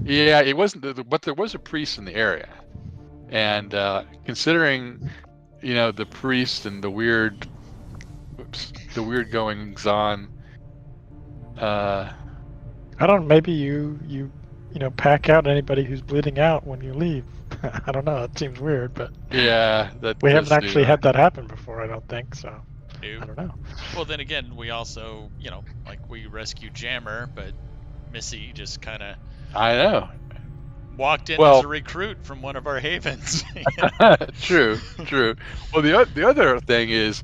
Yeah, it wasn't, but there was a priest in the area, and considering the priest and the weird, the weird goings on. Uh, I don't. Maybe you pack out anybody who's bleeding out when you leave. I don't know. It seems weird, but yeah, that we haven't does actually do. had that happen before. I don't think so. I Nope. don't know. Well, then again, we also, like we rescued Jammer, but Missy just kind of I know. walked in as Well, a recruit from one of our havens. true, true. Well, the other thing is,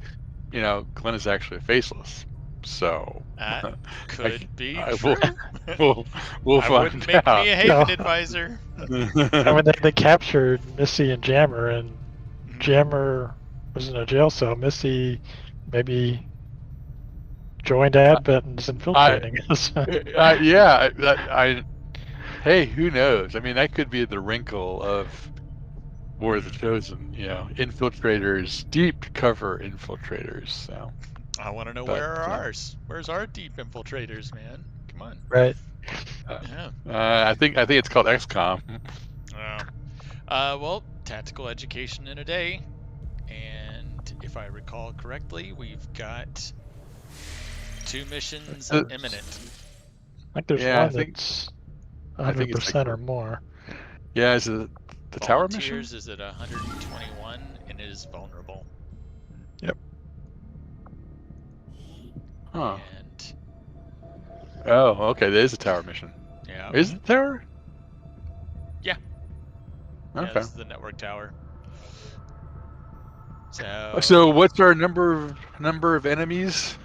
Glenn is actually faceless, so That I, could be I true. we'll I wouldn't find make me out. a haven advisor. I mean, they captured Missy and Jammer, and Mhm. Jammer was in a jail cell. Missy maybe joined Advent and is infiltrating us. Yeah, hey, who knows? I mean, that could be the wrinkle of War of the Chosen, infiltrators, deep cover infiltrators. So, I want to know but where are ours? Where's our deep infiltrators, man? Come on. Right. Yeah. I think it's called XCOM. Well, tactical education in a day, and if I recall correctly, we've got 2 missions imminent. I think there's Yeah, one that's I think it's 100% or more. yeah, is it the tower mission? Volunteers is at 121 and it is vulnerable. Yep. Huh. And Oh, okay. There is a tower mission. yeah, Is it the tower? yeah, Okay. this is the network tower. So So what's our number of enemies?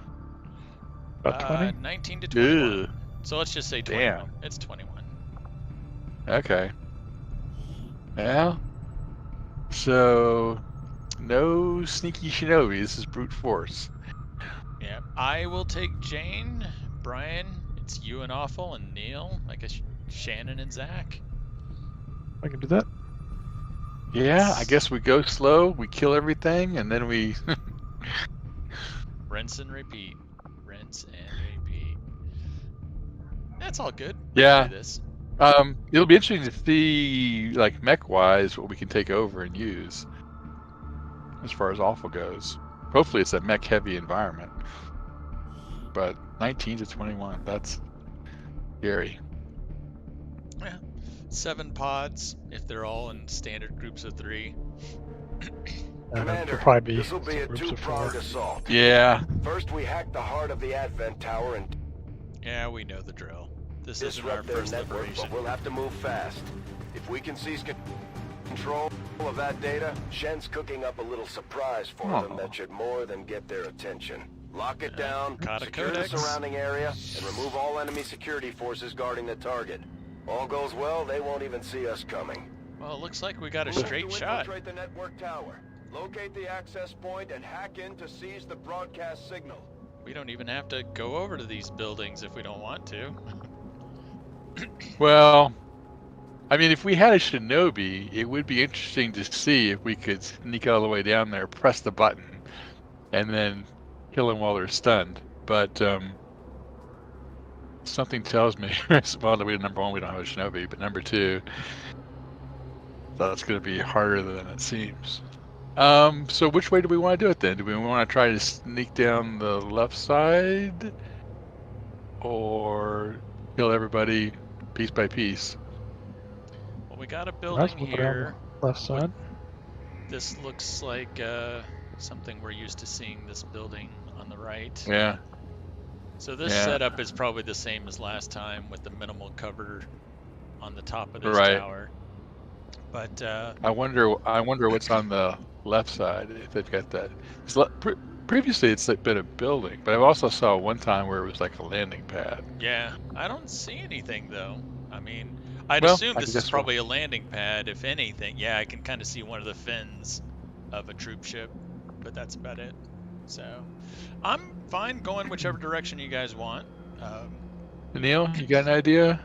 About 20? 19 to 21. Ew. So let's just say 21. Damn. It's 21. Okay. Yeah. So no sneaky shinobi. This is brute force. Yeah, I will take Jane, Brian. It's you and Awful, and Neil. I guess Shannon and Zach. I can do that. Yeah, I guess we go slow. We kill everything, and then we. Rinse and repeat. Rinse and repeat. That's all good. Yeah. Do this. It'll be interesting to see, like, mech-wise, what we can take over and use as far as awful goes. Hopefully it's a mech-heavy environment. But 19 to 21, that's scary. Yeah. 7 pods, if they're all in standard groups of 3. Commander, it'll probably be this will be a groups of two-pronged 4. assault. Yeah. First, we hack the heart of the Advent Tower and Yeah, we know the drill. This isn't our disrupt their first network, liberation. but we'll have to move fast. If we can seize control of that data, Shen's cooking up a little surprise for them that should more than get their attention. Lock it down, Kata secure the Codex. surrounding area, and remove all enemy security forces guarding the target. All goes well, they won't even see us coming. Well, it looks like we got a We'll have straight to shot. infiltrate the network tower, locate the access point, and hack in to seize the broadcast signal. We don't even have to go over to these buildings if we don't want to. Well, I mean, if we had a shinobi, it would be interesting to see if we could sneak all the way down there, press the button, and then kill them while they're stunned. But something tells me, well, number one, we don't have a shinobi, but number two, that's going to be harder than it seems. So which way do we want to do it then? Do we want to try to sneak down the left side, or kill everybody piece by piece? Well, we got a Nice, building we'll go down here. the left side. This looks like something we're used to seeing, this building on the right. Yeah. So this setup is probably the same as last time with the minimal cover on the top of this tower. But I wonder what's on the left side, if they've got that. Previously it's like been a building, but I also saw one time where it was like a landing pad. Yeah, I don't see anything though. I mean, I'd assume this is probably a landing pad, if anything. Yeah, I can kind of see one of the fins of a troop ship, but that's about it. So I'm fine going whichever direction you guys want. Neil, you got an idea?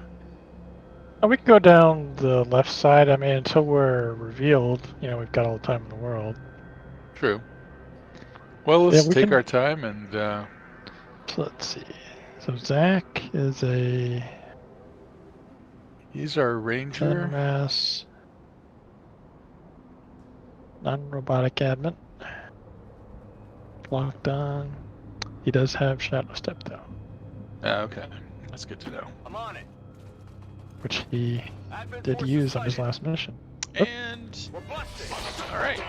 We can go down the left side. I mean, until we're revealed, we've got all the time in the world. True. Well, let's take our time and... So let's see. So Zach is a He's our 10 ranger. mass. Non-robotic admin. Locked on. He does have Shadow Step though. Okay, that's good to know. I'm on it. Which he Advent did forces use on his sighted. last mission. And We're busted. all right.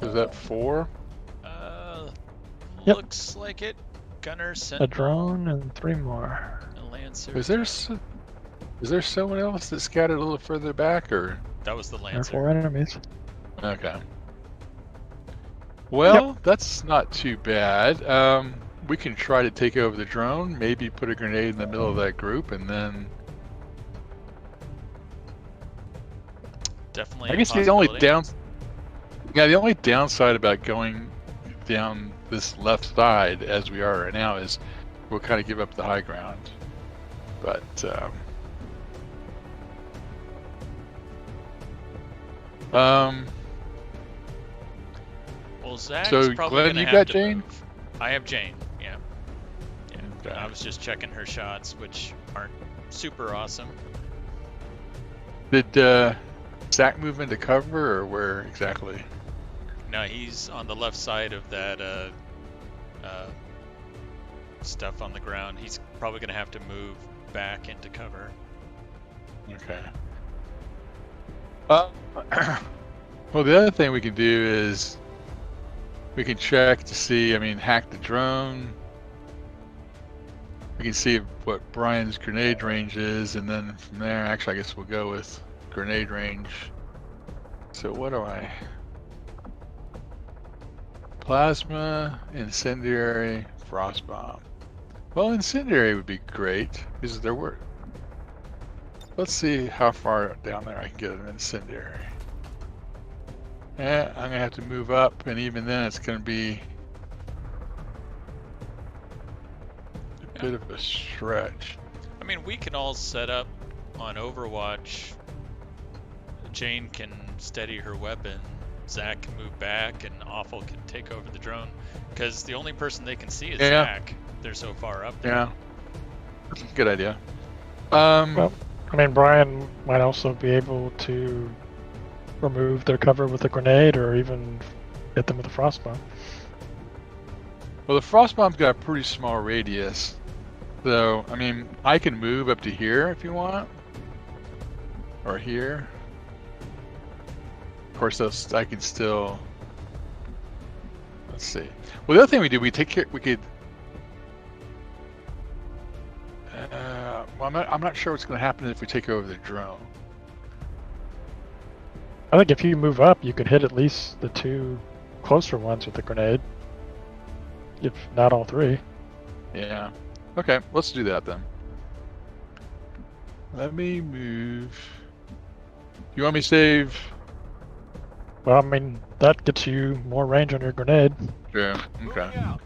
Is that 4? Yep. Looks like it. Gunner, A Sentinel, drone and 3 more. a Lancer. Is there someone else that scattered a little further back, or? That was the There are Lancer. 4 enemies. Okay. Well, that's not too bad. We can try to take over the drone, maybe put a grenade in the middle of that group, and then... Definitely. I a guess the only possibility. the only downside about going down this left side as we are right now is we'll kind of give up the high ground. But Well, Zach's so probably Glenn, gonna you have got to Jane? move. I have Jane. Yeah. Yeah. Okay. I was just checking her shots, which aren't super awesome. Did Zach move into cover, or where exactly? No, he's on the left side of that stuff on the ground. He's probably gonna have to move back into cover. Okay. Well, the other thing we can do is we can check to see, hack the drone. We can see what Brian's grenade range is, and then from there, actually, I guess we'll go with grenade range. So what do I... Plasma, incendiary, frost bomb. Well, incendiary would be great, because there were... Let's see how far down there I can get an incendiary. Yeah, I'm gonna have to move up, and even then it's gonna be a bit of a stretch. I mean, we can all set up on Overwatch. Jane can steady her weapon. Zach can move back, and Awful can take over the drone. Because the only person they can see is Zach. They're so far up there. Yeah, that's a good idea. Well, I mean, Brian might also be able to remove their cover with a grenade, or even hit them with a frost bomb. Well, the frost bomb's got a pretty small radius, so I can move up to here if you want, or here. Of course, I can still. Let's see. Well, the other thing we do, we could. Well, I'm not sure what's going to happen if we take over the drone. I think if you move up, you could hit at least the 2 closer ones with the grenade. If not all 3. Yeah. Okay, let's do that then. Let me move. You want me to save? Well, I mean, that gets you more range on your grenade. Yeah. Okay. Moving out.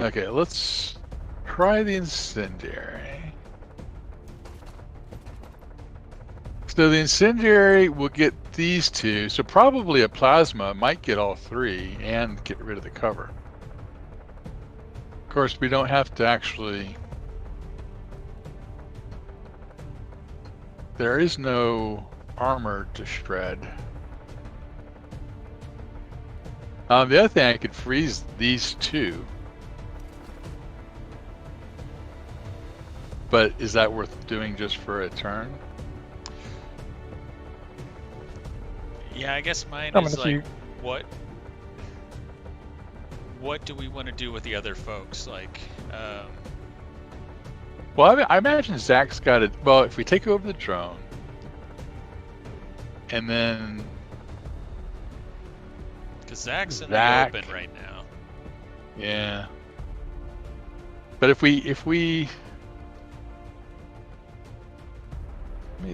Okay, let's try the incendiary. So the incendiary will get these 2, so probably a plasma might get all 3 and get rid of the cover. Of course, we don't have to actually... There is no armor to shred. The other thing, I could freeze these 2. But is that worth doing just for a turn? Yeah, I guess mine I mean, is if like, you- what do we want to do with the other folks? Like, Well, I imagine Zach's got it. Well, if we take over the drone, and then because Zach's in Zach- the open right now. yeah. But if we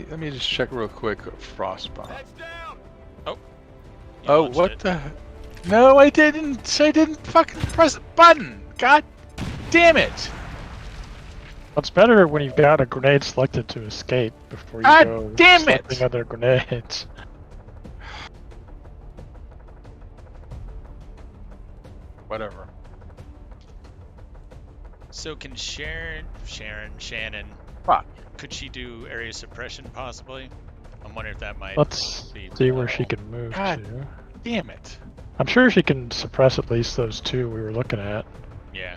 let me just check real quick. Frost bomb. Heads down. You Oh, launched what it. the? No, I didn't. I didn't fucking press the button. God damn it! It's better when you've got a grenade selected to escape before you God go damn it! selecting other grenades. Whatever. So can Shannon, Fuck. could she do area suppression possibly? I'm wondering if that might Let's be see where she can move God. to. Damn it. I'm sure she can suppress at least those two we were looking at. Yeah.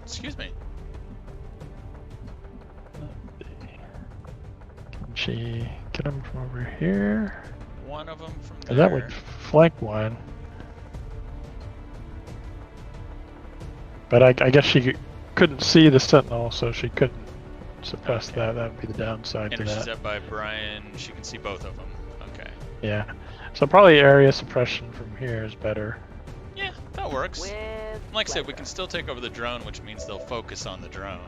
Excuse me. Can she get them from over here? One of them from there. That would flank one. But I guess she couldn't see the sentinel, so she couldn't suppress that. That would be the downside And to if she's that. up by Brian, she can see both of them. Okay. Yeah. So probably area suppression from here is better. Yeah, that works. With Like I said, we pleasure. can still take over the drone, which means they'll focus on the drone.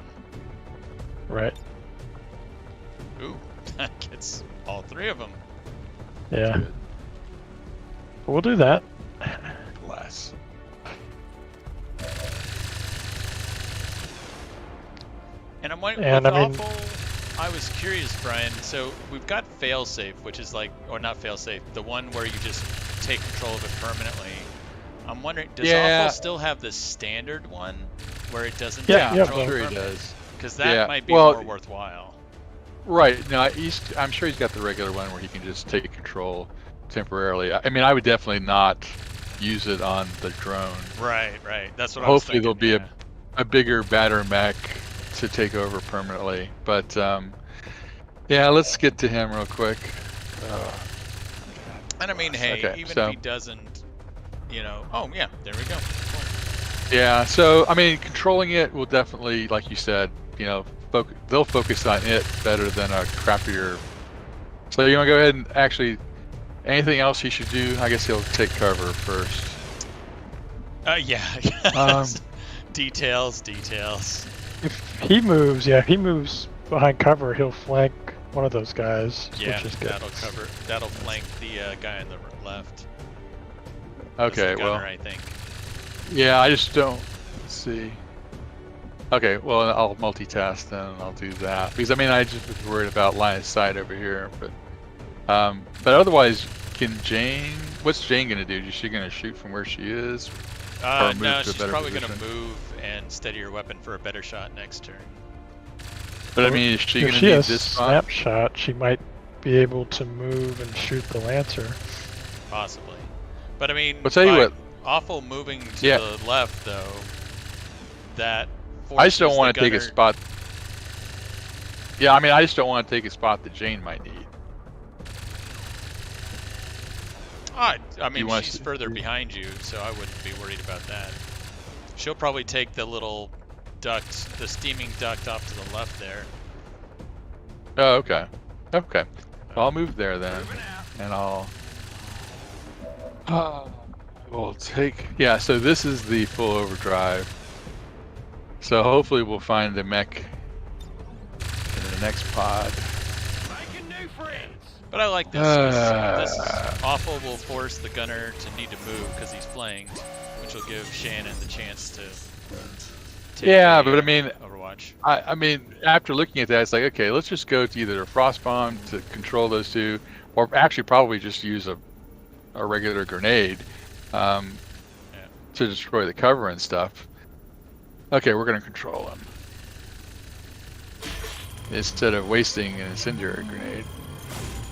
Right. Ooh, that gets all three of them. Yeah. Good. But we'll do that. Less. And I'm wondering, And with I mean- Awful, I was curious, Brian. So we've got failsafe, which is like, or not failsafe, the one where you just take control of it permanently. I'm wondering, does Yeah. Awful still have the standard one where it doesn't Yeah, take yeah, control I'm sure he permanently? does. Because that Yeah, might be well- more worthwhile. Right. No, I'm sure he's got the regular one where he can just take control temporarily. I mean, I would definitely not use it on the drone. Right, right. That's what Hopefully I was there'll thinking. be a bigger, badder mech to take over permanently. But yeah, let's get to him real quick. And I mean, hey, Okay, even so- if he doesn't, you know, oh yeah, there we go. Cool. Yeah, so I mean, controlling it will definitely, like you said, you know, they'll focus on it better than a crappier. So you want to go ahead and actually, anything else he should do? I guess he'll take cover first. Yeah. Um, details. If he moves, yeah, if he moves behind cover, he'll flank one of those guys, Yeah, which is good. that'll flank the guy on the left. Okay, That's the well, gunner, I think. yeah, I just don't see. Okay, well, I'll multitask then, and I'll do that because I mean, I just was worried about line of sight over here, but otherwise, can Jane? What's Jane gonna do? Is she gonna shoot from where she is? Or move No, to a she's better probably position? gonna move and steady her weapon for a better shot next turn. But I mean, is she if gonna she need has this spot? snapshot, she might be able to move and shoot the Lancer. Possibly. But I mean, I'll tell you by what. Awful moving to Yeah. the left though, that I just don't forces want the to take a gunner- spot. Yeah, I mean, I just don't want to take a spot that Jane might need. I mean, wanna she's see- further behind you, so I wouldn't be worried about that. She'll probably take the little duct, the steaming duct off to the left there. Oh, okay. Okay. Well, I'll move there then, and I'll. We'll take. Yeah. So this is the full overdrive. So hopefully we'll find the mech in the next pod. Making new friends. But I like this. 'Cause this is Awful will force the gunner to need to move because he's flanked, which will give Shannon the chance to. Take Yeah, the, but I mean, Overwatch. I mean, after looking at that, it's like, okay, let's just go to either a frost bomb to control those two, or actually probably just use a regular grenade to destroy the cover and stuff. Okay, we're gonna control them instead of wasting an incendiary grenade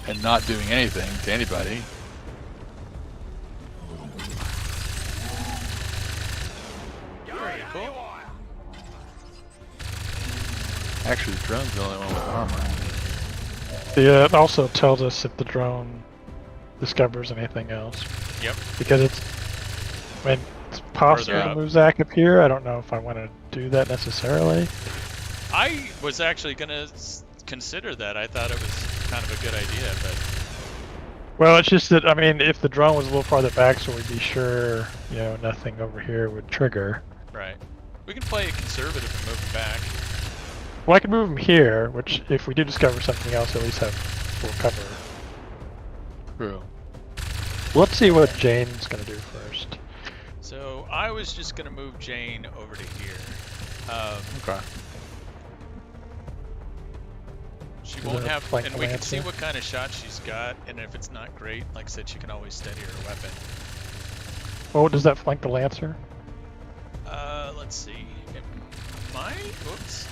and not doing anything to anybody. Very cool. Actually, the drone's the only one with armor. Yeah, it also tells us if the drone discovers anything else. Yep. Because it's, I mean, it's possible Further to up. move Zach up here. I don't know if I want to do that necessarily. I was actually gonna consider that. I thought it was kind of a good idea, but Well, it's just that, I mean, if the drone was a little farther back, so we'd be sure, you know, nothing over here would trigger. right. We can play it conservative and move it back. Well, I could move him here, which, if we do discover something else, at least have full cover. True. Let's see what Jane's gonna do first. So I was just gonna move Jane over to here. Okay. She Is won't that a have, flank and we can see Lancer? what kind of shot she's got, and if it's not great, like I said, she can always steady her weapon. Well, does that flank the Lancer? let's see. Oops.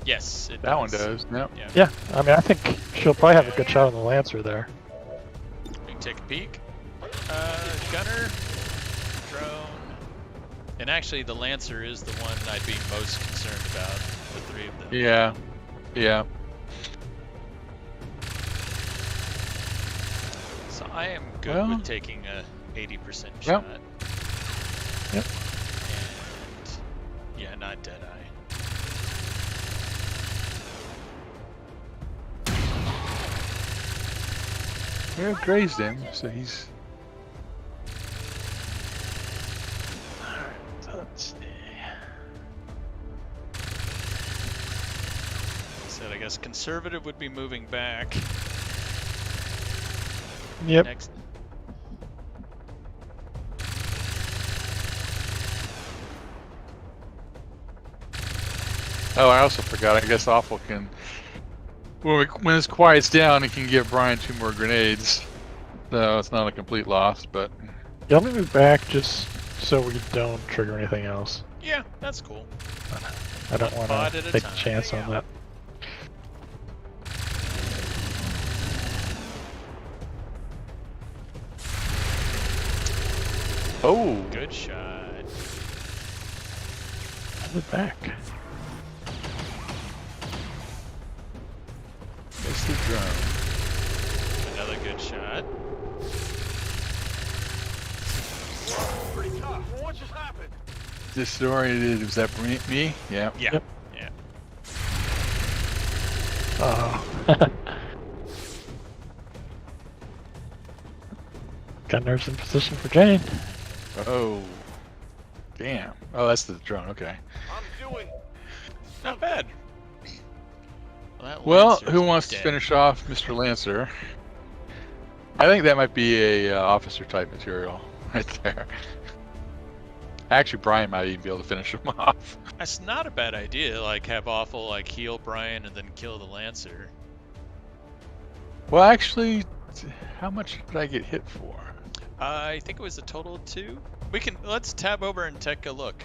Yes, it does. That one does. Yep. Yeah, I mean, I think she'll probably have a good shot on the Lancer there. We can take a peek. Gunner, drone, and actually the Lancer is the one I'd be most concerned about. The three of them. Yeah. Yeah. So I am good with taking a 80% shot. Yep. And yeah, not Deadeye. We grazed him, so he's. Alright, let's see. So I guess conservative would be moving back. Yep. Next. Oh, I also forgot. I guess Awful can. When it quiets down, it can give Brian 2 more grenades. So it's not a complete loss, but. Yeah, let me move back just so we don't trigger anything else. Yeah, that's cool. I don't want Pod to at a take a time. chance on that. Oh! Good shot. Move back. It's the drone. Another good shot. Pretty tough. What just happened? Disoriented. Was that me? Yeah. Yeah. Yep. Yeah. Oh. Gunner's in position for Jane. Oh. Damn. Oh, that's the drone. Okay. I'm doing. Not bad. That Well, Lancer's who wants to dead. finish off Mr. Lancer? I think that might be a officer type material right there. Actually, Brian might even be able to finish him off. That's not a bad idea. Like have Awful like heal Brian and then kill the Lancer. Well, actually, how much did I get hit for? I think it was a total of 2. Let's tab over and take a look.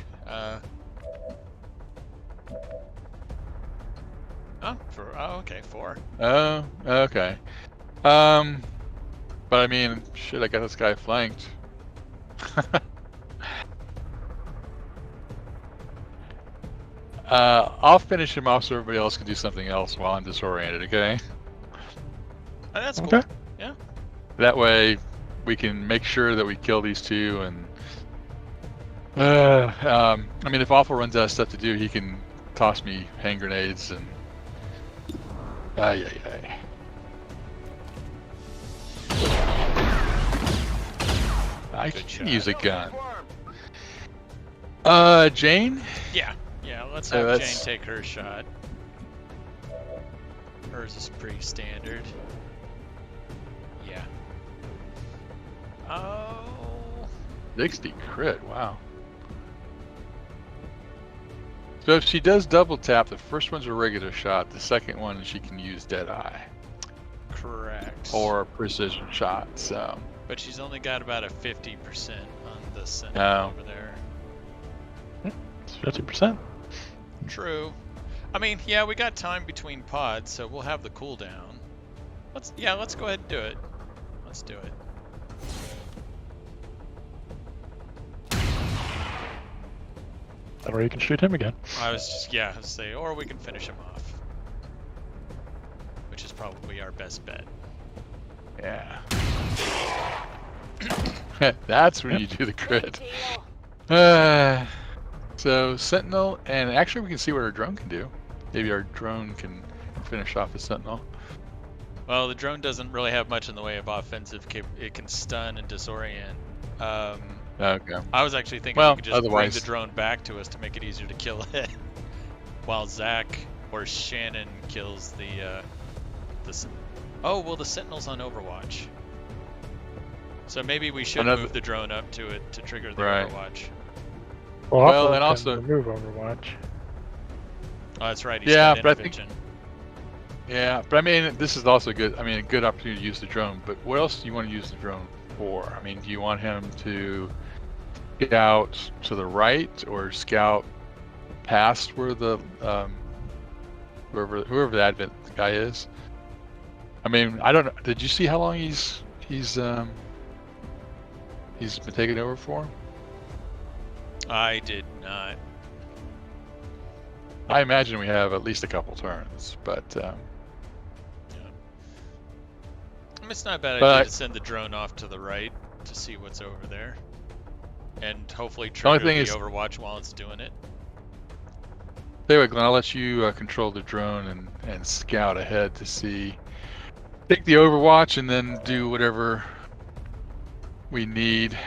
Okay, 4. Oh, okay. But I mean, shit, I got this guy flanked. I'll finish him off so everybody else can do something else while I'm disoriented, okay? That's cool. Okay. Yeah. That way, we can make sure that we kill these 2 and... I mean, if Awful runs out of stuff to do, he can toss me hand grenades and... Ay. I Good can shot. use a gun. Jane? Yeah. Let's So have that's- Jane take her shot. Hers is pretty standard. Yeah. Oh. 60 crit, wow. So if she does double tap, the first one's a regular shot, the second one she can use Deadeye. Correct. Or precision shot, so. But she's only got about a 50% on the Sentinel Oh. over there. It's 50%. True. I mean, yeah, we got time between pods, so we'll have the cooldown. Let's go ahead and do it. Let's do it. Or you can shoot him again. I was say, or we can finish him off. Which is probably our best bet. Yeah. That's when you do the crit. So Sentinel, and actually we can see what our drone can do. Maybe our drone can finish off the Sentinel. Well, the drone doesn't really have much in the way of offensive it can stun and disorient. Okay. I was actually thinking Well, we could just bring otherwise- the drone back to us to make it easier to kill it. While Zach or Shannon kills the oh, well, the Sentinel's on Overwatch. So maybe we should move the drone up to it to trigger the Right. Overwatch. Well, Well, and and also- remove Overwatch. Oh, that's right. He's Yeah, got but I think- intervention. Yeah, but I mean, this is also good. I mean, a good opportunity to use the drone. But what else do you want to use the drone for? I mean, do you want him to scout to the right or scout past where the whoever the Advent guy is. I mean, I don't know. Did you see how long he's been taken over for? I did not. I imagine we have at least a couple turns, but Yeah. It's not a bad idea to send the drone off to the right to see what's over there, and hopefully trigger the Overwatch while it's doing it. Anyway, Glenn, I'll let you control the drone and scout ahead to see. Take the Overwatch and then do whatever we need.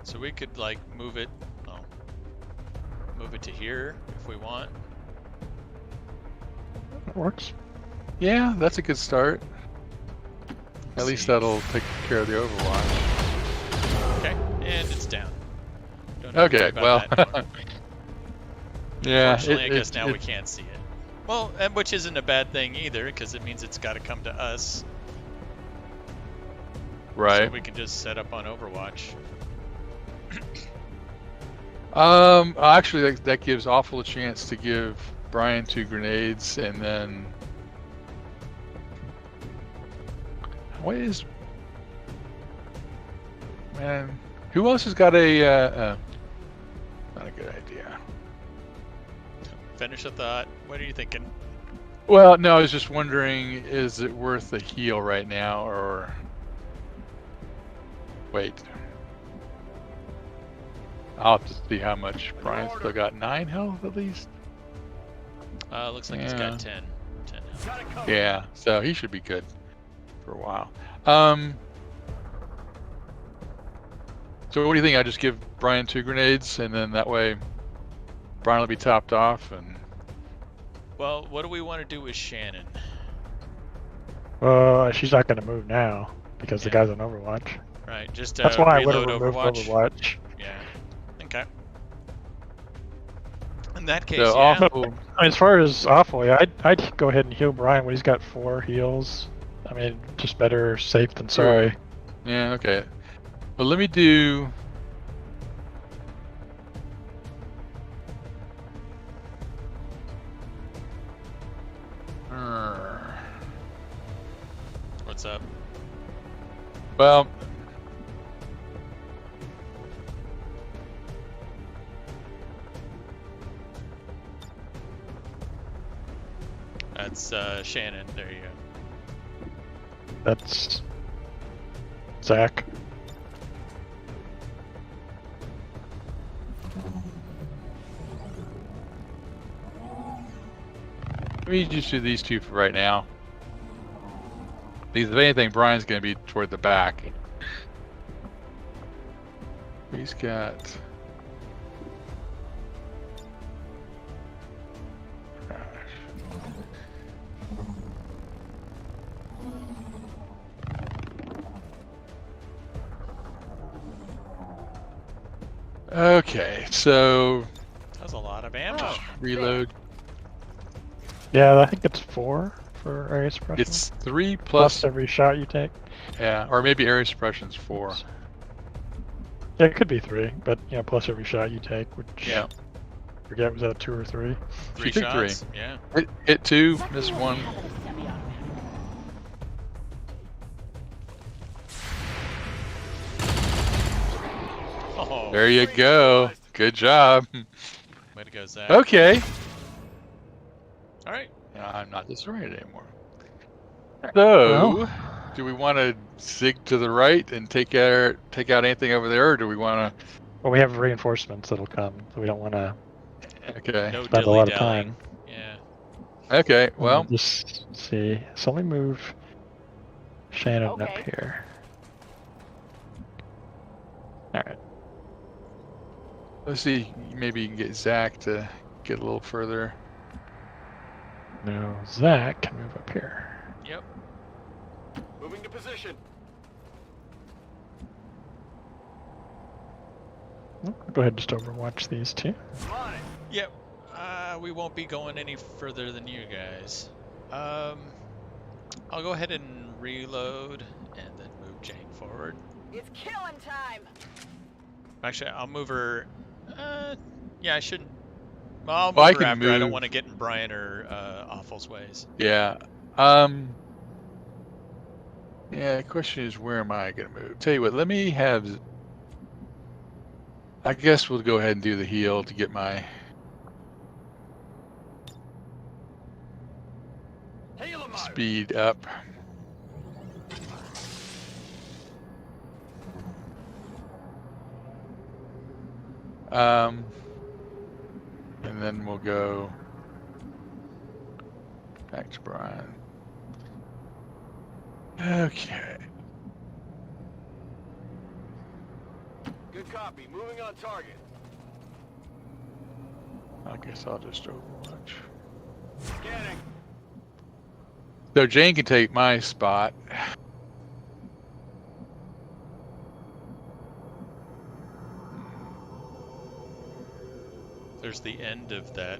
So we could like move it to here if we want. That works. Yeah, that's a good start. At least that'll take care of the Overwatch. Okay, and it's down. Don't have to Okay, worry about that anymore. Yeah. Unfortunately, I guess now we can't see it. Well, and which isn't a bad thing either, because it means it's got to come to us. Right. So we can just set up on Overwatch. Actually, that gives Awful a chance to give Brian 2 grenades, and then what is, man? Who else has got a? Not a good idea. Finish a thought. What are you thinking? Well, no, I was just wondering, is it worth a heal right now, or wait? I'll have to see how much Brian's still got. 9 health at least? Looks like he's got 10. 10 health. Yeah, so he should be good for a while. So what do you think? I just give Brian 2 grenades, and then that way Brian will be topped off. And well, what do we want to do with Shannon? She's not going to move now because the guy's on Overwatch. Right, just that's why I would reload have removed Overwatch. Yeah. Okay. In that case, so yeah. Awful. As far as Awful, yeah, I'd go ahead and heal Brian when he's got 4 heals. I mean, just better safe than sorry. Yeah, okay. Well, let me do. What's up? Well, that's Shannon. There you go. That's Zach. let me just do these 2 for right now. Because if anything, Brian's going to be toward the back. He's got. Okay, so That was a lot of ammo. reload. Yeah, I think it's 4 for area suppression. It's 3 plus plus every shot you take. Yeah, or maybe area suppression's 4. Yeah, it could be 3, but plus every shot you take, which Yeah. I forget, was that 2 or 3? 3 took shots. 3. Yeah. Hit 2, miss 1. Oh, There you go. Good job. way to go, Zach. Okay. All right. I'm not disoriented anymore. So, do we want to zig to the right and take out anything over there, or do we want to? Well, we have reinforcements that'll come, so we don't want to Okay. No spend a lot of dilly-dallying. time. Yeah. Okay. Well, just see. So let me move Shannon up here. All right. let's see. Maybe you can get Zach to get a little further. Now Zach can move up here. Yep. Moving to position. Go ahead, just overwatch these 2. Yep. We won't be going any further than you guys. I'll go ahead and reload and then move Jane forward. It's killing time. Actually, I'll move her. Yeah, I shouldn't. Well, I'll Well, I move her can after. I don't move- want to get in Brian or Awful's ways. Yeah. Yeah, the question is, where am I going to move? Tell you what, let me have... I guess we'll go ahead and do the heal to get my... speed up. And then we'll go back to Brian. Okay. Good copy. Moving on target. I guess I'll just Overwatch. Scanning. So Jane can take my spot. There's the end of that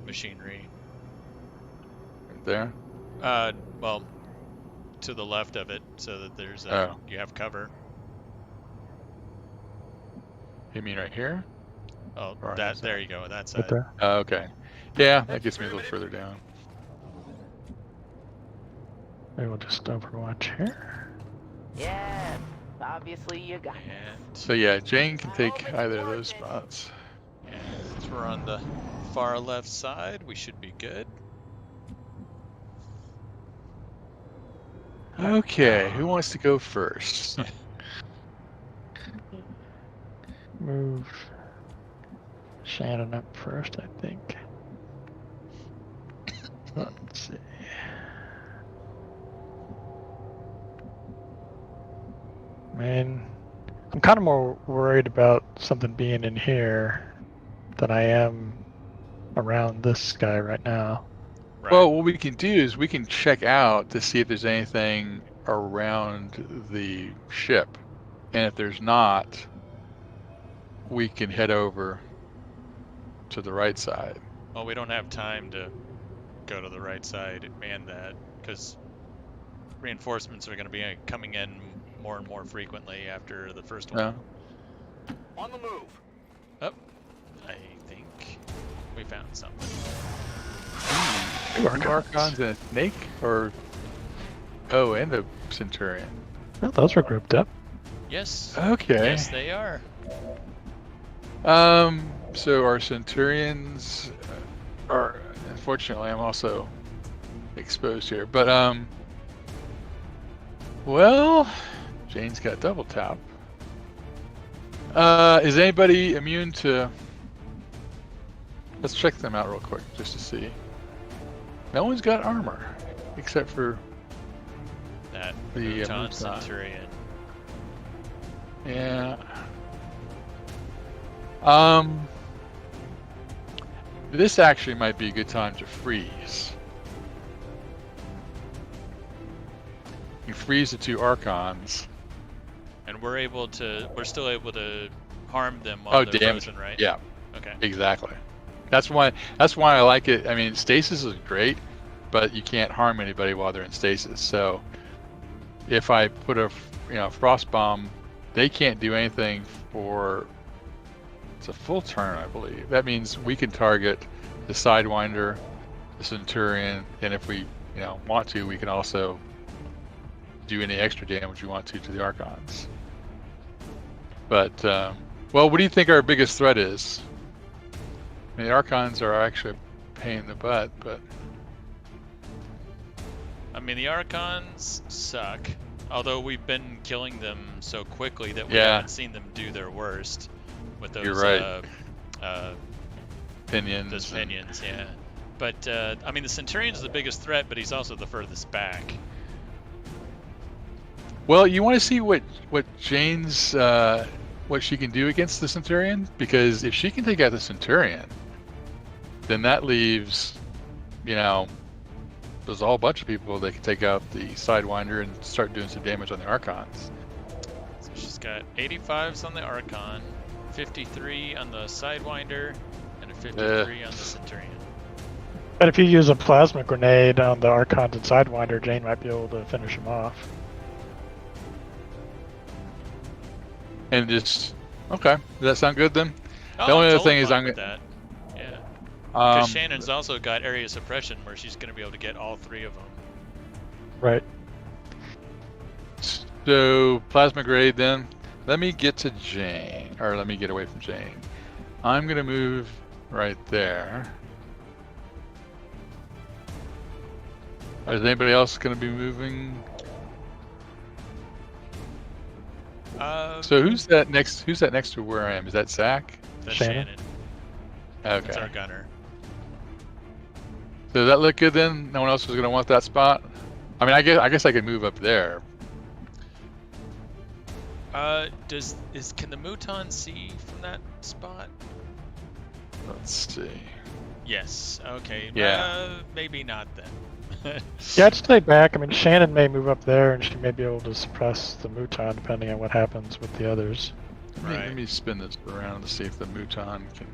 machinery. Right there. Well, to the left of it, so that there's you have cover. You mean right here? Oh, Or that there you go. That side. Right there. Okay. Yeah, that gets me a little further down. Maybe we'll just Overwatch here. Yeah, obviously you got And So yeah, Jane can take either of those spots. since we're on the far left side, we should be good. Okay, who wants to go first? Move Shannon up first, I think. Let's see. Man, I'm kind of more worried about something being in here than I am around this guy right now. Right. Well, what we can do is we can check out to see if there's anything around the ship. And if there's not, we can head over to the right side. Well, we don't have time to go to the right side and man that, because reinforcements are going to be coming in more and more frequently after the first one. No? On the move. Oh, I think we found something. Two Archons and a snake? Or... Oh, and a Centurion. Well, those are grouped up. Yes. Okay. Yes, they are. So our Centurions are... Unfortunately, I'm also exposed here. But, well... Jane's got double tap. Is anybody immune to... Let's check them out real quick, just to see. No one's got armor, except for That the Mouton Mouton. Centurion. Yeah. This actually might be a good time to freeze. You freeze the two Archons. And we're still able to harm them while they're damn. frozen, right? Yeah, Okay. exactly. That's why I like it. I mean, stasis is great, but you can't harm anybody while they're in stasis. So if I put a frost bomb, they can't do anything for it's a full turn, I believe. That means we can target the Sidewinder, the Centurion, and if we want to, we can also do any extra damage we want to the Archons. But well, what do you think our biggest threat is? I mean, the Archons are actually a pain in the butt, but I mean, the Archons suck. Although we've been killing them so quickly that we Yeah. haven't seen them do their worst with those You're right. Pinions. those pinions, yeah. But I mean, the Centurion's the biggest threat, but he's also the furthest back. Well, you want to see what Jane's what she can do against the Centurion, because if she can take out the Centurion, then that leaves, there's a whole bunch of people that can take out the Sidewinder and start doing some damage on the Archons. So she's got 85s on the Archon, 53 on the Sidewinder, and a 53 on the Centurion. But if you use a plasma grenade on the Archons and Sidewinder, Jane might be able to finish them off. And just Okay. Does that sound good then? Oh, The only I'm other totally thing is fine I'm with gonna. that. Yeah. Because Um, Shannon's also got area suppression where she's going to be able to get all 3 of them. Right. So plasma grade then. Let me get to Jane, or let me get away from Jane. I'm gonna move right there. Is anybody else gonna be moving? So who's that next? Who's that next to where I am? Is that Zach? That's Shannon? Shannon. Okay. That's our gunner. So does that look good then? No one else was gonna want that spot. I mean, I guess I could move up there. Can the Mouton see from that spot? Let's see. Yes. Okay. Yeah. Maybe not then. Yeah, I'd stay back. I mean, Shannon may move up there, and she may be able to suppress the Mouton depending on what happens with the others. Let me spin this around to see if the Mouton can.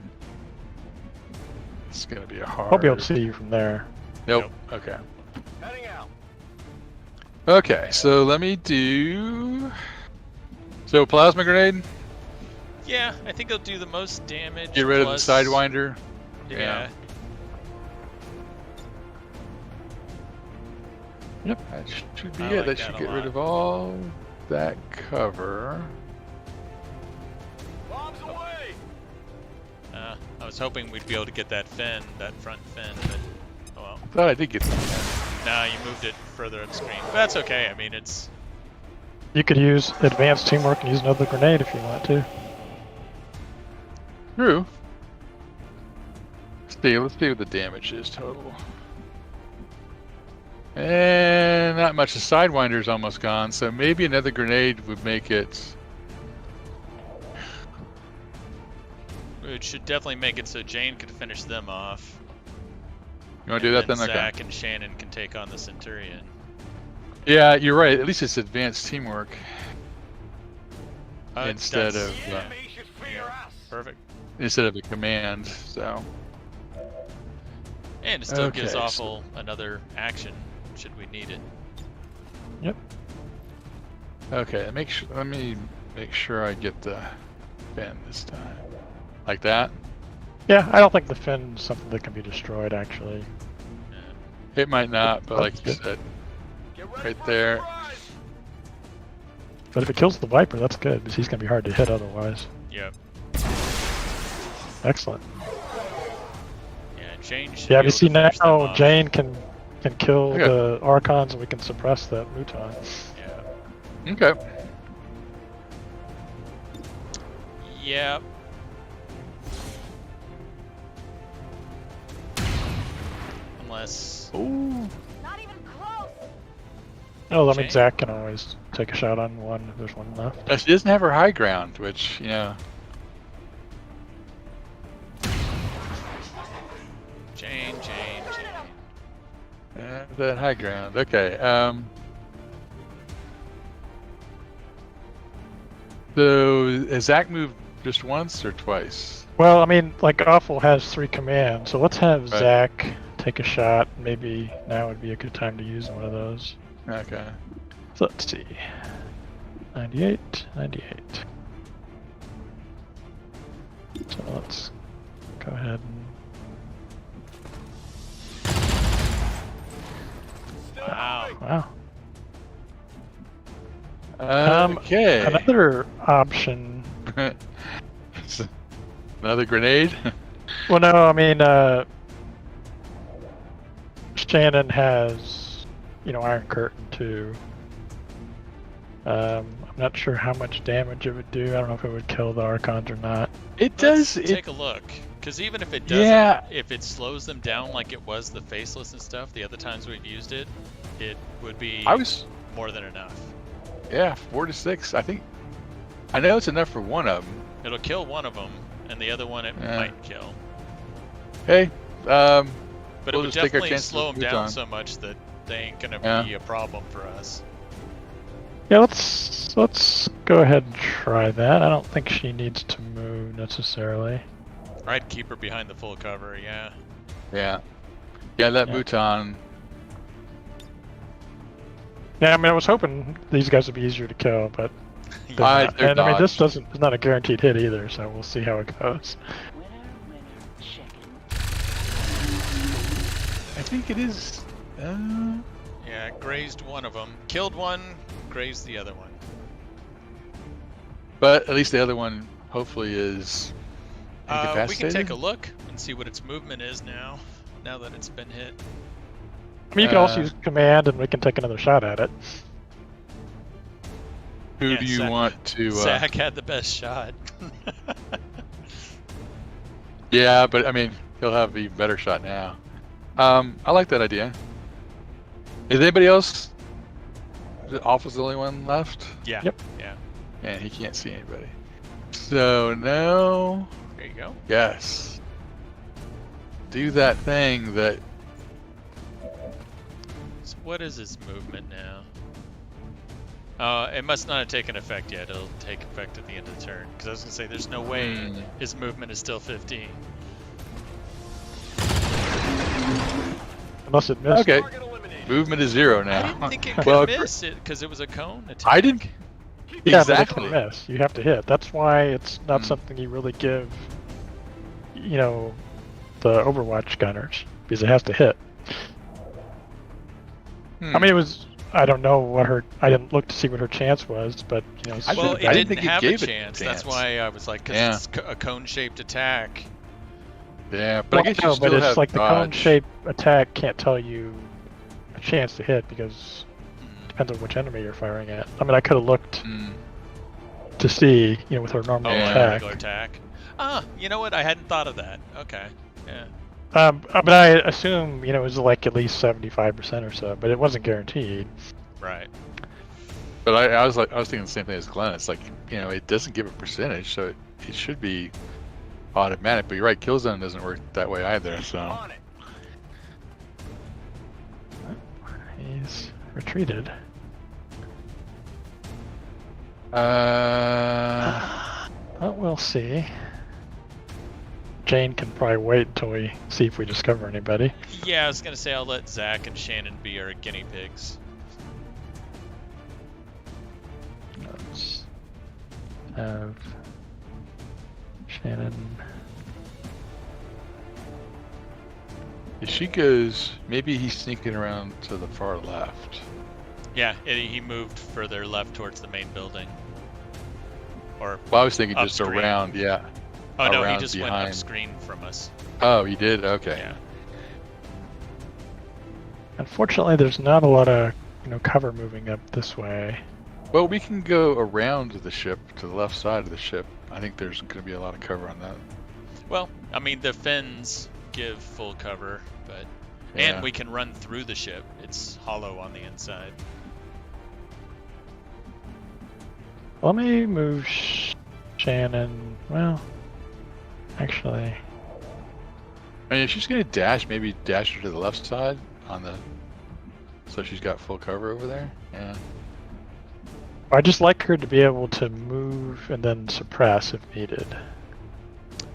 It's gonna be a hard. I'll be able to see you from there. Nope. Okay. Heading out. Okay. So let me do. So plasma grenade. Yeah, I think it'll do the most damage. Get rid plus... of the Sidewinder. Yeah. Yep. That should be I it. like That that should a get rid lot. of all that cover. Bombs away. I was hoping we'd be able to get that fin, that front fin, but oh well. Thought I did get that. No, you moved it further upstream. But that's okay. I mean, it's You could use advanced teamwork and use another grenade if you want to. True. Let's see what the damage is total. And not much. The Sidewinder's almost gone, so maybe another grenade would make it. it should definitely make it so Jane could finish them off. You want to do that then? Zach Okay. and Shannon can take on the Centurion. Yeah, you're right. At least it's advanced teamwork instead That's- of The enemy should fear us. Perfect. instead of a command. So And it still gives Okay, Awful another action should we need it. Yep. okay, let me make sure I get the fin this time. Like that. Yeah, I don't think the fin's something that can be destroyed, actually. It might not, but like you That's said, Get ready right for a there. surprise. But if it kills the Viper, that's good, because he's going to be hard to hit otherwise. Yep. Excellent. Yeah, Jane should Yeah, be you able see to finish them now off. Jane can kill Okay. the Archons and we can suppress that Mouton. Yeah. Okay. Yep. Unless Ooh. Not even close. Oh, I mean, Jane? Zach can always take a shot on one if there's one left. She doesn't have her high ground, which, you know. Jane. That high ground. Okay. So has Zach moved just once or twice? Well, I mean, like, Awful has 3 commands, so let's have Right. Zach take a shot. Maybe now would be a good time to use one of those. Okay. So let's see. 98, 98. So let's go ahead and... Still Wow. moving. Wow. Okay. Another option... Another grenade? Well, no, I mean, Shannon has, Iron Curtain too. I'm not sure how much damage it would do. I don't know if it would kill the Archons or not. It Let's does. take a look. Because even if it doesn't, Yeah. if it slows them down like it was the Faceless and stuff, the other times we've used it, it would be more than enough. Yeah, 4 to 6. I know it's enough for one of them. It'll kill one of them, and the other one it Yeah. might kill. Hey, But We'll it would just take our definitely chances slow with them down Mouton. so much that they ain't gonna Yeah. be a problem for us. Yeah, let's go ahead and try that. I don't think she needs to move necessarily. I'd keep her behind the full cover, yeah. yeah. That Yeah. Mouton. Yeah, I mean, I was hoping these guys would be easier to kill, but I mean, this is not a guaranteed hit either, so we'll see how it goes. Winner, chicken. I think it is. Yeah, grazed one of them. Killed one, grazed the other one. But at least the other one hopefully is incapacitated. We can take a look and see what its movement is now that it's been hit. I mean, you can also use command, and we can take another shot at it. Who do you want to... Zach had the best shot. Yeah, but I mean, he'll have an even better shot now. I like that idea. Is anybody else? Alpha's the only one left? Yeah. Yep. Yeah. And he can't see anybody. So now... There you go. Yes. Do that thing that... So what is his movement now? It must not have taken effect yet. It'll take effect at the end of the turn. Because I was going to say, there's no way his movement is still 15. Unless it missed. Okay. Movement is 0 now. I didn't think it could Well, miss it because it was a cone attack. I didn't... Yeah, Exactly. but it miss. You have to hit. That's why it's not something you really give, you know, the Overwatch gunners, because it has to hit. I mean, it was... I don't know what her... I didn't look to see what her chance was, but, you know... Well, I it didn't didn't think it have gave a it chance. a That's chance. why I was like, because Yeah. it's a cone-shaped attack. Yeah, but Well, I guess no, you still but it's have like the dodge. cone-shaped attack can't tell you a chance to hit, because it depends on which enemy you're firing at. I mean, I could have looked to see, you know, with her normal Oh, attack. regular attack. Ah, you know what? I hadn't thought of that. Okay. Yeah. But I assume, you know, it was like at least 75% or so, but it wasn't guaranteed. Right. But I was thinking the same thing as Glenn. It's like, you know, it doesn't give a percentage, so it should be automatic. But you're right, Killzone doesn't work that way either. So He's retreated. Well, we'll see. Jane can probably wait until we see if we discover anybody. Yeah, I was gonna say I'll let Zach and Shannon be our guinea pigs. Let's have Shannon. if she goes, maybe he's sneaking around to the far left. Yeah, he moved further left towards the main building. Or Well, I was thinking just upstream. around, yeah. Oh no, he around just went behind. up screen from us. Oh, he did? Okay. Yeah. Unfortunately, there's not a lot of, you know, cover moving up this way. Well, we can go around the ship to the left side of the ship. I think there's going to be a lot of cover on that. Well, I mean the fins give full cover, but Yeah. and we can run through the ship. It's hollow on the inside. Let me move Shannon. Well, actually, I mean, if she's going to dash, maybe dash her to the left side on the... So she's got full cover over there? Yeah. I just like her to be able to move and then suppress if needed.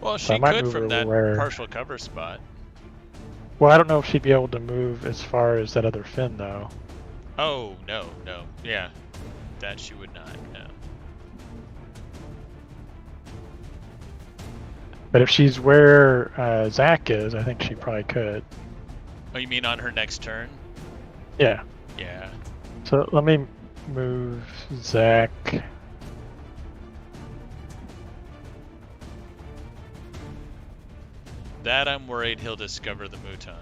Well, So I she might could move from her that where- partial cover spot. Well, I don't know if she'd be able to move as far as that other fin, though. Oh, no. Yeah. That she would not, no. But if she's where Zach is, I think she probably could. Oh, you mean on her next turn? Yeah. Yeah. So let me move Zach. That I'm worried he'll discover the Muton.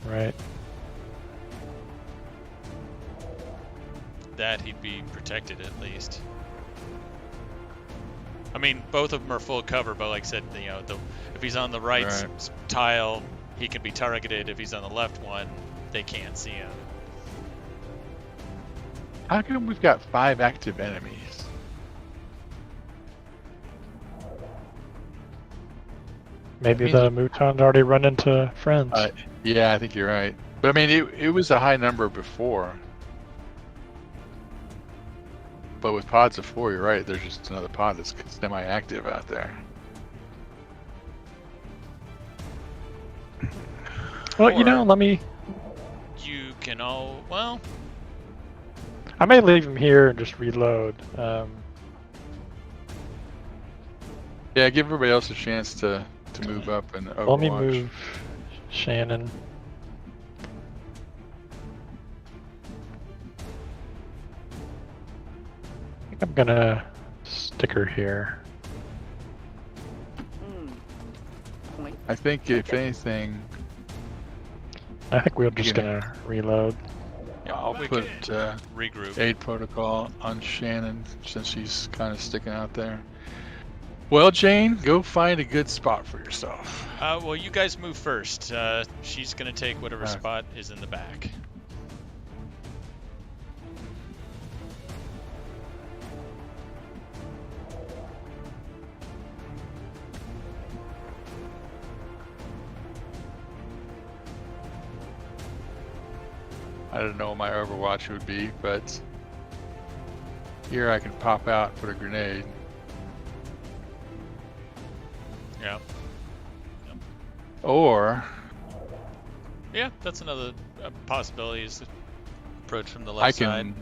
Right. That he'd be protected at least. I mean, both of them are full cover, but like I said, you know, if he's on the right tile, he can be targeted. If he's on the left one, they can't see him. How come we've got 5 active enemies? Maybe the Muton's already run into friends. Yeah, I think you're right. But I mean, it was a high number before. But with pods of 4, you're right. There's just another pod that's semi-active out there. Well, you know, let me... You can all... Well... I may leave him here and just reload. Yeah, give everybody else a chance to move up and Overwatch. Let me move Shannon. I think I'm gonna stick her here. I think if anything, I think we're just gonna reload. Yeah, I'll put regroup. aid protocol on Shannon since she's kind of sticking out there. Well, Jane, go find a good spot for yourself. Well, you guys move first. She's gonna take whatever spot is in the back. I don't know what my Overwatch would be, but here I can pop out and put a grenade. Yeah. Or Yeah, that's another possibility is to approach from the left side.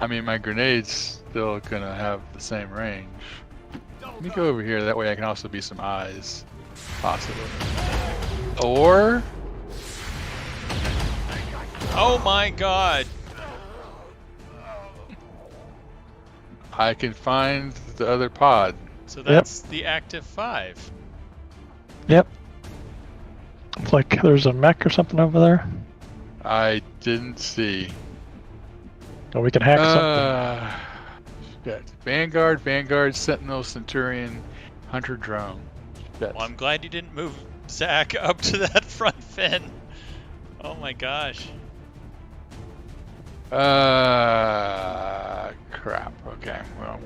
I mean, my grenade's still gonna have the same range. Let me go over here, that way I can also be some eyes, possibly. Or Oh my god! I can find the other pod. So that's the active 5. Yep. It's like there's a mech or something over there. I didn't see. Oh, we can hack something. Shit. Vanguard, Sentinel, Centurion, Hunter drone. Shit. Well, I'm glad you didn't move Zach up to that front fin. Oh my gosh. Crap. Okay, well.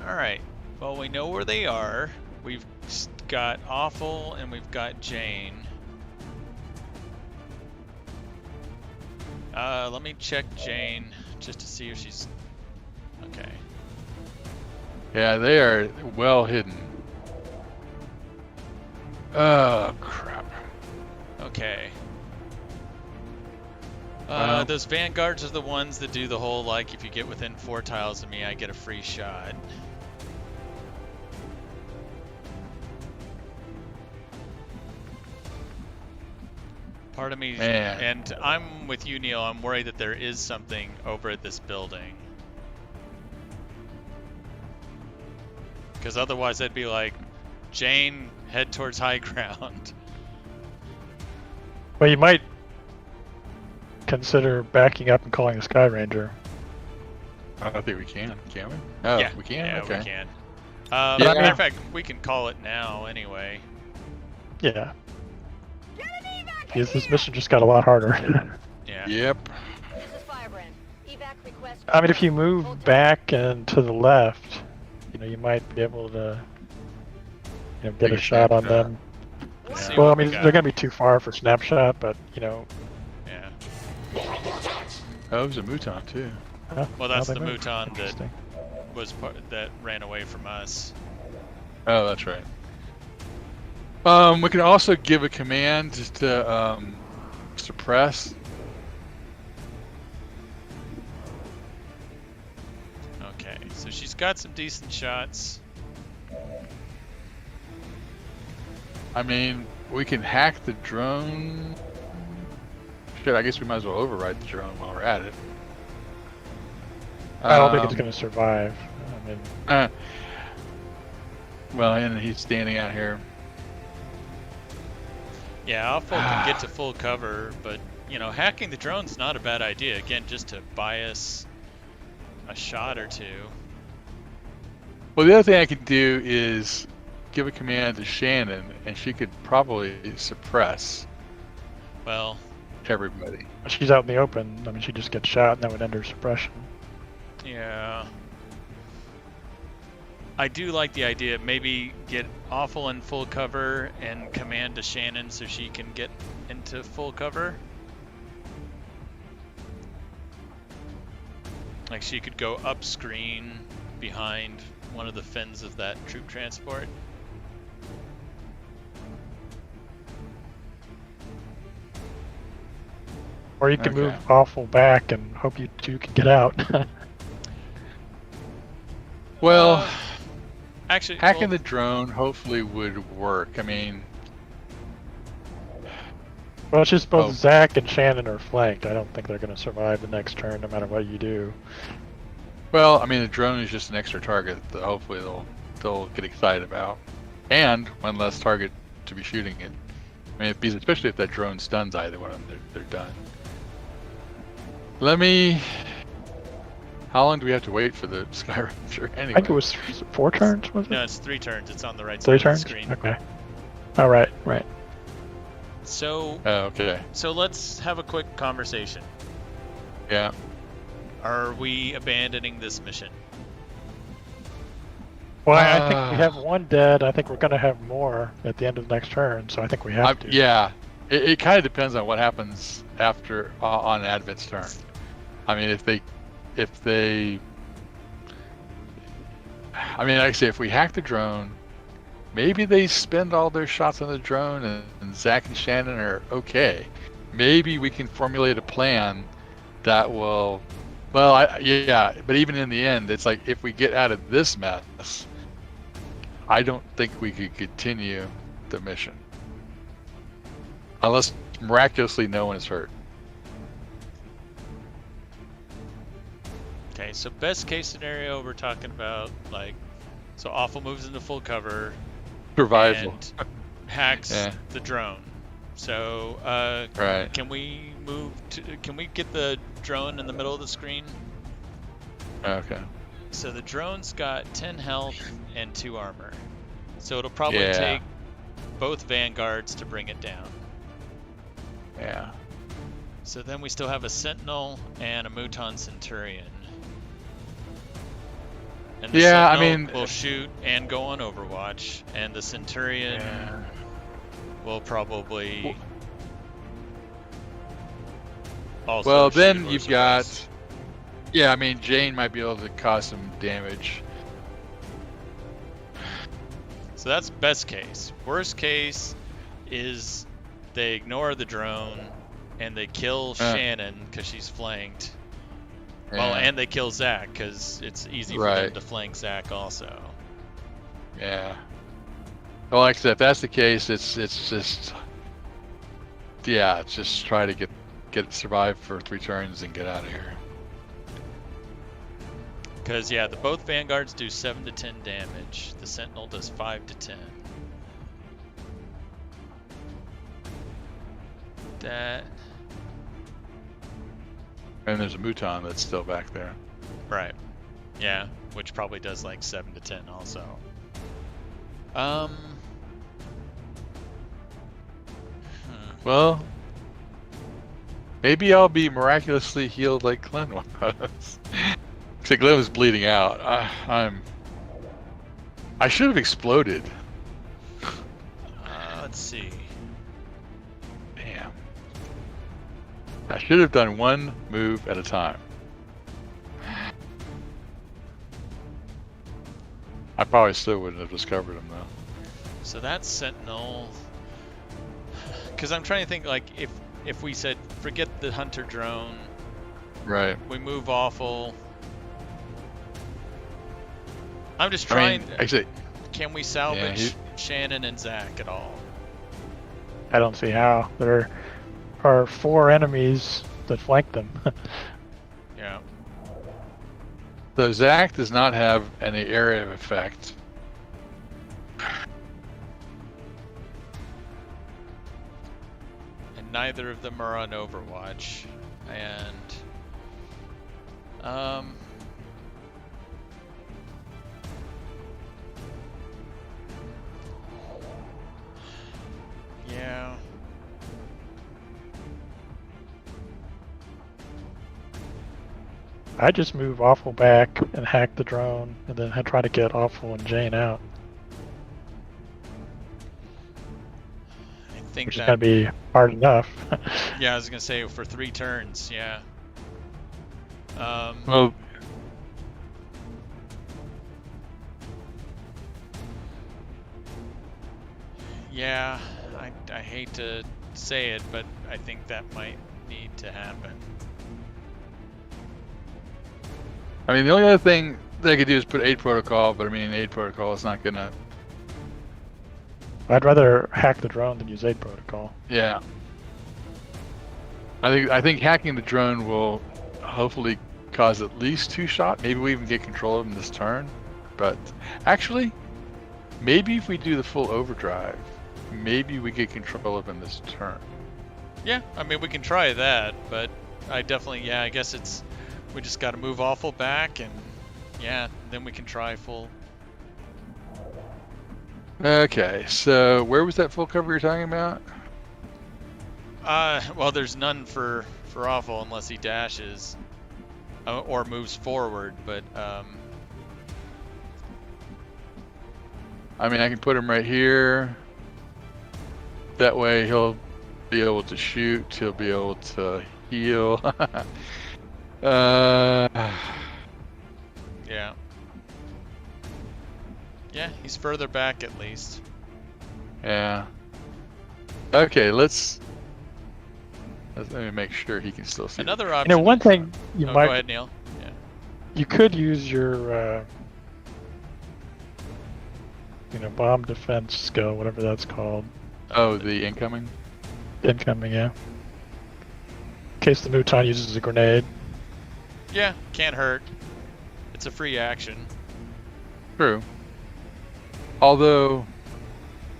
Alright. Well, we know where they are. We've got Awful and we've got Jane. Let me check Jane just to see if she's... Okay. Yeah, they are well hidden. Oh, crap. Okay. Those vanguards are the ones that do the whole, like, if you get within 4 tiles of me, I get a free shot. Part of me, and I'm with you, Neil, I'm worried that there is something over at this building. Because otherwise I'd be like, Jane, head towards high ground. Well, you might consider backing up and calling the Sky Ranger. I don't think we can we? Oh, yeah, we can? Yeah, okay. we can. Yeah. Matter of fact, we can call it now anyway. Yeah. Because this mission just got a lot harder. Yeah. Yep. I mean, if you move back and to the left, you know, you might be able to, you know, get a shot on them. See Well, I what we mean, got. they're gonna be too far for snapshot, but you know. Yeah. Oh, it was a Mouton too. Well, that's they the moved. Mouton that Interesting. was that ran away from us. Oh, that's right. We can also give a command to suppress. Okay, so she's got some decent shots. I mean, we can hack the drone. Shit, I guess we might as well override the drone while we're at it. I don't think it's gonna survive. I mean, well, and he's standing out here. Yeah, Awful can get to full cover, but you know, hacking the drone's not a bad idea. Again, just to buy us a shot or two. Well, the other thing I could do is give a command to Shannon, and she could probably suppress Well, everybody. she's out in the open. I mean, she just gets shot, and that would end her suppression. yeah. I do like the idea. Maybe get Awful in full cover and command to Shannon so she can get into full cover. Like she could go up screen behind one of the fins of that troop transport. Or Or you can move awful back and hope you two can get out. Well, actually, hacking the drone hopefully would work. I mean, well, it's just both Zach and Shannon are flanked. I don't think they're going to survive the next turn, no matter what you do. well, I mean, the drone is just an extra target that hopefully they'll get excited about, and one less target to be shooting it. I mean, especially if that drone stuns either one of them, they're done. How long do we have to wait for the Sky Ranger anyway? I think it was 4 turns, was it? No, it's 3 turns. It's on the right 3 side turns? of the screen. Okay. All right, right. So, okay. So let's have a quick conversation. Yeah. Are we abandoning this mission? Well, I think we have 1 dead. I think we're going to have more at the end of the next turn, so I think we have to. Yeah. It kind of depends on what happens after on Advent's turn. I mean, if they, I mean, like I say, if we hack the drone, maybe they spend all their shots on the drone, and Zach and Shannon are okay. Maybe we can formulate a plan that will. Well, yeah, but even in the end, it's like if we get out of this mess, I don't think we could continue the mission unless miraculously no one is hurt. Okay, so best case scenario, we're talking about so Awful moves into full cover, Survival, and hacks the drone. So, right? Can we Can we get the drone in the middle of the screen? Okay. So the drone's got 10 health and 2 armor. So it'll probably take both vanguards to bring it down. Yeah. So then we still have a Sentinel and a Mouton Centurion. And the Sentinel will shoot and go on Overwatch, and the Centurion will probably also well, shoot then or you've suppress. got. Yeah, I mean, Jane might be able to cause some damage. So that's best case. Worst case is they ignore the drone and they kill Shannon because she's flanked. Yeah. Well, and they kill Zach because it's easy for them to flank Zach also. Yeah. Well, like I said, if that's the case, it's just try to get survive for 3 turns and get out of here. Because both vanguards do 7 to 10 damage. The Sentinel does 5 to 10. And there's a Mouton that's still back there. Right. Yeah, which probably does 7 to 10 also. Well, maybe I'll be miraculously healed like Glenn was. Except Glenn was bleeding out. I should have exploded. Let's see. Damn. I should have done 1 move at a time. I probably still wouldn't have discovered him though. So that's Sentinel. Because I'm trying to think, if we said forget the Hunter drone, right? We move Awful. I'm just trying. Actually, can we salvage Shannon and Zach at all? I don't see how. There are 4 enemies that flank them. Yeah. So Zach does not have any area of effect. And neither of them are on Overwatch. And yeah. I just move Awful back and hack the drone, and then I try to get Awful and Jane out. I think which is gonna be hard enough. Yeah, I was gonna say for 3 turns. Yeah. Well. Yeah, I hate to say it, but I think that might need to happen. I mean, the only other thing they could do is put aid protocol, but I mean, aid protocol is not gonna. I'd rather hack the drone than use aid protocol. Yeah. I think hacking the drone will hopefully cause at least 2 shots. Maybe we even get control of him this turn. But actually, maybe if we do the full overdrive, maybe we get control of him this turn. Yeah, I mean, we can try that, but I definitely, I guess we just got to move awful back, and yeah, then we can try full. Okay, so where was that full cover you're talking about? Well, there's none for awful unless he dashes or moves forward, but I mean, I can put him right here. That way he'll be able to shoot, he'll be able to heal. Yeah. Yeah, he's further back at least. Yeah. Okay, let me make sure he can still see. Another option. You know, one thing you might. Go ahead, Neil. Yeah. You could use your, bomb defense skill, whatever that's called. Oh, the incoming? Incoming, yeah. In case the Muton uses a grenade. Yeah, can't hurt. It's a free action. True. Although,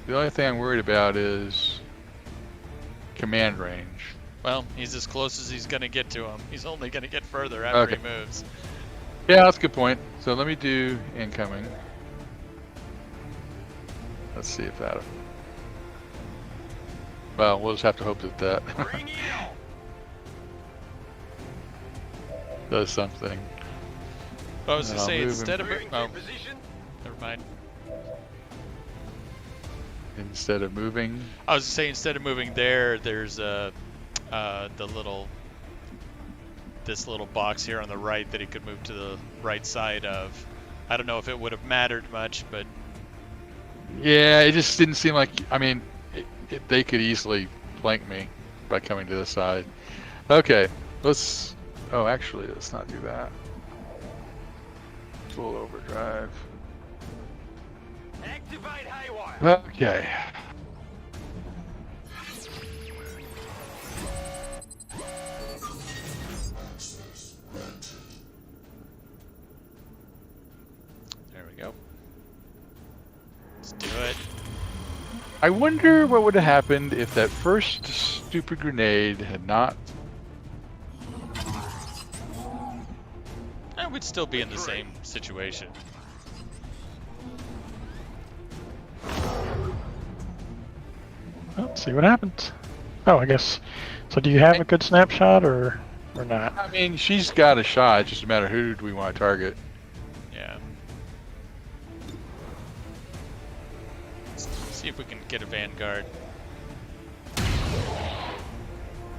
the only thing I'm worried about is command range. Well, he's as close as he's going to get to him. He's only going to get further after he moves. Yeah, that's a good point. So let me do incoming. Let's see if that... Well, we'll just have to hope that does something. I was going to say, move instead him. of... Oh, never mind. Instead of moving... I was going to say, instead of moving there, there's this little box here on the right that he could move to the right side of. I don't know if it would have mattered much, but... Yeah, it just didn't seem like... I mean, they could easily flank me by coming to the side. Okay, let's... Oh, actually, let's not do that. Full overdrive. Activate haywire. Okay. There we go. Let's do it. I wonder what would have happened if that first stupid grenade had not... We'd still be in the same situation. Well, see what happens. Oh, I guess. So do you have a good snapshot or not? I mean, she's got a shot. It's just a matter of who do we want to target. Yeah. Let's see if we can get a Vanguard.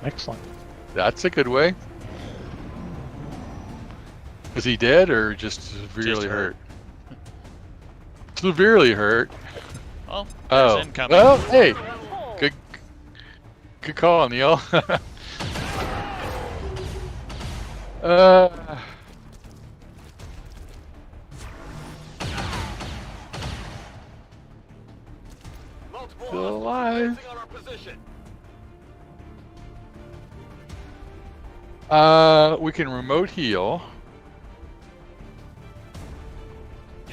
Excellent. That's a good way. Is he dead or just severely hurt? Severely hurt. Oh, there's incoming. Well, hey, good call, Neil. Still alive. We can remote heal.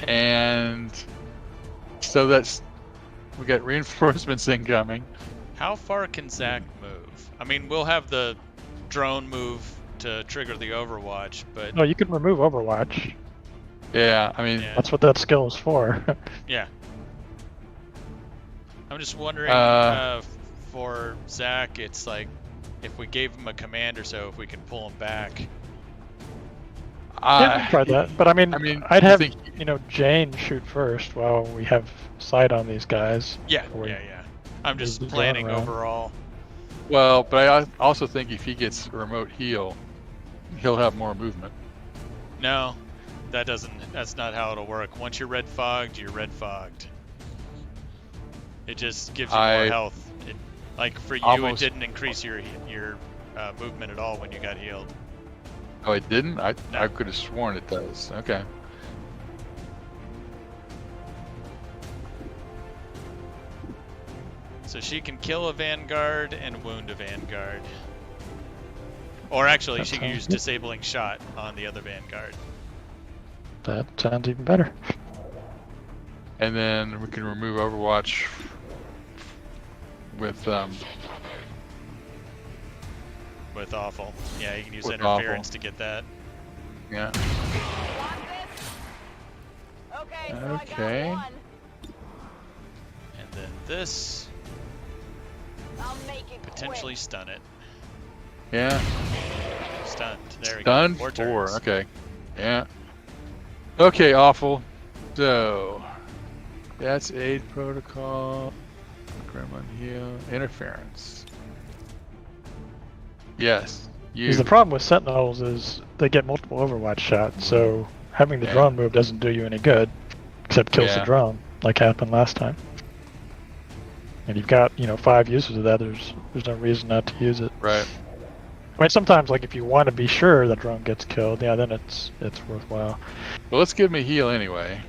And so we got reinforcements incoming. How far can Zach move? I mean, we'll have the drone move to trigger the Overwatch, but... No, you can remove Overwatch. Yeah, I mean... That's what that skill is for. Yeah. I'm just wondering, for Zach, it's like, if we gave him a command or so, if we can pull him back. Yeah, we can try that. But I mean I'd have, Jane shoot first while we have sight on these guys. Yeah. I'm just planning overall. Well, but I also think if he gets a remote heal, he'll have more movement. No, that's not how it'll work. Once you're red fogged, you're red fogged. It just gives you more health. Like for you, it didn't increase your movement at all when you got healed. Oh, it didn't? I No. could have sworn it does. Okay. So she can kill a Vanguard and wound a Vanguard. Or actually, That she can sounds use good. disabling shot on the other Vanguard. That sounds even better. And then we can remove Overwatch with With awful. Yeah, you can use With interference awful. to get that. yeah. Okay, so Okay. I got one. And then this, I'll make it potentially stun it. Yeah. Stunned. There we Done? go. 4 4. turns. Okay. Yeah. Okay, awful. So that's aid protocol. Gremlin heal. Interference. Yes. You. Because the problem with Sentinels is they get multiple Overwatch shots, so having the Yeah. drone move doesn't do you any good, except kills Yeah. the drone, like happened last time. And you've got 5 uses of that. There's no reason not to use it. Right. I mean, sometimes like if you want to be sure the drone gets killed, yeah, then it's worthwhile. Well, let's give him a heal anyway.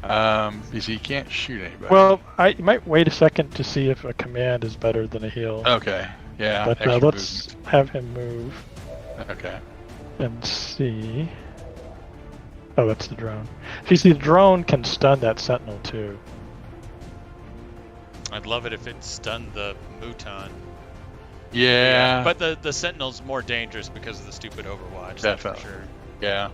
Because he can't shoot anybody. Well, you might wait a second to see if a command is better than a heal. Okay. Yeah. but extra let's have him move movement. Okay. and see. Oh, that's the drone. If you see, the drone can stun that Sentinel too. I'd love it if it stunned the Muton. Yeah. But the Sentinel's more dangerous because of the stupid Overwatch. That's for Definitely. sure. Yeah.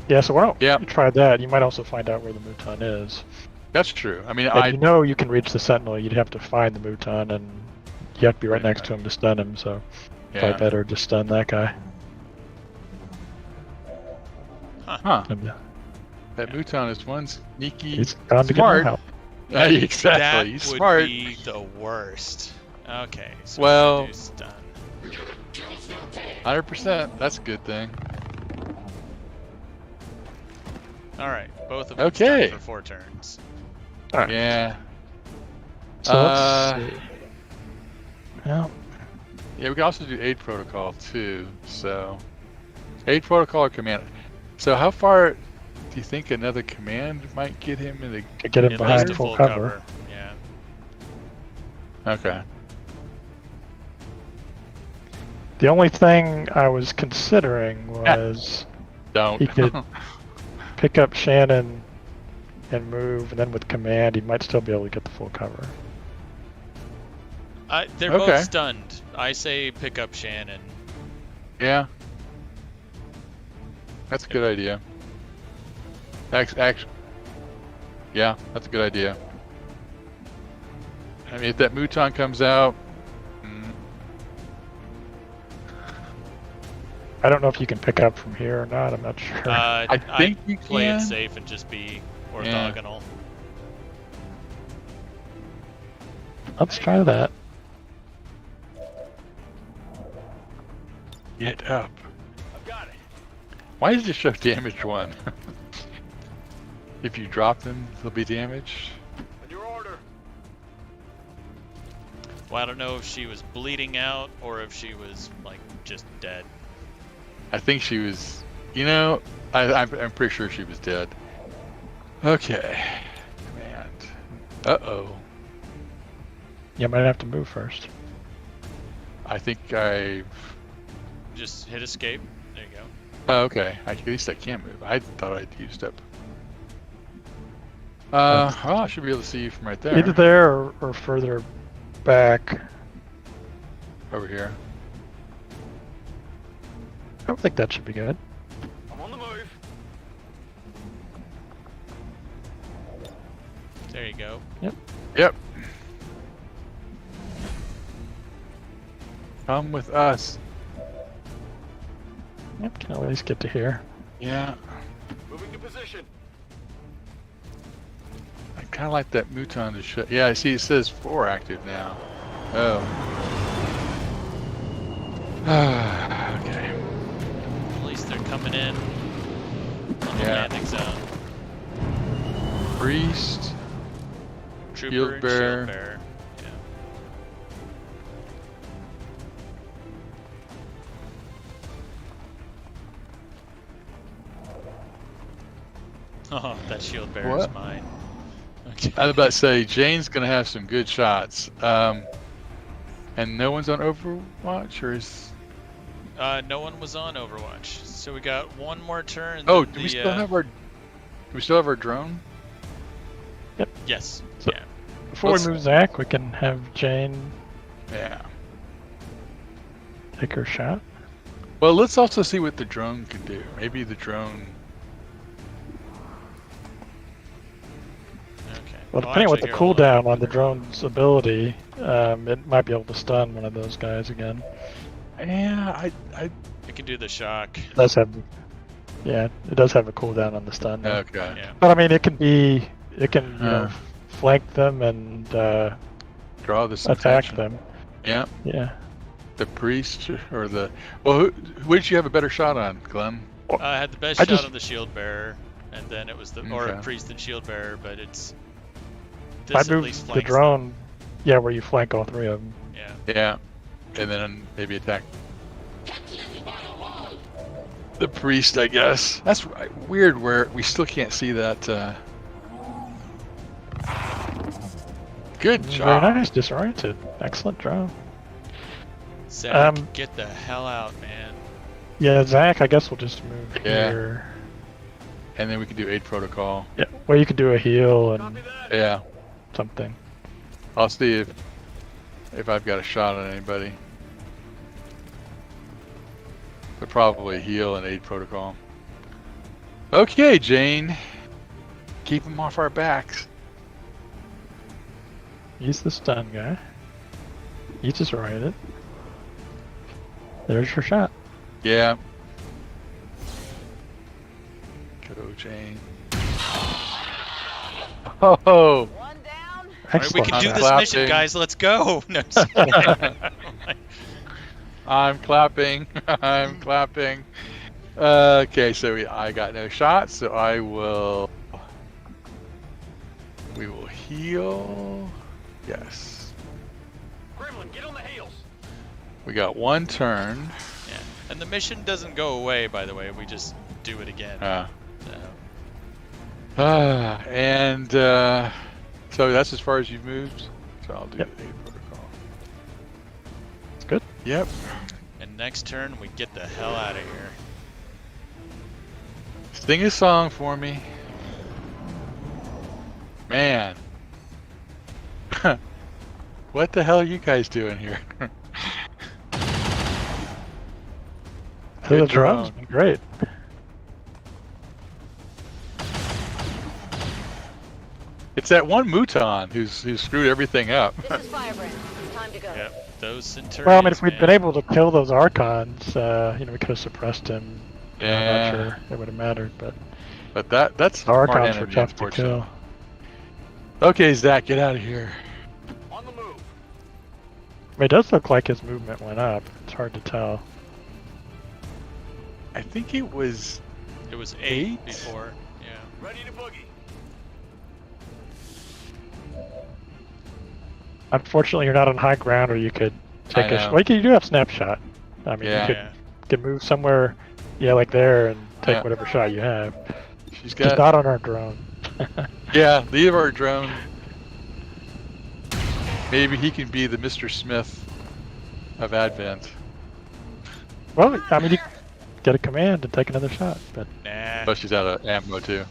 Yeah, so why don't Yep. you try that? You might also find out where the Muton is. That's true. I mean, If you can reach the Sentinel, you'd have to find the Muton, and you have to be right next to him to stun him, so probably yeah. better to stun that guy. Huh. And That Muton is one sneaky. he's gone to get Smart. more help. Yeah, exactly. That He's would smart. be the worst. Okay. So Well- we're gonna do stun. 100%. That's a good thing. All right. Both of them Okay. stunned for 4 turns. All right. Yeah. So let's see. Well, Yeah, we can also do aid protocol too. So, aid protocol or command. So, how far do you think another command might get him in the? to get him At least behind a full cover. Yeah. Okay. The only thing I was considering was Don't. he could pick up Shannon and move, and then with command, he might still be able to get the full cover. They're Okay. both stunned. I say pick up Shannon. Yeah. That's a good idea. Actually, yeah, that's a good idea. I mean, if that Muton comes out, I don't know if you can pick up from here or not. I'm not sure. I think you play can. it safe and just be orthogonal. Let's try that. Get up. I've got it. Why does it show damage 1? If you drop them, they'll be damaged. On your order. Well, I don't know if she was bleeding out or if she was like just dead. I think she was, I'm pretty sure she was dead. Okay. Command. Uh-oh. You might have to move first. I think Just hit escape. There you go. Oh, okay. At least I can move. I thought I'd used up. Well, I should be able to see you from right there. Either there or further back. Over here. I think that should be good. I'm on the move. There you go. Yep. Come with us. Yep, can at least get to here. Yeah. Moving to position. I kind of like that Muton to show. Yeah, I see it says 4 active now. Oh. Okay. At least they're coming in on the Yeah. landing zone. Priest. Trooper Shield and bearer. shield bearer. Oh, that shield bearer is What? mine. Okay. I was about to say, Jane's going to have some good shots. And no one's on Overwatch, or is... No one was on Overwatch, so we got one more turn. Oh, then do we still have our drone? Yes. So- Yeah. Before we move Zach, we can have Jane Yeah. take her shot. Well, let's also see what the drone can do. Maybe the drone... Okay. Well, depending on what the actually, here, cooldown on the drone's ability, it might be able to stun one of those guys again. Yeah, it can do the shock. It does have, yeah, it does have a cooldown on the stun. Though. Okay. Yeah. But I mean, it can you know, flank them and Draw this attack attention. them. Yeah. Yeah. The priest or the... Well, who did you have a better shot on, Glenn? I had the best I shot just- on the shield bearer, and then it was the Okay. priest and shield bearer, but it's I this at moved least the flanks drone. Yeah, where you flank all three of them. them. Yeah. Yeah. And then maybe attack the priest, I guess. That's weird where we still can't see that. Good job. Very nice, disoriented. Excellent drone. Zach, get the hell out, man. Yeah, Zach, I guess we'll just move Yeah. here. And then we can do aid protocol. Yeah, well, you can do a heal and Yeah. something. I'll see if I've got a shot on anybody. But probably heal and aid protocol. Okay, Jane. Keep them off our backs. He's the stun guy. He's disoriented. There's your shot. Yeah. Go, Jane. Oh. One down. All right, we Excellent. can do I'm this clapping. mission, guys. Let's go. No, just kidding. I'm clapping. I'm clapping. Okay, so I got no shots, so we will heal. Yes. Gremlin, get on the heels. We got one turn. Yeah. And the mission doesn't go away, by the way. We just do it again. So. And so that's as far as you've moved. So I'll do Yep. the aid protocol. It's good. Yep. And next turn, we get the hell out of here. Sing a song for me. Man. What the hell are you guys doing here? The Good drone's drone. been great. It's that one Mouton who's screwed everything up. This is Firebrand. Time to go. Yep. Those Centurions. Well, I mean, if we'd man. been able to kill those Archons, you know, we could have suppressed him. I'm Yeah. not sure it would have mattered, but But that's the Archons smart were enemy, tough to unfortunately. kill. Okay, Zach, get out of here. On the move. I mean, it does look like his movement went up. It's hard to tell. I think it was It was 8 8 before. Yeah. Ready to boogie. Unfortunately, you're not on high ground, or you could take I know. Well, you do have snapshot. I mean, Yeah. you Yeah. could move somewhere, yeah, like there, and take Yeah. whatever shot you have. she's Just got not on our drone. yeah, leave our drone. Maybe he can be the Mr. Smith of Advent. Well, I mean, you get a command and take another shot, but Nah. But she's out of ammo too.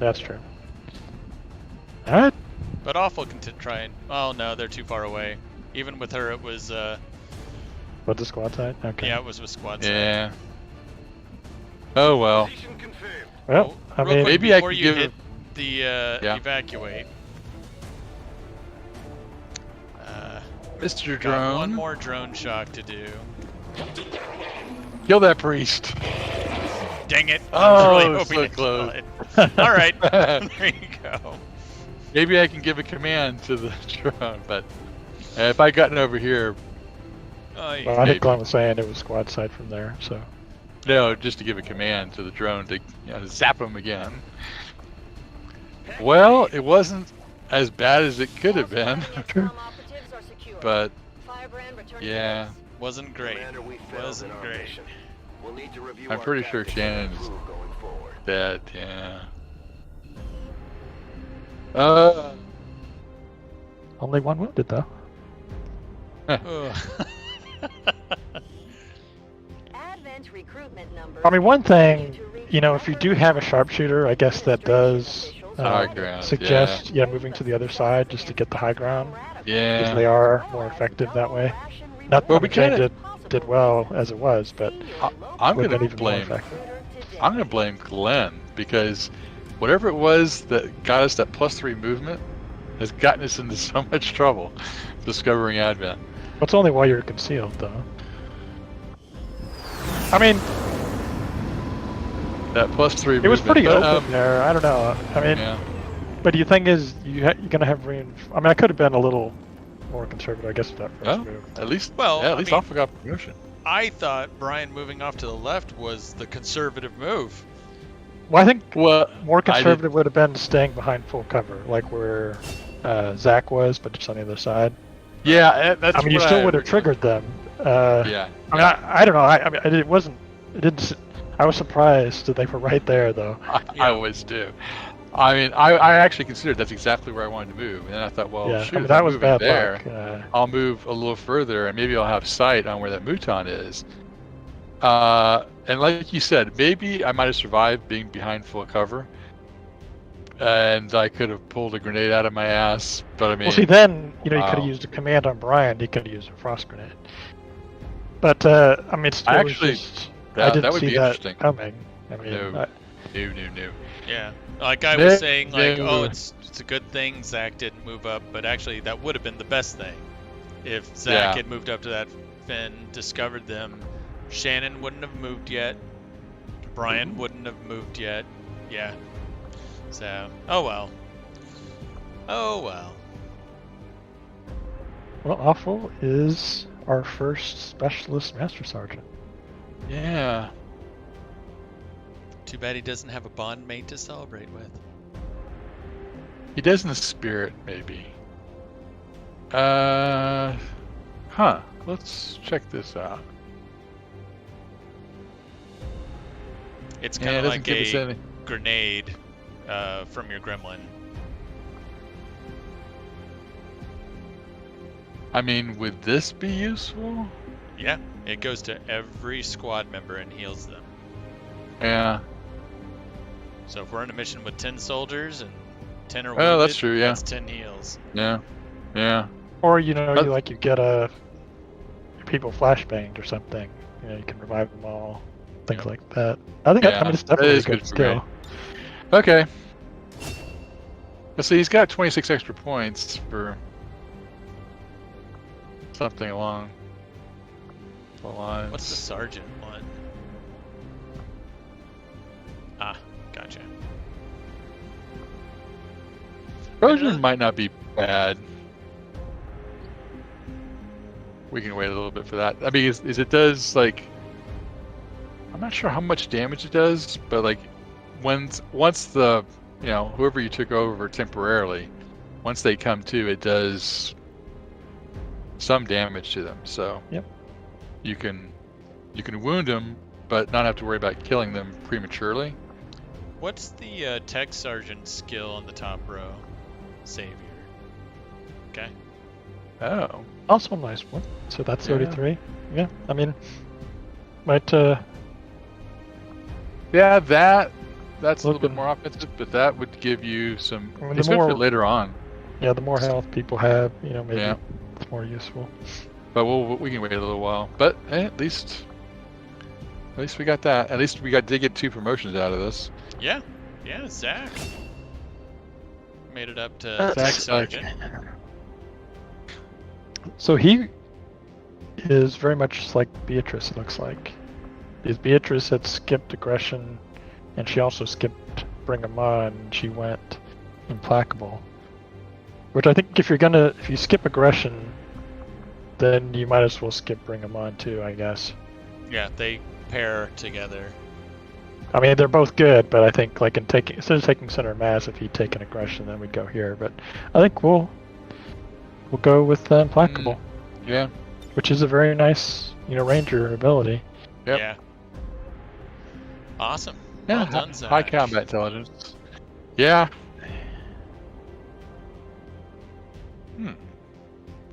that's true. All right. But Awful can try and. Oh no, they're too far away. Even with her, it was. What, the squad side? Okay. Yeah, it was with squad. side. Yeah. Oh well. Position confirmed. Well, I Real mean, quick, Maybe I before could you give- hit the Yeah. evacuate. Mr. Got Drone. one more drone shock to do. Kill that priest. Dang it! Oh, I was really hoping so to kill close. it. All right, there you go. Maybe I can give a command to the drone, but if I gotten over here, Oh, yeah. well, I maybe. think Glenn was saying it was squad side from there, so. no, just to give a command to the drone to zap him again. Well, it wasn't as bad as it could have been, True. Operatives are secure. but Firebrand returning yeah, Wasn't great. Commander, we failed Wasn't in our great. mission. We'll need to review I'm our pretty sure tactics and Shannon's improve going forward. dead. Yeah. Only one wounded though. Ugh. Advent recruitment numbers. I mean, one thing, if you do have a sharpshooter, I guess that does High ground, suggest, moving to the other side just to get the high ground. Yeah. Because they are more effective that way. Not Well, that we Jane did well as it was, but I'm would have gonna been even more blame. effective. I'm gonna blame Glenn because whatever it was that got us that +3 movement has gotten us into so much trouble discovering Advent. It's only while you're concealed, though. I mean, That +3 movement. it was pretty but, open there. I don't know. I mean, Yeah. but the thing is, you're gonna have I mean, I could have been a little more conservative, I guess, with that first Well, move. at least. Well, yeah, at I least mean- Alpha got promotion. I thought Brian moving off to the left was the conservative move. Well, I think Well, more I did- conservative would have been staying behind full cover, like where Zach was, but just on the other side. Yeah, that's. I mean, you what still would have triggered them. Yeah. I mean, I don't know. I mean, it wasn't. It didn't. I was surprised that they were right there, though. I always do. I mean, I actually considered that's exactly where I wanted to move, and then I thought, well, yeah, shoot, I mean, if that I'm was moving bad there, luck. I'll move a little further, and maybe I'll have sight on where that Mouton is. And like you said, maybe I might have survived being behind full cover, and I could have pulled a grenade out of my ass. But I mean, Well, see, then you could wow. have used a command on Brian. He could have used a frost grenade. But I mean, it still was Actually, just, that- I didn't that would see be that interesting. coming. I mean, No. No. Yeah, like I No, was saying, like, no. oh, it's a good thing Zach didn't move up, but actually that would have been the best thing if Zach Yeah. had moved up to that fin, discovered them. Shannon wouldn't have moved yet. Brian wouldn't have moved yet. Yeah. So, oh well. Oh well. well, Awful is our first specialist master sergeant. Yeah. Too bad he doesn't have a bond mate to celebrate with. He does in the spirit, maybe. Let's check this out. It's Yeah, kind it of doesn't like give us a any. grenade from your gremlin. I mean, would this be useful? Yeah, it goes to every squad member and heals them. Yeah. So if we're in a mission with 10 soldiers and 10 are Well, wounded, that's true, yeah. that's 10 heals. Yeah. Yeah. Or That's- you get a people flashbanged or something. You can revive them all, things Yeah. like that. I think Yeah, I mean, it's that definitely a is good good for skill. Okay. Let's see, he's got 26 extra points for something along the lines. What's the sergeant one? Ah, gotcha. Trojan might not be bad. We can wait a little bit for that. I mean, is it does like, I'm not sure how much damage it does, but like, once the whoever you took over temporarily, once they come to, it does some damage to them. So Yep. you can wound them, but not have to worry about killing them prematurely. What's the tech sergeant skill on the top row? Savior. Okay. Oh. Also a nice one. So that's Yeah. 33. Yeah, I mean, might Yeah, that's a little bit Looking- more offensive, but that would give you some. I mean, It's the good for more- later on, the more health people have, maybe Yeah. it's more useful. but we can wait a little while. But at least we got that. At least did get 2 promotions out of this. Yeah. Yeah, Zach. Made it up to That's tech Zach's sergeant. So he is very much like Beatrice, it looks like. Because Beatrice had skipped aggression, and she also skipped Bring 'em On, and she went Implacable. Which I think if you skip aggression, then you might as well skip Bring 'em On too, I guess. Yeah, they pair together. I mean, they're both good, but I think like instead of taking center mass, if he'd taken aggression, then we'd go here. But I think we'll go with Implacable, Yeah. which is a very nice, ranger ability. Yep. Yeah. Awesome. Yeah. Well done, Zach. High combat intelligence. Yeah.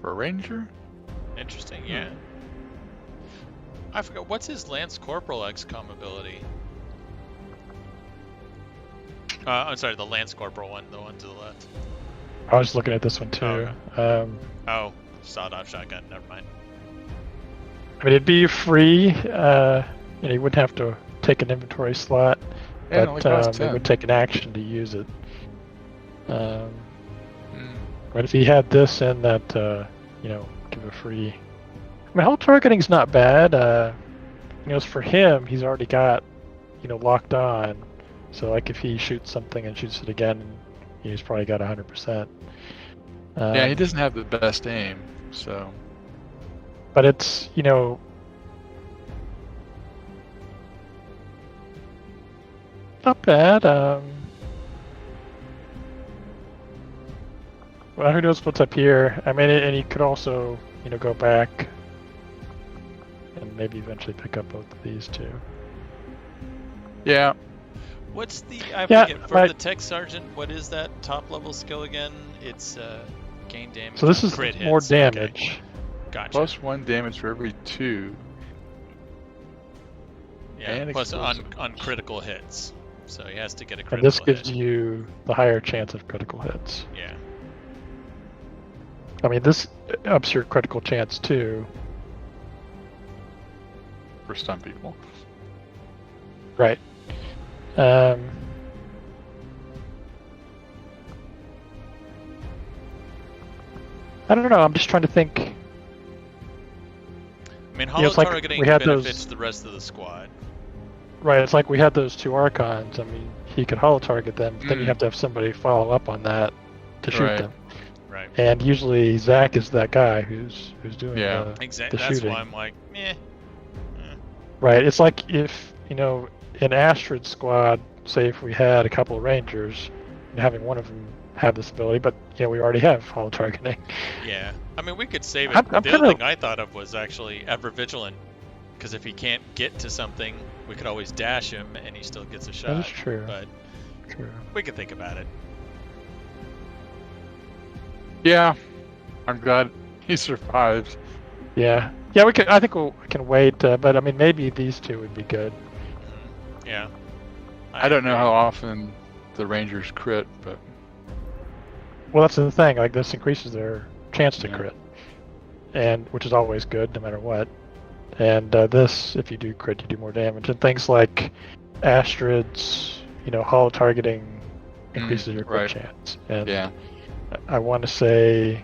For a ranger? Interesting, yeah. I forgot, what's his Lance Corporal XCOM ability? I'm sorry, the Lance Corporal one, the one to the left. I was looking at this one too. Oh, sawed-off shotgun, never mind. I mean, it'd be free. You wouldn't have to take an inventory slot, Yeah, it only but costs it 10. would take an action to use it. But if he had this in that, give a free. I mean, hull targeting's not bad. For him, he's already got, locked on. So, like, if he shoots something and shoots it again, he's probably got 100%. Yeah, he doesn't have the best aim, so. But it's, not bad. Well, who knows what's up here? I mean, and he could also, go back and maybe eventually pick up both of these two. Yeah. What's the, I forget, for the tech sergeant, what is that top level skill again? It's gain damage. So this is crit more hits. damage. Okay. Gotcha. Plus 1 damage for every 2. Yeah, and plus on critical hits. So he has to get a critical And this hit. gives you the higher chance of critical hits. Yeah. I mean, this ups your critical chance too. For some people. Right. I don't know. I'm just trying to think. I mean, hollow it's like targeting we had benefits those- the rest of the squad. Right. It's like we had those 2 Archons. I mean, he could hollow target them, but then you Mm. have to have somebody follow up on that to shoot Right. them. Right. And usually Zach is that guy who's doing Yeah. Exactly. the That's shooting. why I'm like, meh. Right. It's like if, in Astrid squad, say if we had a couple of Rangers, and having one of them have this ability, but, we already have hollow targeting. Yeah. I mean, we could save it. I'm the other kinda- thing I thought of was actually ever vigilant. Because if he can't get to something, we could always dash him and he still gets a shot. That is true. But True. we could think about it. Yeah. I'm glad he survived. Yeah. Yeah, we can. I think we can wait, but I mean, maybe these 2 would be good. Yeah. I don't know agree. how often the Rangers crit, but Well, that's the thing. Like, this increases their chance to Yeah. crit, and which is always good, no matter what. And this, if you do crit, you do more damage. And things like Astrid's, hollow targeting increases your crit right. chance. And yeah. I want to say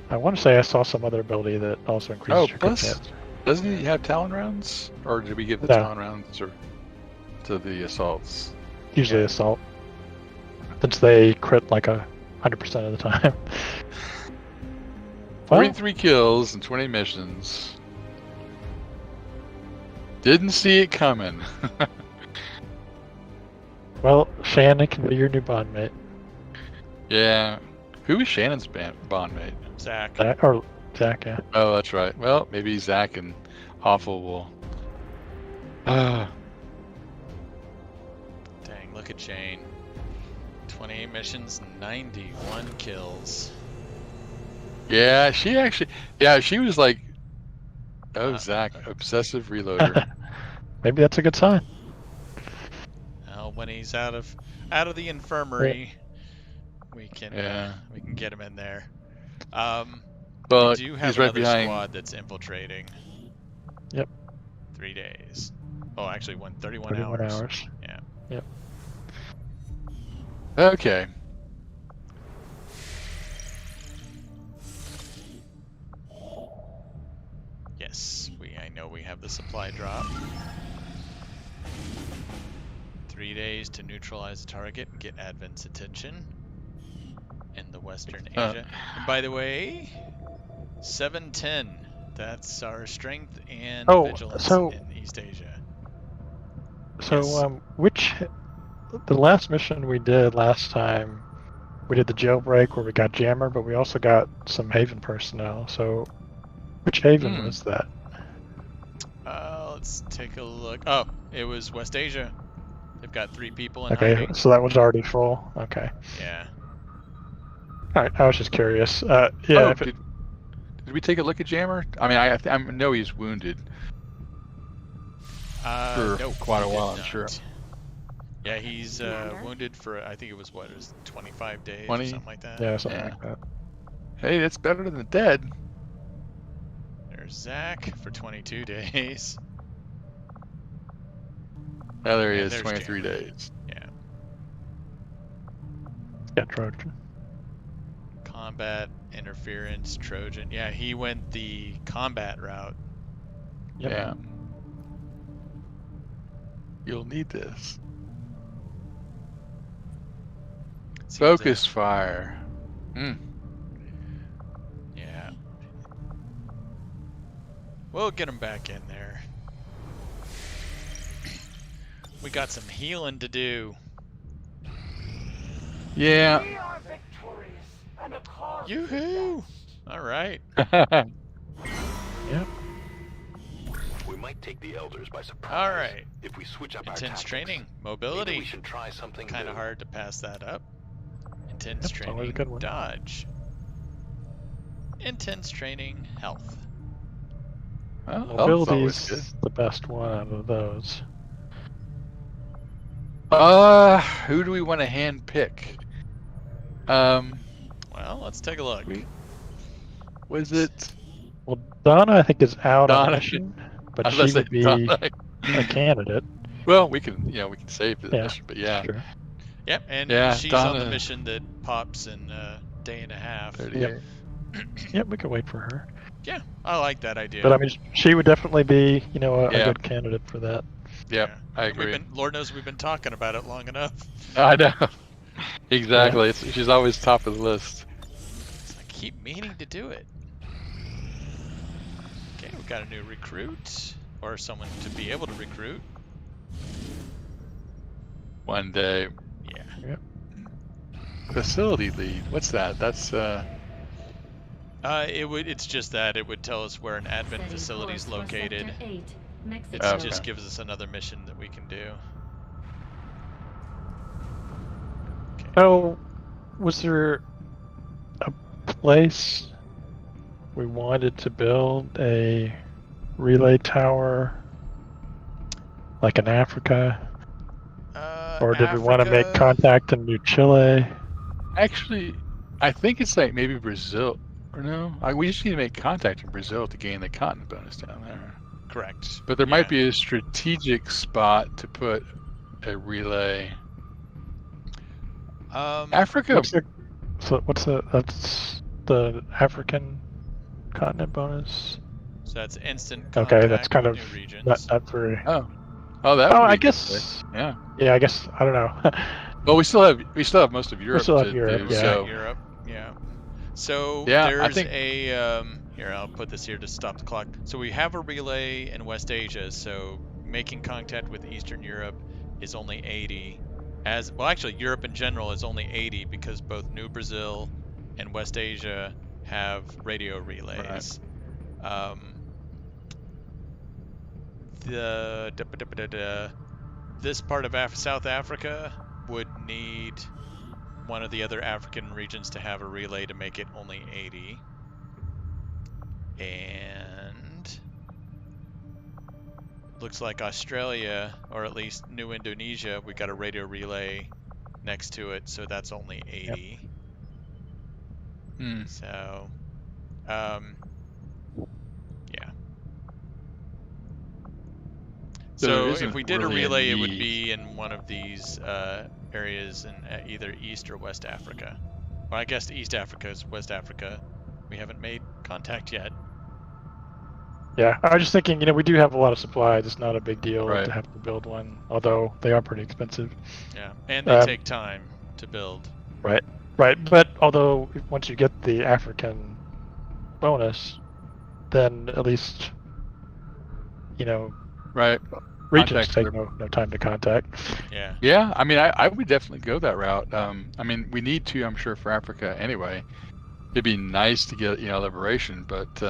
I saw some other ability that also increases your crit plus, chance. doesn't he have Talon rounds? Or did we give the No. Talon rounds or to the assaults? Usually assault, since they crit like 100% of the time. Well, 43 kills and 20 missions. Didn't see it coming. well, Shannon can be your new bond mate. Yeah. Who is Shannon's bond mate? Zach. Or Zach, yeah. Oh, that's right. Well, maybe Zach and Awful will. Dang, look at Jane. 28 missions, 91 kills. Yeah, she actually. Yeah, she was like. Oh, Zach, obsessive reloader. Maybe that's a good sign. Well, when he's out of the infirmary, we can get him in there. But we do have he's right another behind. squad that's infiltrating. Yep. 3 days. Oh, actually, 31 31 hours. hours. Yeah. Yep. Okay. Yes, I know we have the supply drop. 3 days to neutralize the target and get Advent's attention in the Western Asia. And by the way, 710. That's our strength and vigilance in East Asia. So, the last mission we did last time, we did the jailbreak where we got Jammer, but we also got some Haven personnel. So, which Haven was that? Let's take a look. Oh, it was West Asia. They've got 3 people in Okay, hiding. so that was already full. Okay. Yeah. All right, I was just curious. Yeah. Did we take a look at Jammer? I mean, I know he's wounded for no, quite a he did while, I'm not. sure. Yeah, he's Commander? wounded for, I think it was 25 days 20? or something like that. Yeah, something Yeah. like that. Hey, that's better than dead. There's Zach for 22 days. Oh, there he And is, there's 23 Jammer. days. Yeah. Yeah, Trojan. Combat, interference, Trojan. Yeah, he went the combat route. Yep. Yeah. You'll need this. Seems Focus that- fire. Yeah. We'll get him back in there. We got some healing to do. Yeah. Yoo-hoo! All right. Yep. We might take the elders by surprise. All right. If we switch up our Intense tactics. training, Maybe mobility. we should try something Kind of new. hard to pass that up. Intense Yep, it's always a training, good one. dodge. Intense training, health. Well, health's always good. Mobility's the best one out of those. Who do we want to hand pick? Well, let's take a look. Was it Well, Donna, I think, is out on Donna? mission, but I she was would gonna be say Donna. a candidate. Well, we can save the Yeah, mission, but yeah, Sure. Yep, and Yeah, she's on the Donna. mission that pops in a day and a half. 38. Yep, we can wait for her. Yeah, I like that idea. But I mean, she would definitely be, a Yeah. good candidate for that. Yep, Yeah. I agree. Lord knows we've been talking about it long enough. I know. Exactly. She's always top of the list. I keep meaning to do it. Okay, we've got a new recruit, or someone to be able to recruit. One day. Yeah. Facility lead. What's that? That's It's just that it would tell us where an advent facility is located. It Okay. just gives us another mission that we can do. Okay. Oh, was there a place we wanted to build a relay tower, like in Africa? Or did we want to make Africa? contact in New Chile? actually, I think it's like maybe Brazil. Or no? We just need to make contact in Brazil to gain the continent bonus down there. Correct. But there Yeah. might be a strategic spot to put a relay. Africa. That's the African continent bonus? So that's instant Okay, contact that's kind with of new regions. not very. Oh, that. Oh, would I be a good guess. way. Yeah. Yeah, I guess I don't know. Well, we still have most of Europe still have to Europe, do. yeah. So Europe, yeah. So Yeah, I there's think- a here, I'll put this here to stop the clock. So we have a relay in West Asia, so making contact with Eastern Europe is only 80. Actually Europe in general is only 80 because both New Brazil and West Asia have radio relays. This part of South Africa would need one of the other African regions to have a relay to make it only 80. And looks like Australia, or at least New Indonesia, we got a radio relay next to it, so that's only 80. Hmm. So, yeah. So there So if isn't we did really a a relay, it would need. be in one of these areas in either East or West Africa. Well, I guess East Africa is West Africa. We haven't made contact yet. Yeah, I was just thinking, we do have a lot of supplies. It's not a big deal Right. to have to build one, although they are pretty expensive. Yeah, and they Um, take time to build. Right, but although once you get the African bonus, then at least, Right. regions Contact take are- no time to contact. Yeah. Yeah. I mean, I would definitely go that route. I mean, we need to, I'm sure, for Africa anyway. It'd be nice to get, liberation, but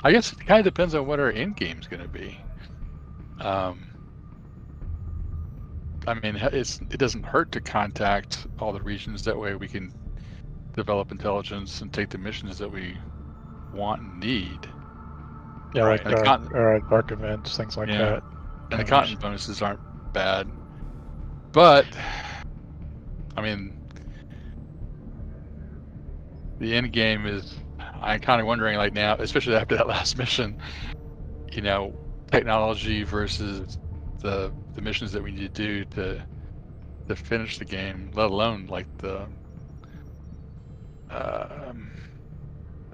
I guess it kind of depends on what our end game's going to be. I mean, it doesn't hurt to contact all the regions. That way we can develop intelligence and take the missions that we want and need. Yeah, Right. like dark events, things like that. And the content bonuses aren't bad. But, I mean, the end game is, I'm kind of wondering like now, especially after that last mission, you know, technology versus the missions that we need to do to finish the game, let alone like the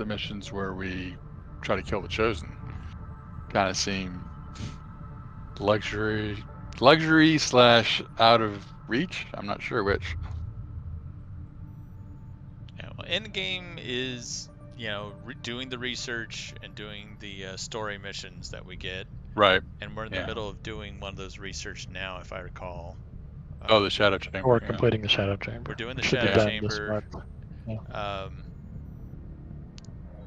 missions where we try to kill the Chosen, kind of seem luxury / out of reach. I'm not sure which. Yeah, well, end game is, you know, doing the research and doing the story missions that we get. Right. And we're in the middle of doing one of those research now, if I recall. Oh, the Shadow Chamber. Or completing the Shadow Chamber. We're doing the Should be Shadow done Chamber. this month. Yeah.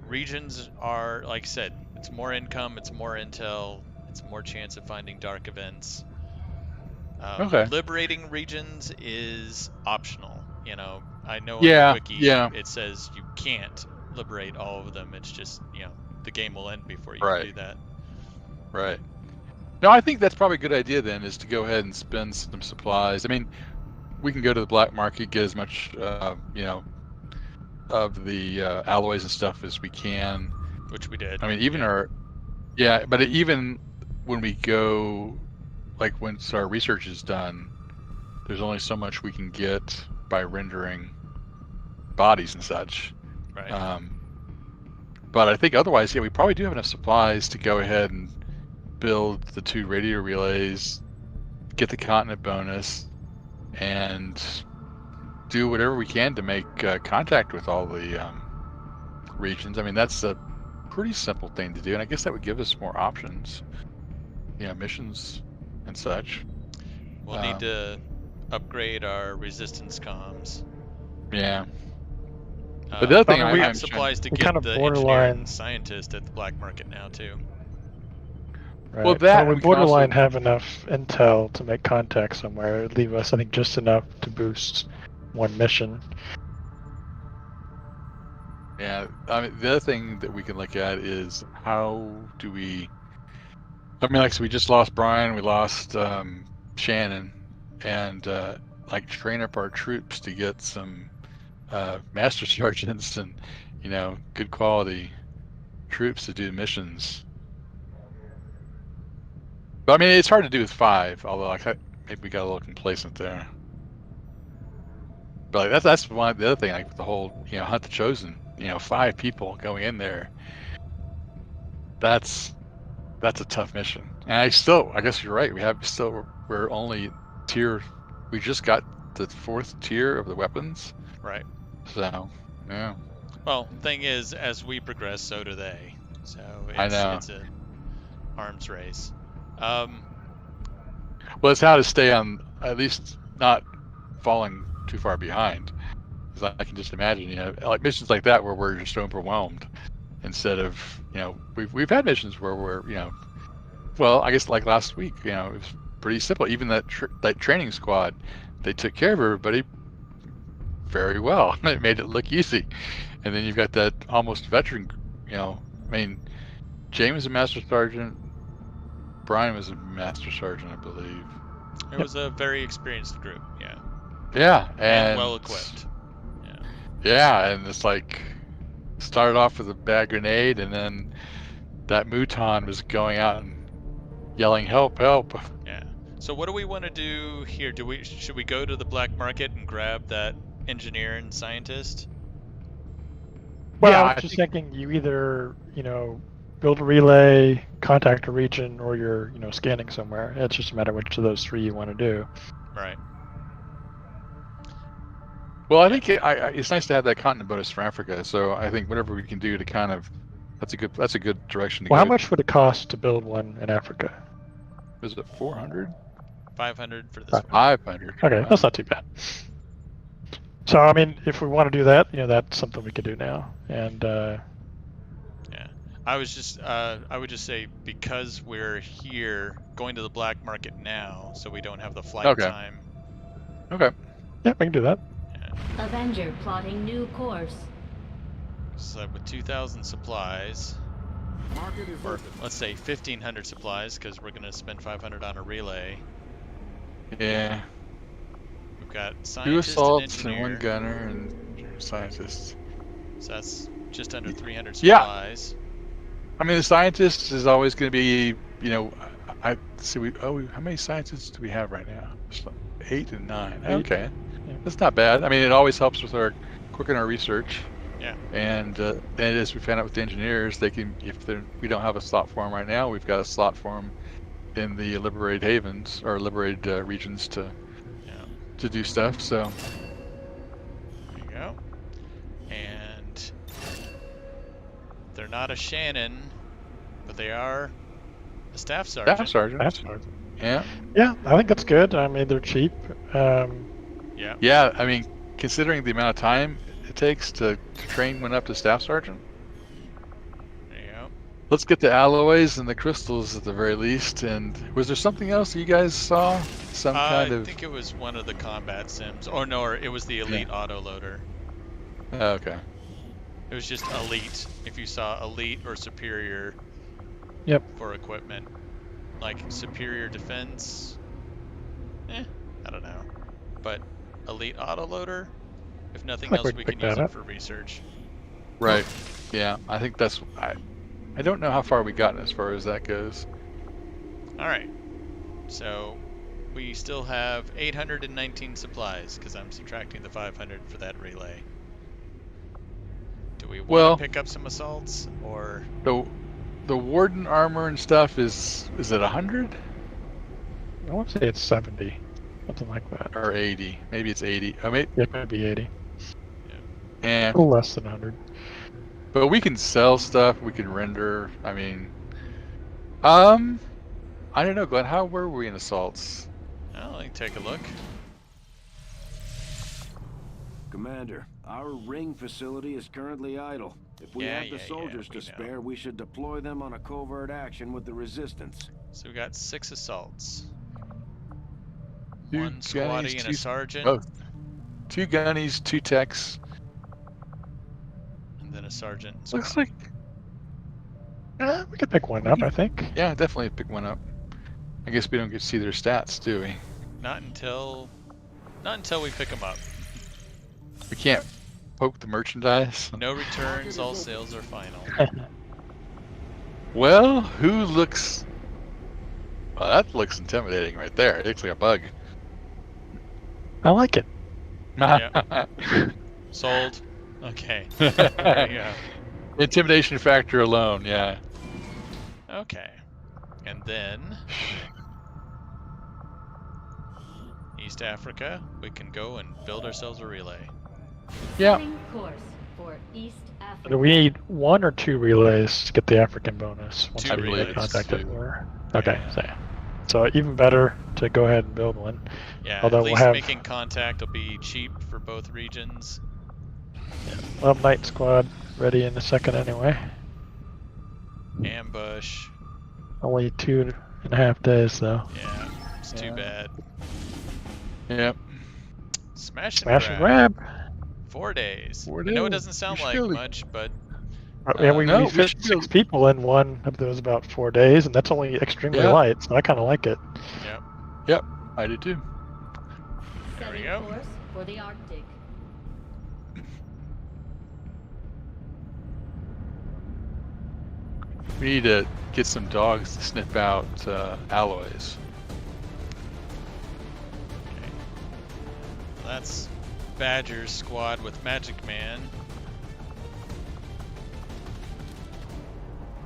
Regions are, like I said, it's more income, it's more intel, it's more chance of finding dark events. Okay. Liberating regions is optional. You know, I know Yeah, on the wiki yeah. it says you can't liberate all of them. It's just, you know, the game will end before you Right. can do that. Right. No, I think that's probably a good idea then, is to go ahead and spend some supplies. I mean, we can go to the black market, get as much, you know, of the alloys and stuff as we can. Which we did. I mean, even but even when we go, like once our research is done, there's only so much we can get by rendering bodies and such. Right. But I think otherwise, yeah, we probably do have enough supplies to go ahead and build the 2 radio relays, get the continent bonus, and do whatever we can to make contact with all the regions. I mean, that's a pretty simple thing to do, and I guess that would give us more options, you know, missions and such. We'll need to upgrade our resistance comms. Yeah. But the other thing, we have supplies to get the engineer and scientist at the black market now too. Right. Well, that we borderline have enough intel to make contact somewhere. It'd leave us, I think, just enough to boost one mission. Yeah, I mean, the other thing that we can look at is how do we... I mean, like, so we just lost Brian, we lost Shannon, and like train up our troops to get some master sergeants and, you know, good quality troops to do missions. But I mean, it's hard to do with 5, although like maybe we got a little complacent there. But like, that's one the other thing, like the whole, you know, Hunt the Chosen, you know, 5 people going in there. That's a tough mission. And I guess you're right. We're only tier. We just got the 4th tier of the weapons. Right. So, yeah. Well, thing is, as we progress, so do they. So I know. It's an arms race. Well, it's how to stay on, at least not falling too far behind. Because I can just imagine, you know, like missions like that where we're just overwhelmed, instead of, you know, we've had missions where we're, you know, well, I guess like last week, you know, it was pretty simple. Even that training squad, they took care of everybody very well. It made it look easy. And then you've got that almost veteran, you know, I mean, James was a master sergeant, Brian was a master sergeant, I believe. It was a very experienced group, yeah. Yeah, and well equipped. Yeah. Yeah, and it's like started off with a bad grenade, and then that Mouton was going out and yelling, "Help! Help!" Yeah. So what do we want to do here? Should we go to the black market and grab that engineer and scientist? Well, yeah, I was just thinking you either, you know, build a relay, contact a region, or you're, you know, scanning somewhere. It's just a matter of which of those 3 you want to do. Right. Well, I think it's nice to have that continent bonus for Africa. So I think whatever we can do to kind of, that's a good direction to go. Well, how much would it cost to build one in Africa? Is it 400? 500 for this one. 500. Okay, that's not too bad. So I mean, if we want to do that, you know, that's something we could do now. And yeah, I would just say, because we're here going to the black market now, so we don't have the flight time. Okay. Yeah, we can do that. Avenger plotting new course. So with 2,000 supplies, or let's say 1,500 supplies, because we're gonna spend 500 on a relay. Yeah. We've got 2 scientist assaults and and 1 engineer. gunner and scientist. So that's just under 300 Yeah. supplies. I mean, the scientist is always going to be, you know, I see. How many scientists do we have right now? 8 and 9. 8. Okay, Yeah. that's not bad. I mean, it always helps with our quicken our research. Yeah. And as we found out with the engineers, they can, if we don't have a slot for them right now, we've got a slot for them in the liberated havens or liberated regions to do stuff. So there you go. And they're not a Shannon, but they are a staff sergeant. Staff sergeant. Staff sergeant. Yeah. Yeah, I think that's good. I mean, they're cheap. Yeah. Yeah, I mean, considering the amount of time it takes to train one up to staff sergeant. There you go. Let's get the alloys and the crystals at the very least. And was there something else you guys saw? Some kind of... I think it was one of the combat sims. Or no, it was the elite autoloader. Oh, okay. It was just elite. If you saw elite or superior for equipment. Like superior defense. I don't know. But elite autoloader, if nothing else, we can use it for research. Right. Yeah, I think that's... I don't know how far we gotten as far as that goes. Alright. So, we still have 819 supplies, because I'm subtracting the 500 for that relay. Do we want to pick up some assaults, or... The warden armor and stuff is it 100? I want to say it's 70. Something like that. Or 80. Maybe it's 80. Oh, maybe... It might be 80. Yeah. And... A little less than 100. But we can sell stuff, we can render, I mean... I don't know, Glenn, how were we in assaults? Well, let me take a look. Commander, our ring facility is currently idle. If we have the soldiers to spare, we should deploy them on a covert action with the resistance. So we got 6 assaults. 2 1 squatty and a sergeant. Both. 2 gunnies, 2 techs. And then a sergeant. Looks like... we could pick one up, I think. Yeah, definitely pick one up. I guess we don't get to see their stats, do we? Not until we pick them up. We can't poke the merchandise. No returns, all sales are final. Well, who looks... Well, that looks intimidating right there. It looks like a bug. I like it. Sold. Okay. There you go. Intimidation factor alone, yeah. Okay. And then... East Africa, we can go and build ourselves a relay. Yeah. Course for East Africa. Do we need 1 or 2 relays to get the African bonus? Once 2 we relays. contacted more. Okay, so even better to go ahead and build one. Yeah, although at least we'll have... making contact will be cheap for both regions. Yeah. Well, Night Squad ready in a second anyway. Ambush. Only 2.5 days though. Yeah, it's too bad. Yep. Smash and grab. 4 days. 4 I know it days. doesn't sound like Surely. much, but... Yeah, we no, fit we 6 people in one of those about 4 days, and that's only extremely light, so I kind of like it. Yep, I do too. There we Setting go. course for the Arctic. We need to get some dogs to sniff out alloys. Okay. That's Badger's squad with Magic Man.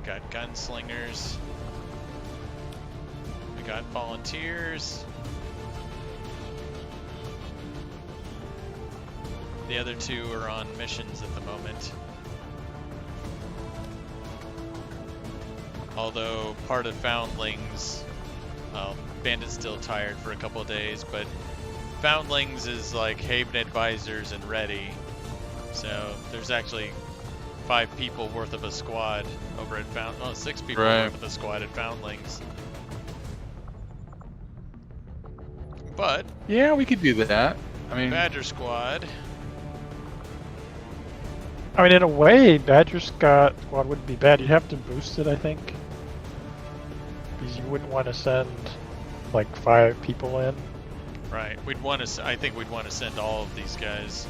Got gunslingers. We got volunteers. The other 2 are on missions at the moment. Although part of Foundlings, well, Bandit's still tired for a couple of days, but Foundlings is like Haven Advisors and ready. So there's actually 5 people worth of a squad over at 6 people worth of a squad at Foundlings. But yeah, we could do that. I mean, Badger squad I mean, in a way, Badger Squad wouldn't be bad. You'd have to boost it, I think. Because you wouldn't want to send, like, 5 people in. Right. I think we'd want to send all of these guys.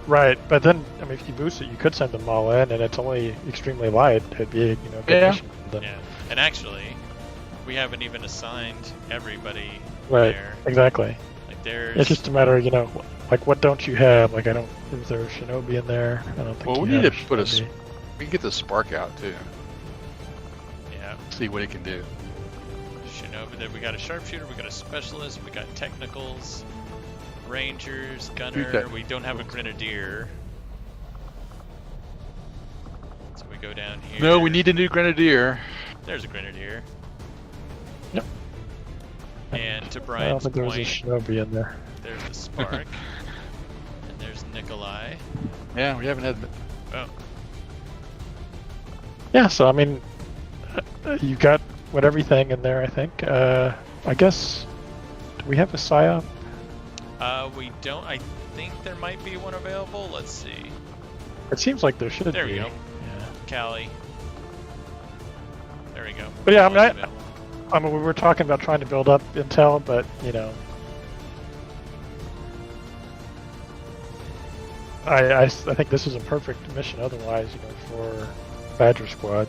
Right, but then, I mean, if you boost it, you could send them all in, and it's only extremely light. It'd be, a good mission. Yeah. And actually, we haven't even assigned everybody right, there. Exactly. Like, there's... It's just a matter of, like, what don't you have? Like, is there a Shinobi in there? I don't think Well, we need to put we can get the spark out, too. Yeah. See what it can do. Shinobi, there we got a sharpshooter, we got a specialist, we got technicals, rangers, gunner, we don't have a grenadier. So we go down here. No, we need a new grenadier. There's a grenadier. Yep. And to I don't Brian's think there was a point, Shinobi in there. there's the spark. And there's Nikolai. Yeah, we haven't had... Oh. Yeah, so, I mean, you got everything in there, I think. I guess, do we have a PSYOP? We don't. I think there might be one available. Let's see. It seems like there should be. There we go. Yeah. Cali. There we go. But yeah, I mean, we were talking about trying to build up intel, but, I think this is a perfect mission otherwise, for Badger Squad.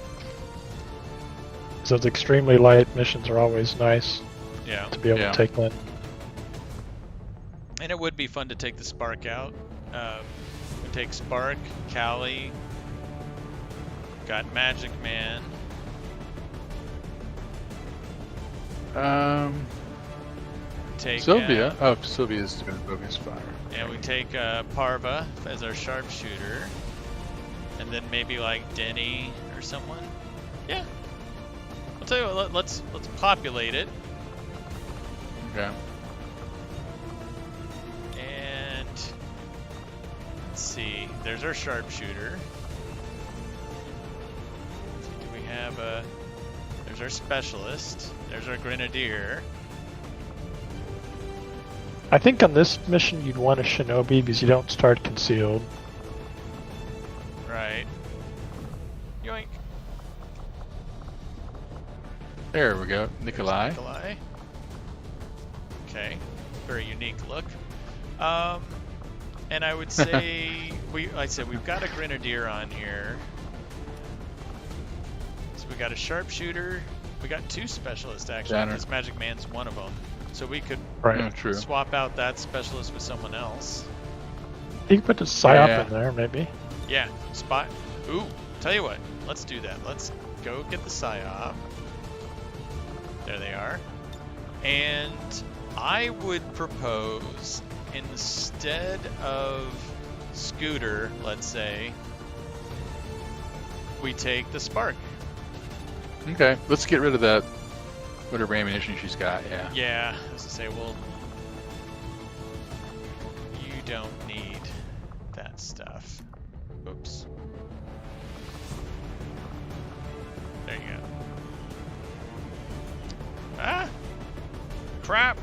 So those extremely light missions are always nice to be able to take in. And it would be fun to take the Spark out. We take Spark, Cali, got Magic Man. Take Sylvia. Sylvia's doing bogus fire. And we take Parva as our sharpshooter. And then maybe like Denny or someone. Yeah. I'll tell you what, let's populate it. Okay. And let's see. There's our sharpshooter. Do we have a... There's our specialist. There's our grenadier. I think on this mission you'd want a Shinobi because you don't start concealed. Right. Yoink. There we go. Nikolai. Nikolai. Okay. Very unique look. And I would say we've got a grenadier on here. So we got a sharpshooter. We got 2 specialists actually. This Magic Man's one of them. So we could swap out that specialist with someone else. You can put the PSYOP in there, maybe. Yeah, spot. Ooh, tell you what, let's do that. Let's go get the PSYOP. There they are. And I would propose, instead of Scooter, let's say, we take the Spark. Okay, let's get rid of that. Whatever ammunition she's got, yeah. Yeah, I was to say, well, you don't need that stuff. Oops. There you go. Ah! Crap!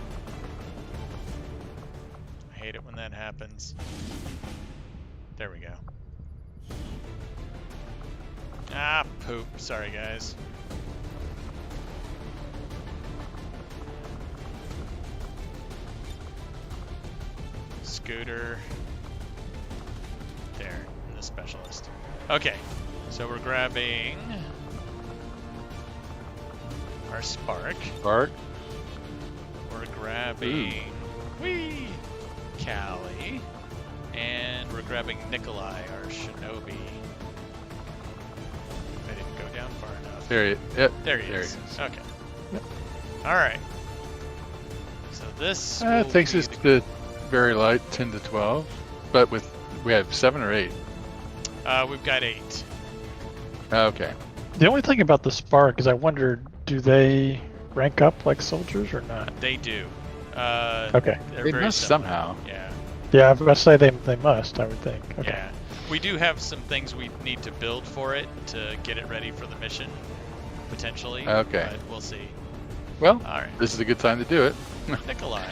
I hate it when that happens. There we go. Ah, poop. Sorry, guys. Scooter. There, the specialist. Okay, so we're grabbing our Spark. Spark. We're grabbing Cali. And we're grabbing Nikolai, our Shinobi. I didn't go down far enough. There he is. Okay. Yep. Alright. So this takes us to very light, 10 to 12, but we have 7 or 8. We've got 8. Okay. The only thing about the Spark is I wonder, do they rank up like soldiers or not? They do. Okay. They must somehow. Yeah. Yeah, I was about to say they must, I would think. Okay. Yeah. We do have some things we need to build for it to get it ready for the mission, potentially. Okay. But we'll see. Well, alright. This is a good time to do it. Nikolai.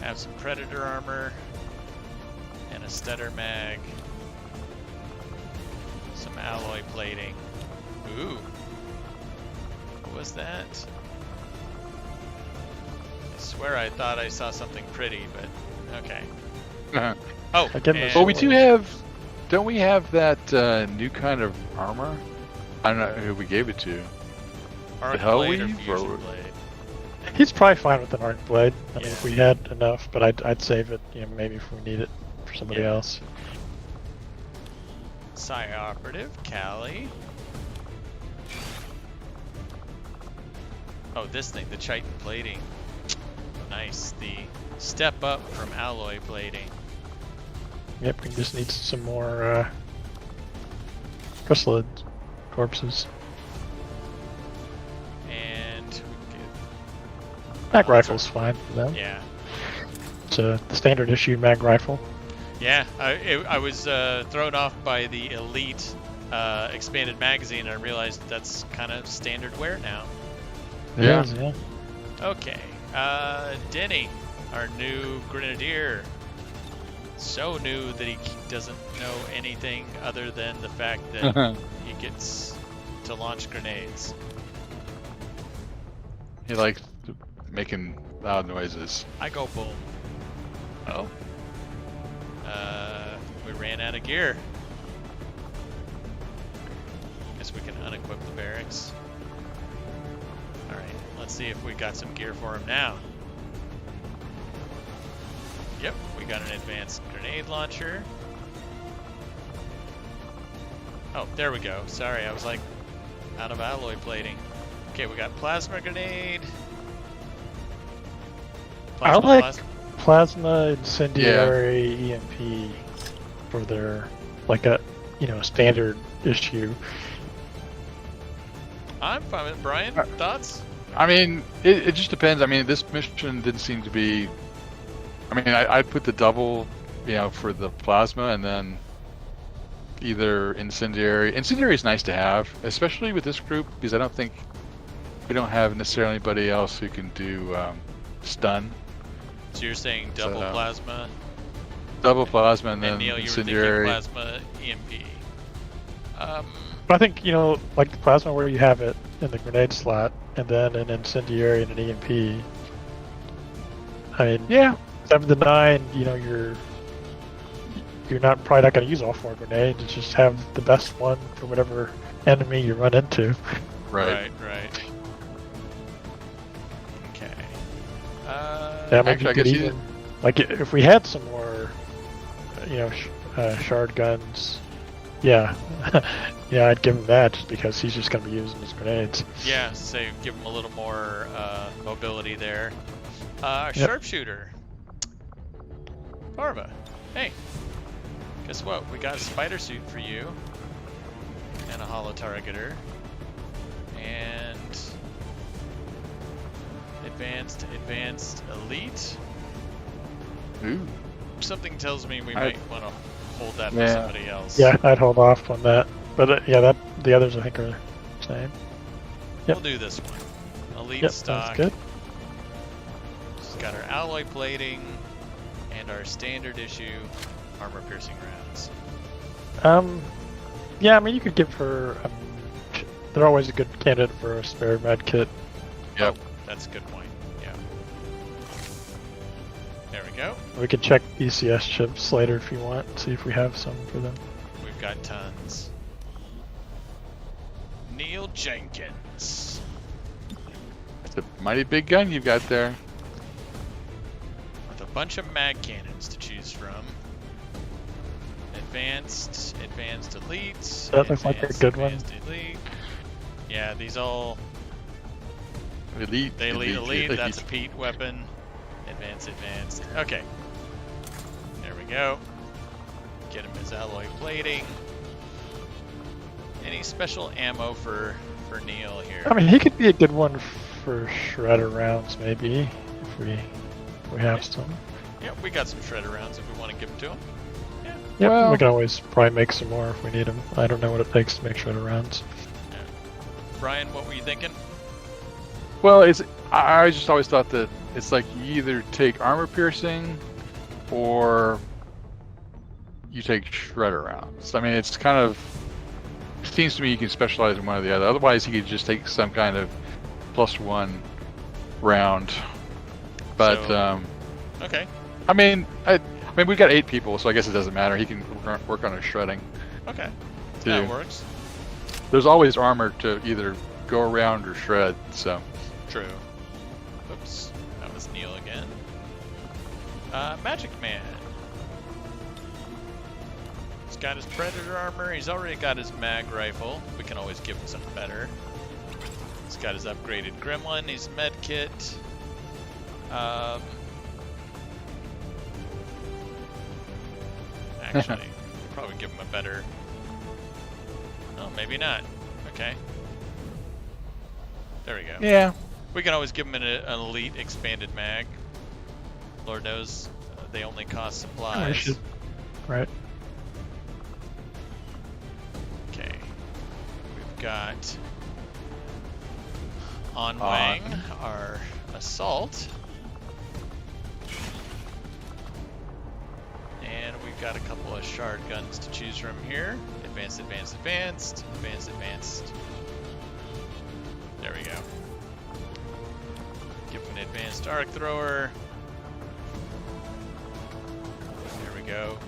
Have some Predator armor. And a stutter mag. Some alloy plating. Ooh. What was that? I swear I thought I saw something pretty, but okay. Oh, and... well, we do have. Don't we have that new kind of armor? I don't know who we gave it to. Arc the blade or Hellweave, fusion or... blade? He's probably fine with an arc blade. I mean, if we had enough, but I'd save it. You know, maybe if we need it for somebody else. Psi operative, Callie. Oh, this thing, the Chitin plating. Nice. The step up from alloy plating. Yep, we just need some more chrysalid corpses. And mag rifle's fine for them. Yeah. It's the standard issue mag rifle. Yeah, I was thrown off by the Elite expanded magazine, and I realized that's kind of standard wear now. Yeah. Yeah. Okay, Denny, our new grenadier. So new that he doesn't know anything other than the fact that he gets to launch grenades. He likes making loud noises. I go boom. Oh. We ran out of gear. Guess we can unequip the barracks. Alright, let's see if we got some gear for him now. Yep, we got an advanced grenade launcher. Oh, there we go. Sorry, I was like out of alloy plating. Okay, we got plasma grenade. I like plasma incendiary EMP for their like a standard issue. I'm fine with it. Brian, thoughts? I mean, it just depends. I mean, this mission didn't seem to be. I mean, I'd put the double, for the plasma, and then either incendiary. Incendiary is nice to have, especially with this group, because I don't think we don't have necessarily anybody else who can do stun. So you're saying double plasma? Double plasma and then Neil, incendiary. You were thinking plasma EMP. But I think, like the plasma where you have it in the grenade slot, and then an incendiary and an EMP. I mean, yeah, 7 to 9, you're probably not going to use all 4 grenades. Just have the best one for whatever enemy you run into. Right. Okay. Yeah, maybe you could even, like, if we had some more, shard guns. Yeah, yeah, I'd give him that just because he's just going to be using his grenades. Yeah, so give him a little more mobility there. Sharpshooter. Farva, hey, guess what? We got a spider suit for you, and a holo targeter, and advanced elite. Ooh. Something tells me we might want to hold that for somebody else. Yeah, I'd hold off on that. But the others I think are the same. Yep. We'll do this one. Elite stock. Sounds good. She's got her alloy plating and our standard issue armor piercing rounds. Yeah, I mean you could give her. They're always a good candidate for a spare med kit. Yep. Oh, that's a good point. Yeah. There we go. We can check ECS chips later if you want. See if we have some for them. We've got tons. Neil Jenkins. It's a mighty big gun you've got there. With a bunch of mag cannons to choose from. Advanced elite. That looks like a good one. Elite. Yeah, these all. Elite. Elite. That's a Pete weapon. Advanced. Okay. There we go. Get him his alloy plating. Any special ammo for Neil here? I mean, he could be a good one for shredder rounds, maybe, if we have some. Yeah, we got some shredder rounds if we want to give them to him. Yeah. Yep, well, we can always probably make some more if we need them. I don't know what it takes to make shredder rounds. Yeah. Brian, what were you thinking? Well, I just always thought that it's like you either take armor piercing or you take shredder rounds. I mean, it's kind of seems to me you can specialize in one or the other. Otherwise, he could just take some kind of +1 round. But okay. I mean, we've got 8 people, so I guess it doesn't matter. He can work on his shredding. Okay, too. that works. There's always armor to either go around or shred. So true. Oops, that was Neil again. Magic Man. He's got his Predator armor. He's already got his mag rifle. We can always give him something better. He's got his upgraded Gremlin. He's med kit. Actually, probably give him a better. Oh, maybe not. Okay. There we go. yeah, We can always give him an elite expanded mag. Lord knows they only cost supplies. Right. Okay. We've got On Wang, our assault. And we've got a couple of shard guns to choose from here. Advanced, advanced, advanced, advanced, advanced. There we go. Give him an advanced arc thrower. There we go.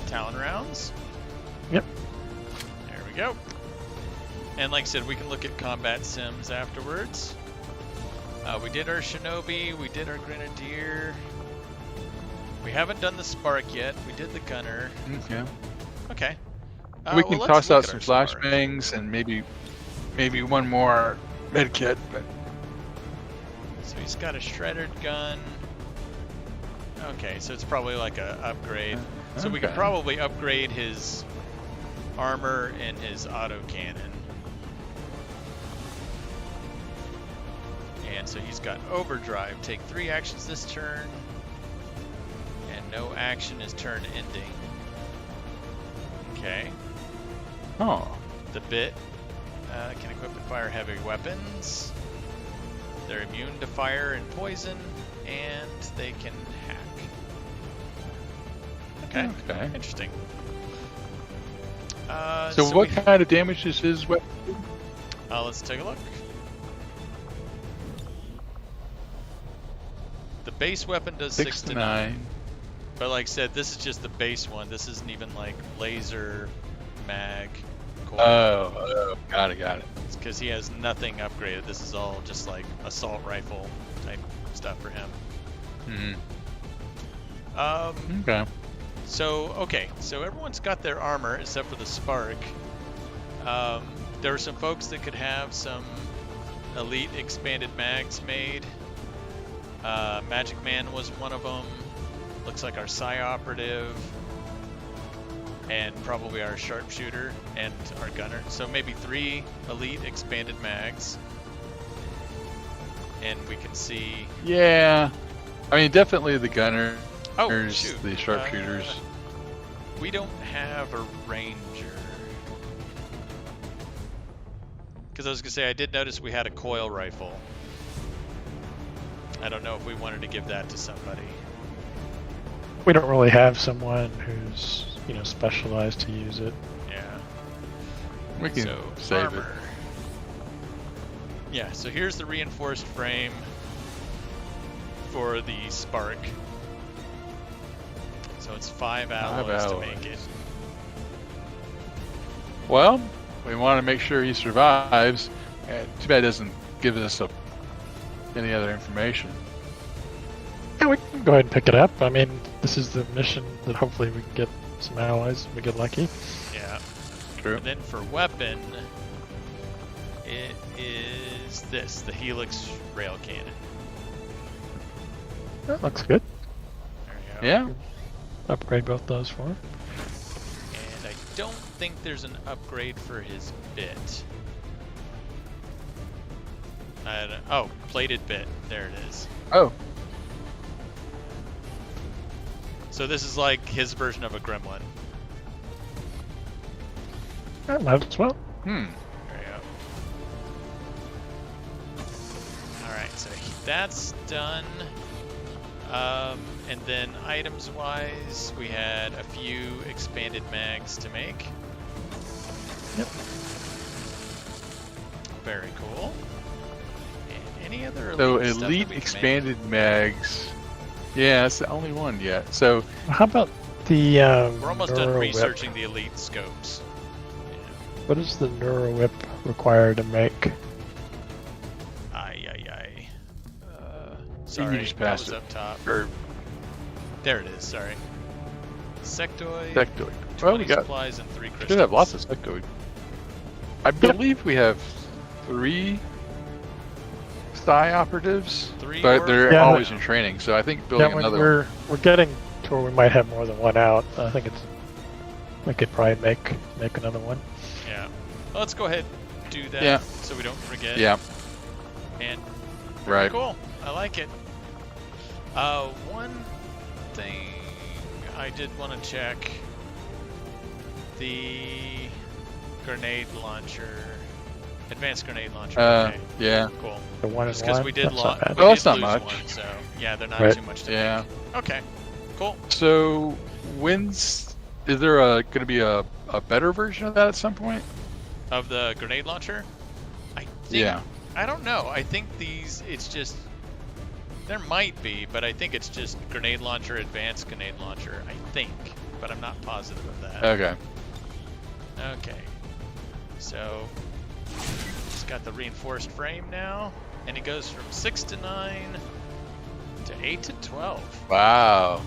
Talon rounds. Yep. There we go. And like I said, we can look at combat sims afterwards. We did our Shinobi, we did our Grenadier. We haven't done the Spark yet. We did the Gunner. okay. Okay. We can well, toss let's out look some at our Spark. flashbangs and maybe one more med kit. But So he's got a shredded gun. Okay, so it's probably like a upgrade. So we could Okay. probably upgrade his armor and his autocannon. And so he's got overdrive. Take 3 actions this turn. And no action is turn ending. Okay. oh, The bit can equip and fire heavy weapons. They're immune to fire and poison, and they can hack. Okay. okay. Interesting. So what kind of damage is his weapon? Let's take a look. The base weapon does 6 to 9. But like I said, this is just the base one. This isn't even like laser, mag, coil. Oh, got it. It's because he has nothing upgraded. This is all just like assault rifle type stuff for him. Okay. So everyone's got their armor except for the Spark. There were some folks that could have some elite expanded mags made. Magic Man was one of them. Looks like our Psi Operative. And probably our Sharpshooter and our Gunner. So maybe 3 elite expanded mags. And we can see... Yeah. I mean, definitely the gunner. Oh, shoot. The sharpshooters. We don't have a ranger. Because I was going to say, I did notice we had a coil rifle. I don't know if we wanted to give that to somebody. We don't really have someone who's, specialized to use it. Yeah. We can So, save armor. Yeah, so here's the reinforced frame for the Spark. So it's 5 alloys to make it. Well, we want to make sure he survives. Too bad it doesn't give us any other information. Yeah, we can go ahead and pick it up. I mean, this is the mission that hopefully we can get some allies if we get lucky. Yeah. True. And then for weapon, it is this, the Helix rail cannon. That looks good. There you go. Yeah. Upgrade both those for him. And I don't think there's an upgrade for his bit. Oh, plated bit. There it is. Oh. So this is like his version of a gremlin. That might as well. There you go. Alright, so that's done. And then items-wise, we had a few expanded mags to make. Yep. Very cool. And any other So elite stuff elite that we can expanded mags. Yeah, that's the only one yet. So How about the We're almost done Neuro researching the elite scopes. What does the Neuro Whip require to make? Sorry, just that passed was it. up top. or There it is, sorry. Sectoid, sectoid. 20 Well, we got supplies and 3 crystals. should have lots of sectoid. I believe we have 3 Psi operatives, 3 but or they're Yeah, always in training. So I think building when another. we're getting to where we might have more than one out. I think we could probably make another one. Yeah. Well, let's go ahead and do that Yeah. so we don't forget. Yeah, And right. cool. I like it. One thing I did want to check. The grenade launcher. Advanced grenade launcher. Okay. Yeah. Cool. The one Just and because one. we did, That's not bad. Well, that's lose not much. one, so yeah, they're not Right. too much to Yeah. make. Okay. Cool. So is there going to be a better version of that at some point? Of the grenade launcher? I think, Yeah. I don't know. I think it's just, there might be, but I think it's just grenade launcher, advanced grenade launcher, I think. But I'm not positive of that. Okay. Okay. So, it's got the reinforced frame now, and it goes from 6 to 9 to 8 to 12. Wow.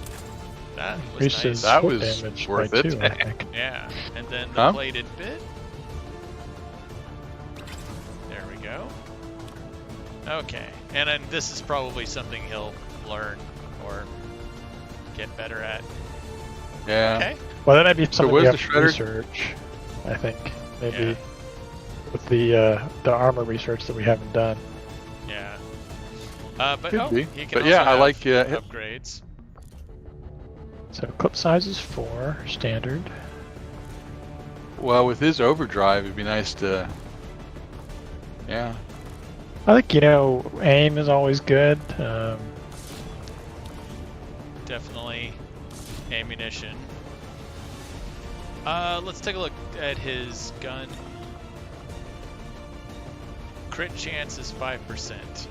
That was Increases nice. That foot was damage worth by it. 2, I think. Yeah, and then the Huh? plated bit. There we go. Okay, and then this is probably something he'll learn or get better at. Yeah. Okay. Well, that might be something we where's have the to shredder? research. I think maybe Yeah. with the armor research that we haven't done. Yeah. But Could be. he can But yeah, also I have like upgrades. So clip size is 4 standard. Well, with his overdrive, it'd be nice to. Yeah. I think aim is always good. Definitely ammunition. Let's take a look at his gun. Crit chance is 5%.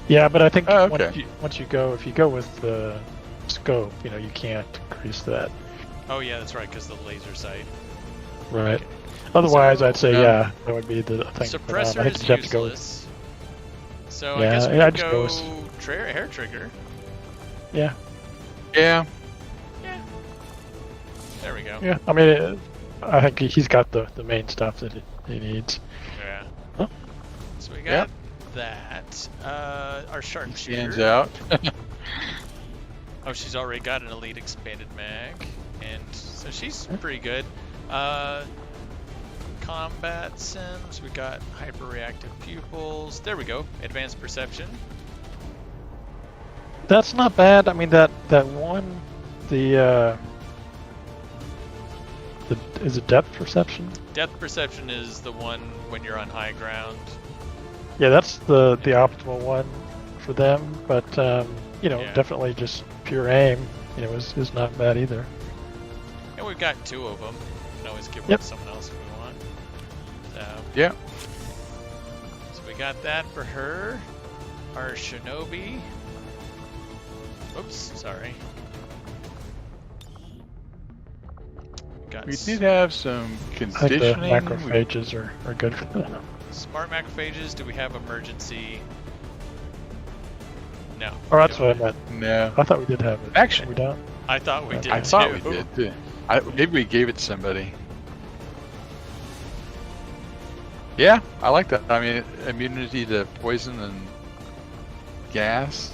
Yeah, but I think Oh, okay. if you go with the scope, you can't increase that. Oh yeah, that's right, because the laser sight. Right. Otherwise, So- I'd say Yeah. that would be the thing. Suppressor I think is you have to go with, useless. So Yeah, I guess we I'd could just go go with- hair trigger. yeah. Yeah. Yeah. There we go. Yeah. I mean, I think he's got the main stuff that he needs. Yeah. Huh? So we got that. Our sharpshooter. Stands out. Oh, she's already got an elite expanded mag, and so she's pretty good. Combat sims, we got hyper-reactive pupils. There we go. Advanced perception. That's not bad. I mean, that one, is it depth perception? Depth perception is the one when you're on high ground. Yeah, that's the optimal one for them. But Yeah. definitely just pure aim, is not bad either. And we've got 2 of them. We can always give one Yep. to someone else if we want. So, Yeah. so we got that for her. Our shinobi. Oops, sorry. Got We did have some I think the conditioning. macrophages are good for that. smart macrophages. Do we have emergency? No. Or that's we what I don't. meant. No. I thought we did have it. Actually- we don't. I thought we did I thought we too. did too. Maybe we gave it to somebody. Yeah, I like that. I mean, immunity to poison and gas,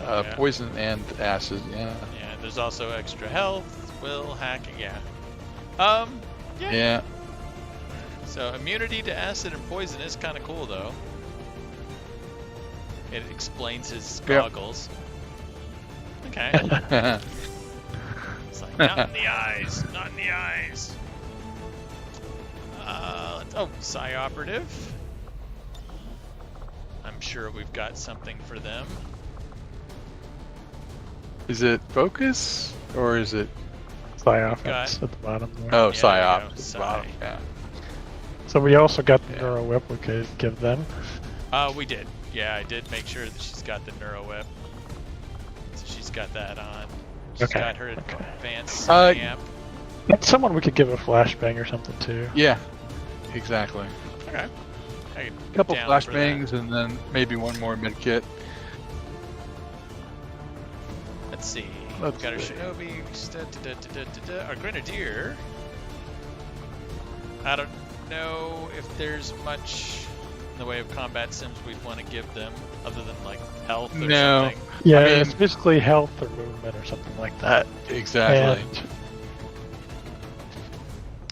Yeah. poison and acid. Yeah. Yeah, there's also extra health, will, hacking, yeah. Yeah. Yeah. So immunity to acid and poison is kind of cool though. It explains his Yep. goggles. Okay. It's like, not in the eyes, not in the eyes. Psi operative. I'm sure we've got something for them. Is it focus or is it? Psi-offense at the bottom there. Oh, Yeah, Psi-op there you go, at the Psi. bottom. Yeah. So we also got the Yeah. Neuro Whip we could give them. We did. Yeah, I did make sure that she's got the Neuro Whip. So she's got that on. She's Okay, got her okay. advanced Uh, amp. That's someone we could give a flashbang or something too. Yeah. Exactly. Okay. A couple down for flashbangs and then maybe one more med kit. Let's see. Let's We've got our see. Shinobi. Our Grenadier. I don't know if there's much in the way of combat sims we'd want to give them, other than like health or No. something. Yeah, I mean- it's basically health or movement or something like that. Exactly. And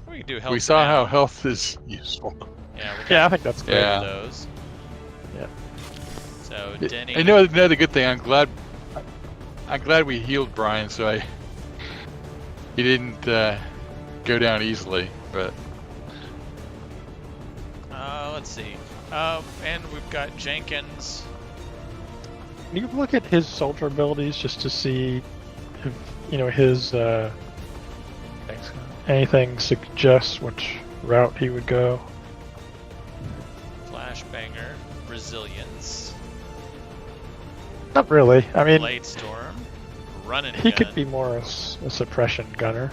We can do health. We saw now. how health is useful. Yeah, we got yeah, I think that's three good. Yeah. of those. Yeah. So Denny. I know another good thing. I'm glad we healed Brian, so he didn't go down easily. But Let's see. And we've got Jenkins. Can you look at his soldier abilities just to see if his anything suggests which route he would go? Flashbanger. Resilience. Not really. I mean, Blade Storm. Running he gun. could be more a suppression gunner.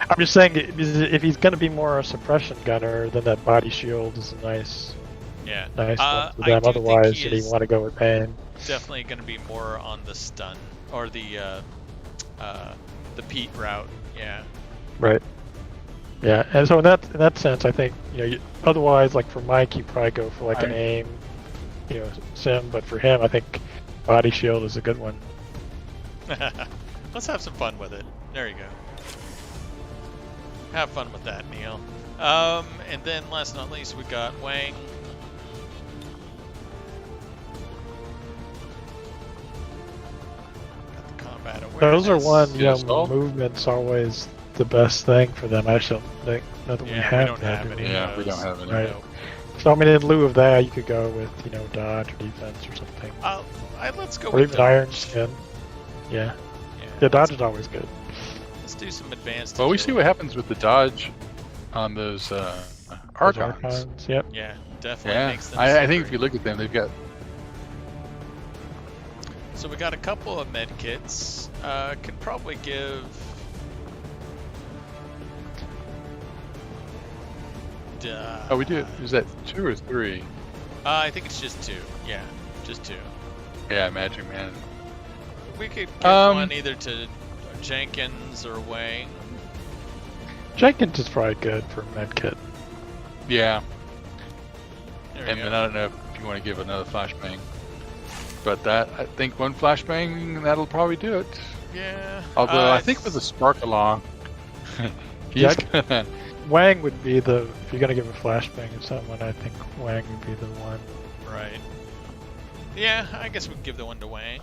I'm just saying, if he's going to be more a suppression gunner, then that body shield is a nice Yeah. one for I them. do think Otherwise, he did he is want to go with pain? definitely going to be more on the stun or the Pete route. Yeah. Right. Yeah, and so in that sense, I think otherwise, like for Mike, you probably go for like an aim, sim. But for him, I think body shield is a good one. Let's have some fun with it. There you go. Have fun with that, Neil. And then last but not least, we got Wang. Got the combat awareness. Those are one, Yes, movement's always the best thing for them. I just don't think that we Yeah, have we don't that, have do any. we? of Yeah, we those. don't have any. Right. Nope. So I mean, in lieu of that, you could go with dodge or defense or something, Let's go or with even dodge. iron skin. Yeah, Yeah, dodge is always good. Let's do some advanced. well, we see what happens with the dodge on those Those Archons. Archons, yep. Yeah, definitely Yeah, makes them. I think if slippery. you look at them, they've got. So we got a couple of med kits. Can probably give. Oh, we do. Is that 2 or 3? I think it's just 2. Yeah, just 2. Yeah, Magic Man. We could give Um, one either to Jenkins or Wang. Jenkins is probably good for medkit. Yeah, There we and go. then I don't know if you want to give another flashbang, but I think one flashbang that'll probably do it. Yeah. Although I think with the spark along, he's Yeah, gonna. Wang would be if you're gonna give a flashbang to someone, I think Wang would be the one. Right. Yeah, I guess we can give the one to Wang.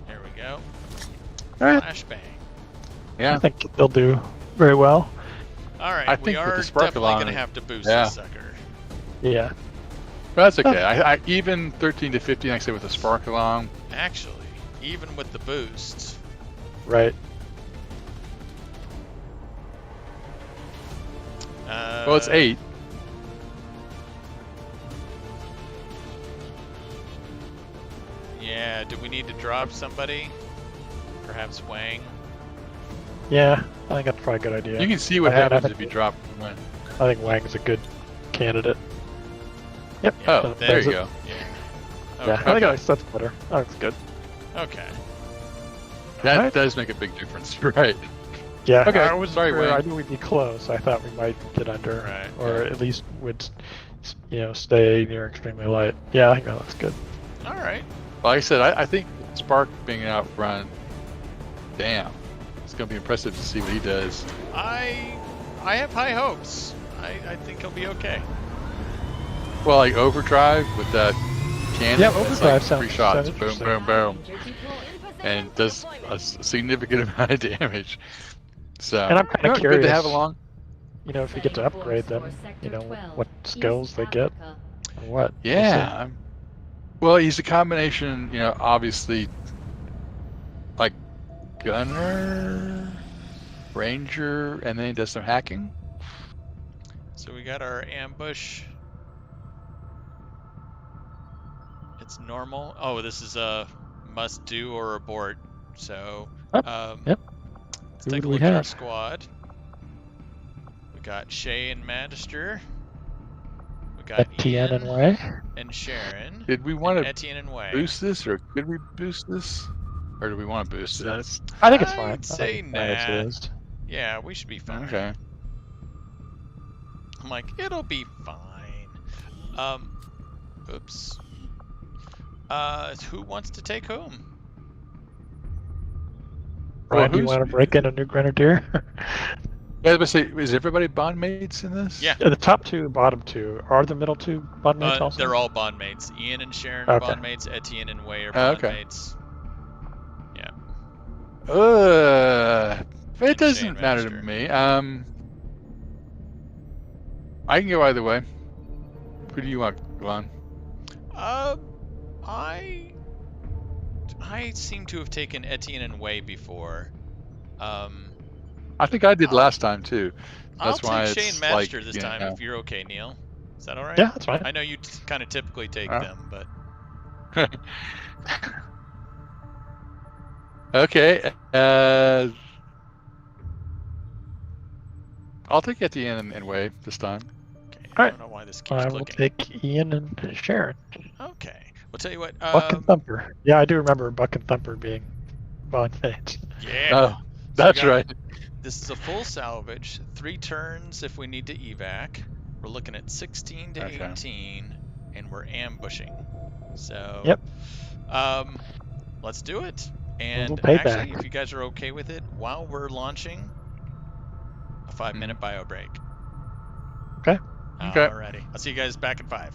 There we go. Alright, Flashbang. Yeah, I think they'll do very well. All right, I we think with are the spark definitely along, going to have to boost yeah. this sucker. Yeah. that's okay. I even 13 to 15, like I said, with the spark along. Actually, even with the boost. Right. Well, it's 8. Yeah, do we need to drop somebody? Perhaps Wang? Yeah, I think that's probably a good idea. You can see what I happens think- if you drop one. I think Wang is a good candidate. Yep. Oh, that there does you it. go. Yeah. Yeah, Okay. I think that's better. That looks good. Okay. That Alright. does make a big difference, right? Yeah. Okay, I was sorry, Wang. I knew we'd be close. I thought we might get under, Right, or at least would, stay near extremely light. Yeah, I think that looks good. All right. Like I said, I think Spark being out front, damn, it's going to be impressive to see what he does. I have high hopes. I think he'll be okay. Well, like Overdrive with that cannon, Yeah, that's Overdrive like sounds- 3 shots, sounds boom, interesting. boom, boom, and does a significant amount of damage. So, And I'm kinda good to curious. have along. If you get to upgrade them, what skills they get, or what. We'll see. Yeah, Well, he's a combination, obviously, like gunner, ranger, and then he does some hacking. So we got our ambush. It's normal. Oh, this is a must do or abort. So, Yep. Let's Who take do a we look at our have? squad. We got Shay and Magister. We got Etienne Ian and Way. and Sharon. Did we want to Etienne and Way. boost this, or could we boost this? Or do we want to boost it? I think it's fine. I'd say nah. Yeah, we should be fine. Okay. I'm like, it'll be fine. Oops. Who wants to take whom? Brian, do you want to break in a new grenadier? Yeah, I was gonna say, is everybody bond mates in this? Yeah. The top two, bottom two. Are the middle two bond mates also? They're all bond mates. Ian and Sharon are bond mates. Etienne and Way are bond mates. Yeah. It doesn't matter to me. I can go either way. Who do you want, Glenn? I seem to have taken Etienne and Way before. I think I did last time too. That's I'll why take Shane it's Magister like, this time if you're okay, Neil. Is that all right? Yeah, that's fine. I know you kind of typically take them, but. Okay. I'll take Etienne and Way this time. Okay. All I don't know why this keeps I clicking. will take Ian and Sharon. Okay. We'll tell you what. Buck and Thumper. Yeah, I do remember Buck and Thumper being bond mates. Yeah. Oh, that's right. This is a full salvage. 3 turns if we need to evac. We're looking at 16 to 18, and we're ambushing. So. Yep. Let's do it. And actually, if you guys are okay with it, while we're launching, a 5-minute bio break. Okay. Alrighty. I'll see you guys back in 5.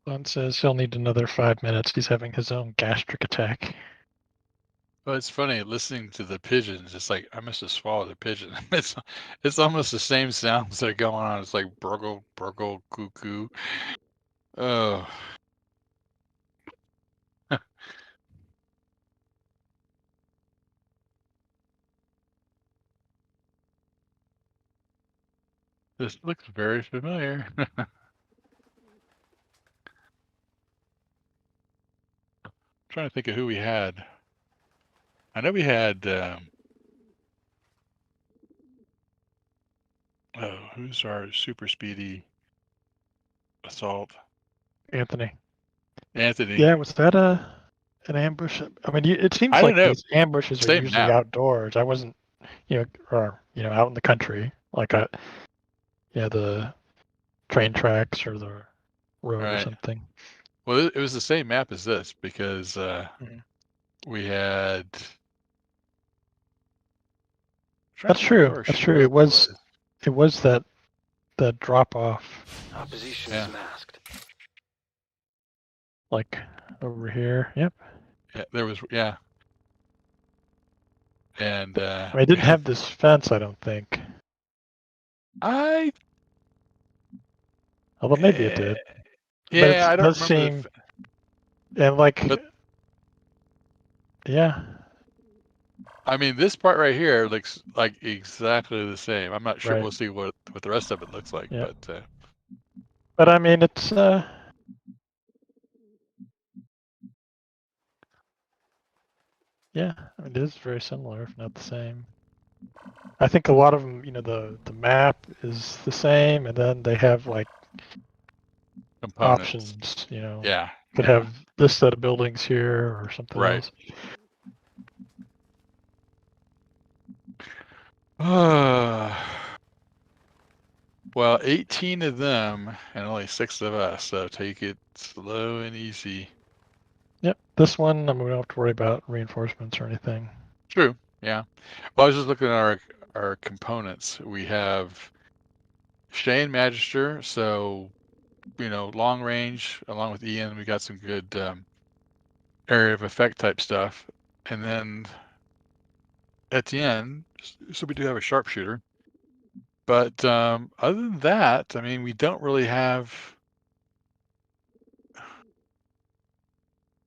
Lon says he'll need another 5 minutes. He's having his own gastric attack. Well, it's funny listening to the pigeons. It's like I must have swallowed a pigeon. It's almost the same sounds that are going on. It's like burgle, burgle, cuckoo. Oh. This looks very familiar. Trying to think of who we had. I know we had. Who's our super speedy assault? Anthony. Anthony. Yeah, was that an ambush? I mean, it seems I like don't know. these ambushes are Same usually map. outdoors. I wasn't, out in the country, like the train tracks or the road or something. Well, it was the same map as this because we had. That's true. That's true. It was that drop off. Opposition is masked. Like over here. Yep. Yeah, there was and I mean, it didn't have this fence, I don't think. Although maybe it did. Yeah, but I don't remember. And yeah. I mean, this part right here looks like exactly the same. I'm not sure. Right. We'll see what the rest of it looks like. Yeah. But I mean, it's yeah, I mean, it is very similar, if not the same. I think a lot of them, the map is the same, and then they have like components. Options, could have this set of buildings here or something else. Well, 18 of them and only 6 of us, so take it slow and easy. Yep, this one, we don't have to worry about reinforcements or anything. True, yeah. Well, I was just looking at our components. We have Shane Magister, so, long range, along with Ian, we got some good area of effect type stuff. And then Etienne, so we do have a sharpshooter. But other than that, I mean, we don't really have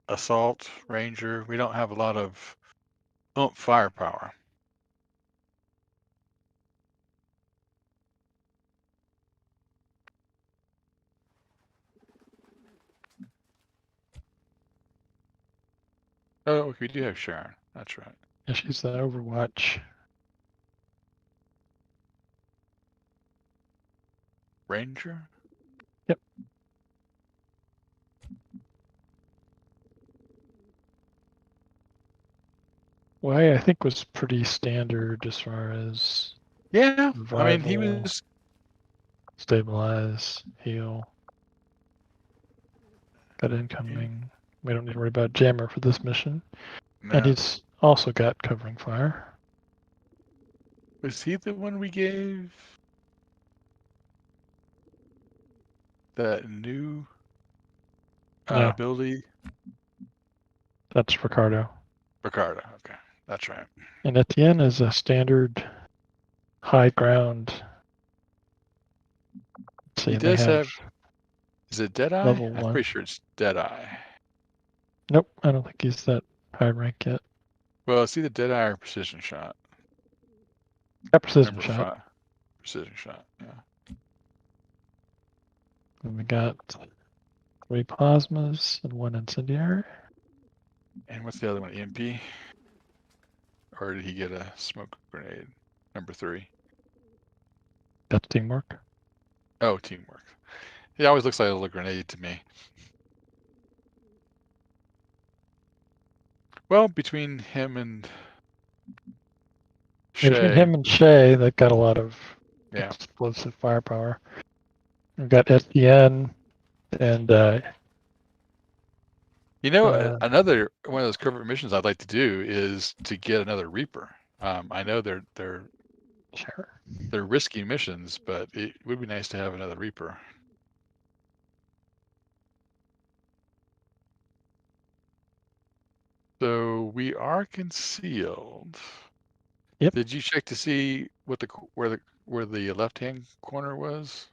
assault ranger. We don't have a lot of firepower. Oh, we do have Sharon. That's right. Yeah, she's the Overwatch. Ranger? Yep. Well, I think was pretty standard as far as revival, I mean, he was stabilize, heal. Got incoming. We don't need to worry about jammer for this mission. No. And he's also got covering fire. Was he the one we gave that new ability? That's Ricardo. Ricardo, okay. That's right. And Etienne is a standard high ground. See, he does have. Is it Deadeye? Level 1. I'm pretty sure it's Deadeye. Nope, I don't think he's that high rank yet. Well, it's either Deadeye or Precision Shot. Got Precision Shot. Precision Shot, yeah. And we got 3 plasmas and 1 incendiary. And what's the other one? EMP? Or did he get a smoke grenade? Number 3. That's teamwork. Oh, teamwork. It always looks like a little grenade to me. Well, between him and Shay. Between him and Shay, they've got a lot of explosive firepower. We've got Etienne and another one of those covert missions I'd like to do is to get another Reaper. I know they're risky missions, but it would be nice to have another Reaper. we are concealed. Yep. Did you check to see what where the left-hand corner was?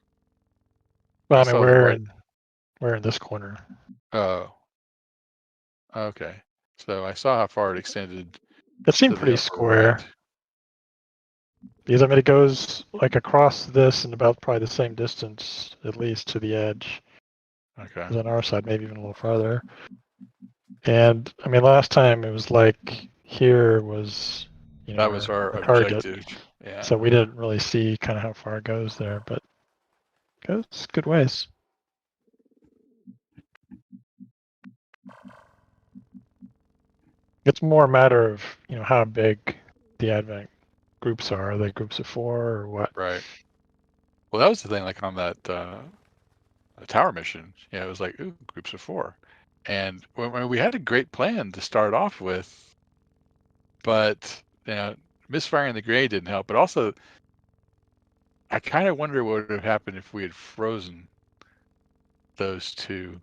Well, I mean, saw the right. we're in this corner. Oh, okay. So I saw how far it extended It seemed to the pretty upper square. right. Because I mean, it goes like across this and about probably the same distance, at least to the edge. Okay. Because on our side, maybe even a little farther. And I mean, last time it was like here was, That was our target. objective. Yeah. So we didn't really see kind of how far it goes there, but it goes good ways. It's more a matter of how big the advent groups are. Are they groups of 4 or what? Right. Well, that was the thing. Like on that tower mission, it was like, ooh, groups of 4, and when we had a great plan to start off with, but misfiring the grenade didn't help. But also, I kind of wonder what would have happened if we had frozen those two.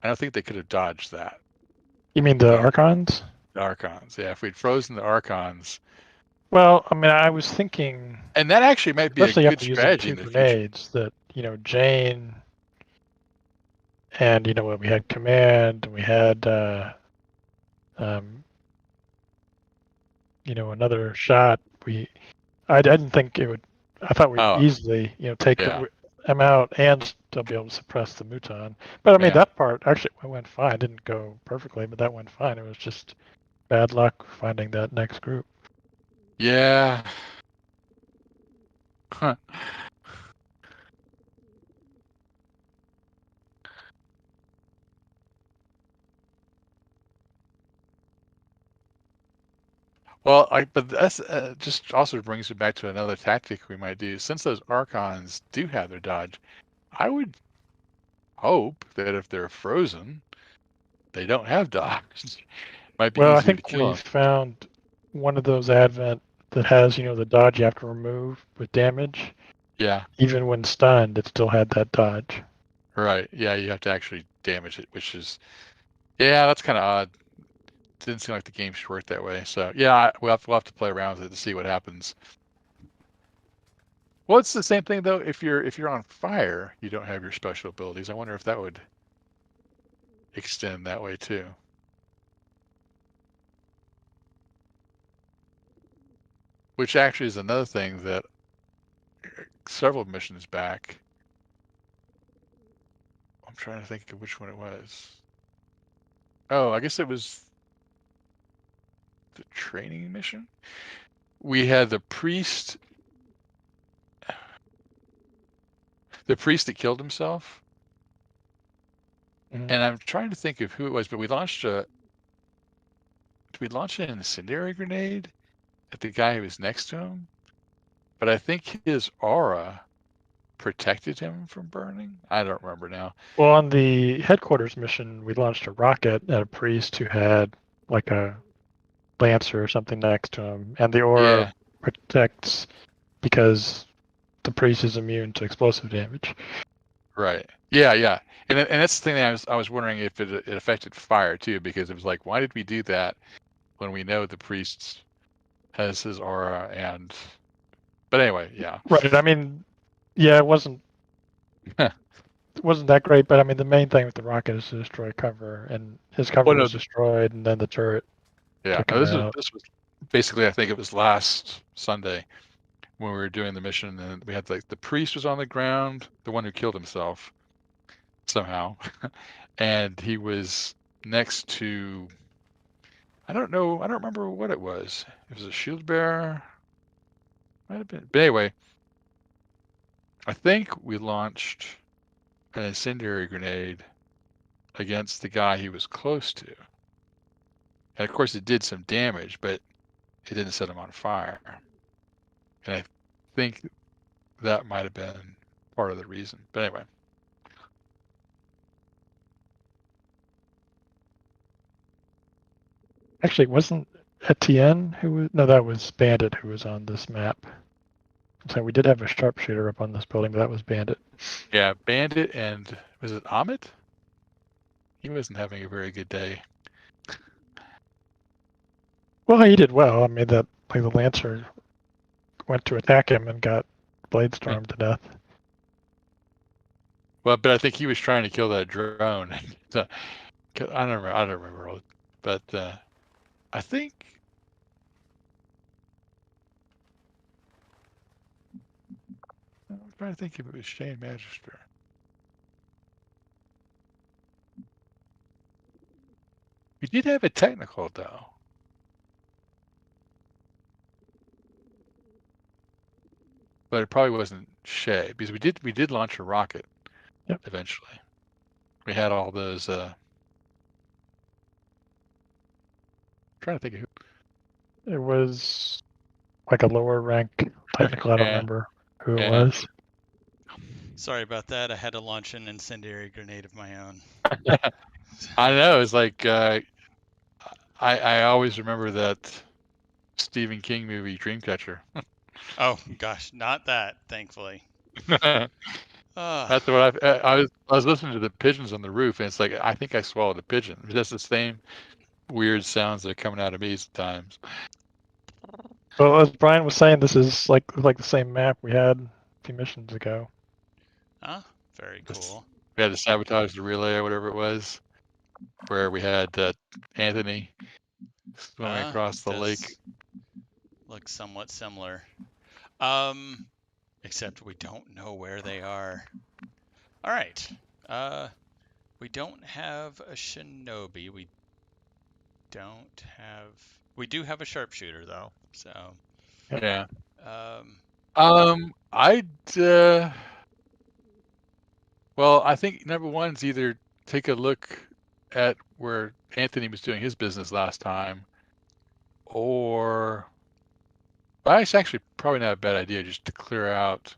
I don't think they could have dodged that. You mean the Archons? The Archons, yeah. If we'd frozen the Archons. Well, I mean, I was thinking, and that actually might be a especially good after using strategy 2 in the future. grenades, that Jane and we had command, and we had another shot. I didn't think it would. I thought we'd easily take them out and still be able to suppress the Muton. But I mean, that part actually went fine. It didn't go perfectly, but that went fine. It was just bad luck finding that next group. Yeah. Huh. Well, but that's just also brings it back to another tactic we might do. Since those Archons do have their dodge, I would hope that if they're frozen, they don't have dodge. Might be Well, I easier to think kill we them. found one of those advent that has the dodge you have to remove with damage. Yeah. Even when stunned, it still had that dodge. Right. Yeah, you have to actually damage it, which is, that's kind of odd. Didn't seem like the game should work that way. So yeah, we'll have to play around with it to see what happens. Well, it's the same thing though. If you're on fire, you don't have your special abilities. I wonder if that would extend that way too. Which actually is another thing that several missions back. I'm trying to think of which one it was. Oh, I guess it was the training mission. We had the priest that killed himself. Mm-hmm. And I'm trying to think of who it was, but we launched an incendiary grenade at the guy who was next to him. But I think his aura protected him from burning. I don't remember now. Well, on the headquarters mission, we launched a rocket at a priest who had like a lancer or something next to him, and the aura protects because the priest is immune to explosive damage. Right. Yeah. And that's the thing that I was wondering if it affected fire too, because it was like, why did we do that when we know the priest has his aura and. But anyway, yeah. Right. I mean, yeah, it wasn't that great, but I mean, the main thing with the rocket is to destroy cover, and his cover was destroyed, and then the turret. Yeah. No, this was basically, I think it was last Sunday when we were doing the mission, and we had like the priest was on the ground, the one who killed himself somehow, and he was next to. I don't remember what it was. It was a shield bearer. Might have been. But anyway, I think we launched an incendiary grenade against the guy he was close to. And of course it did some damage, but it didn't set him on fire. And I think that might have been part of the reason. But anyway. Actually, wasn't Etienne who was? No, that was Bandit who was on this map. So we did have a sharpshooter up on this building, but that was Bandit. Yeah, Bandit, and was it Amit? He wasn't having a very good day. Well, he did well. I mean, the Lancer went to attack him and got blade stormed to death. Well, but I think he was trying to kill that drone. So, I don't remember, but I think. I'm trying to think if it was Shane Magister. We did have a technical though. But it probably wasn't Shay, because we did launch a rocket. Yep. Eventually. We had all those trying to think of who. It was like a lower rank technical. I don't remember who it was. Sorry about that. I had to launch an incendiary grenade of my own. I know. It's like I always remember that Stephen King movie, Dreamcatcher. Oh gosh, not that, thankfully. That's what I was listening to the pigeons on the roof, and it's like I think I swallowed a pigeon. That's the same weird sounds that are coming out of me sometimes. Well, as Brian was saying, this is like the same map we had a few missions ago. Huh? Very cool. We had to sabotage the relay or whatever it was, where we had Anthony swimming across the lake. Looks somewhat similar. Except we don't know where they are. All right. We don't have a shinobi. We do have a sharpshooter though. So. Yeah. Well, I think number one's either take a look at where Anthony was doing his business last time, or it's actually probably not a bad idea just to clear out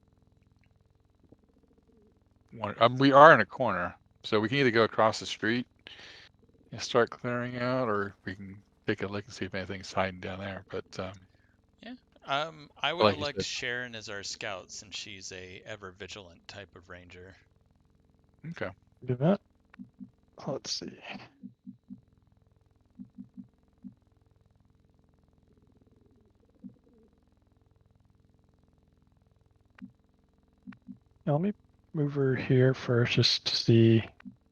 one. We are in a corner, so we can either go across the street and start clearing out, or we can take a look and see if anything's hiding down there. But I would have liked Sharon as our scout, since she's a ever vigilant type of ranger. Okay. Do that. Let's see. Now, let me move her here first just to see if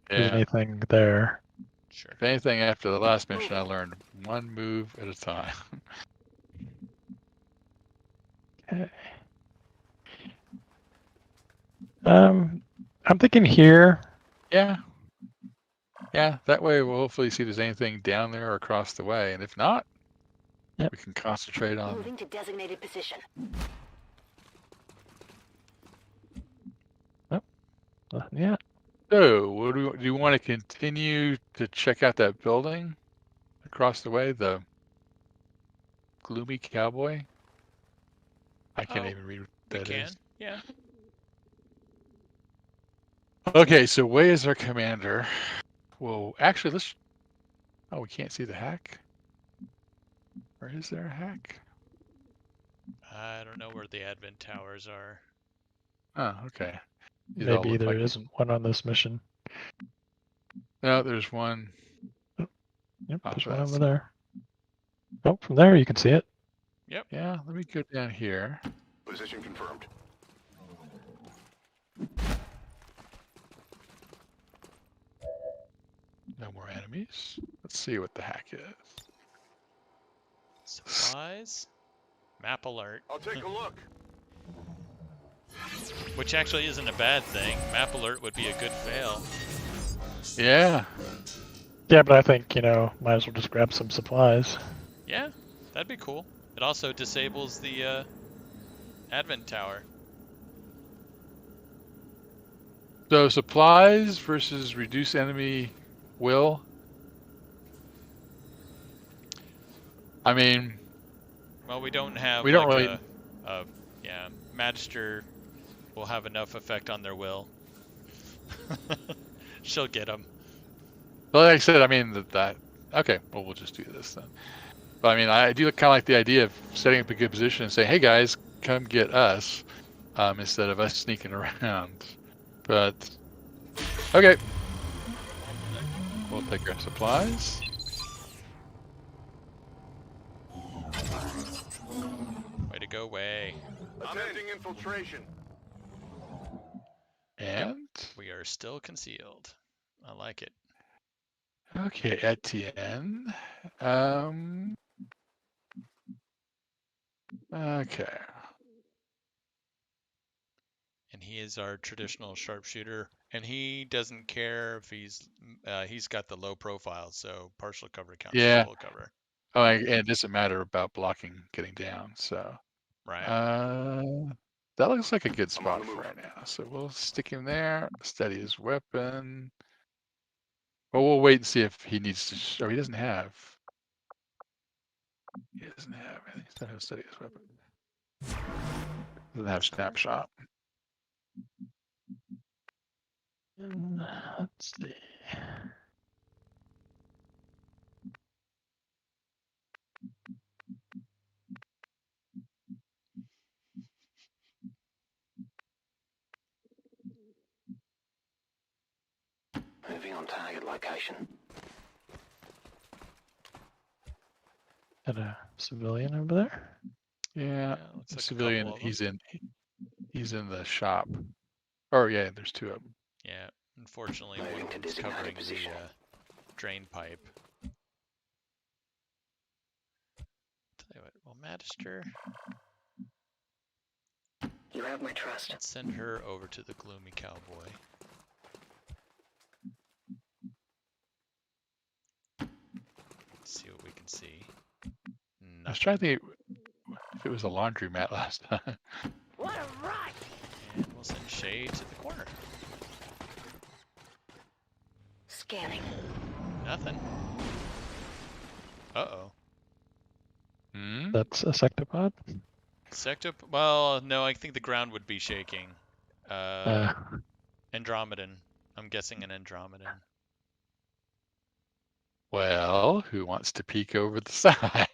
there's anything there. Sure. If anything, after the last mission, I learned one move at a time. Okay. I'm thinking here. Yeah. Yeah, that way we'll hopefully see if there's anything down there or across the way, and if not, we can concentrate on moving to designated position. Yeah. So, do you want to continue to check out that building across the way, the Gloomy Cowboy? I can't even read what that is. Yeah. Okay, so Wei is our commander. Well, actually, we can't see the hack. Or is there a hack? I don't know where the advent towers are. Oh, okay. Maybe there isn't one on this mission. No, there's one. Yep, there's one over there. Oh, from there you can see it. Yep. Yeah, let me go down here. Position confirmed. No more enemies. Let's see what the hack is. Supplies. Map alert. I'll take a look. Which actually isn't a bad thing. Map alert would be a good fail. Yeah. Yeah, but I think, might as well just grab some supplies. Yeah, that'd be cool. It also disables the advent tower. So supplies versus reduce enemy will. I mean, well, we don't have. We don't really. Magister will have enough effect on their will. She'll get them. Well, like I said, I mean that. Okay, well, we'll just do this then. But I mean, I do kind of like the idea of setting up a good position and saying, "Hey guys, come get us," instead of us sneaking around. But okay, we'll take our supplies. go away. Attempting infiltration. And We are still concealed. I like it. okay, Etienne. Okay. And he is our traditional sharpshooter, and he doesn't care if he's got the low profile, so partial cover counts Yeah. as full cover. Oh, and it doesn't matter about blocking getting down. So, Right. that looks like a good spot for right now. So we'll stick him there. Steady his weapon. Well, we'll wait and see if he needs to. He doesn't have. He doesn't have anything. He doesn't have steady his weapon. Doesn't have snapshot. Let's see. Moving on target location. Got a civilian over there. Yeah, looks like a civilian. couple of them. He's in the shop. Oh yeah, there's two of them. Yeah, unfortunately, Moving one to of them's designated covering position. the drain pipe. Tell you what, well, Magister, You have my trust. let's send her over to the gloomy cowboy. Let's see what we can see. I was trying to think if it was a laundromat last time. What a rush! And we'll send Shay to the corner. Scanning. Nothing. Uh-oh. Hmm? That's a sectopod. Well, no, I think the ground would be shaking. Andromedan. I'm guessing an Andromedan. Well, who wants to peek over the side?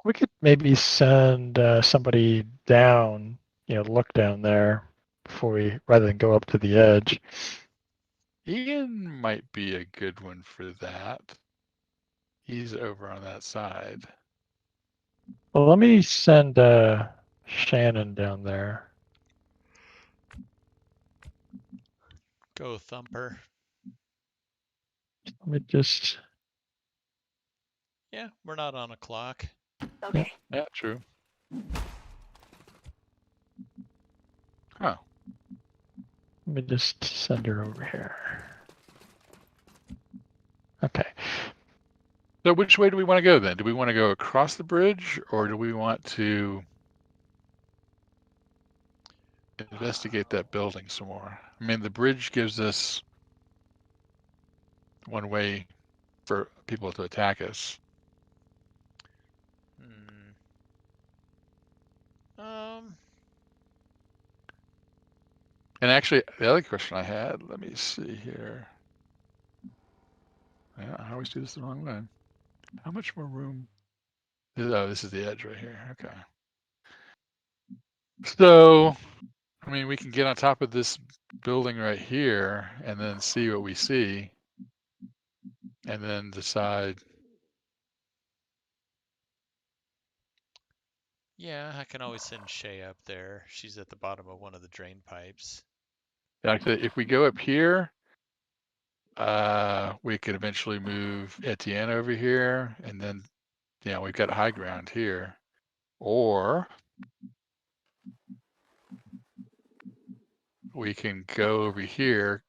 We could maybe send somebody down, look down there rather than go up to the edge. Ian might be a good one for that. He's over on that side. Well, let me send Shannon down there. Go Thumper. Let me just. Yeah, we're not on a clock. Okay. Yeah, true. Huh. Let me just send her over here. Okay. So which way do we want to go then? Do we want to go across the bridge or do we want to investigate that building some more? I mean, the bridge gives us one way for people to attack us. And actually, the other question I had, let me see here. Yeah, I always do this the wrong way. How much more room? Oh, this is the edge right here. Okay. So, I mean, we can get on top of this building right here and then see what we see and then decide. Yeah, I can always send Shay up there. She's at the bottom of one of the drain pipes. Actually, if we go up here, we could eventually move Etienne over here and then, we've got high ground here. Or we can go over here.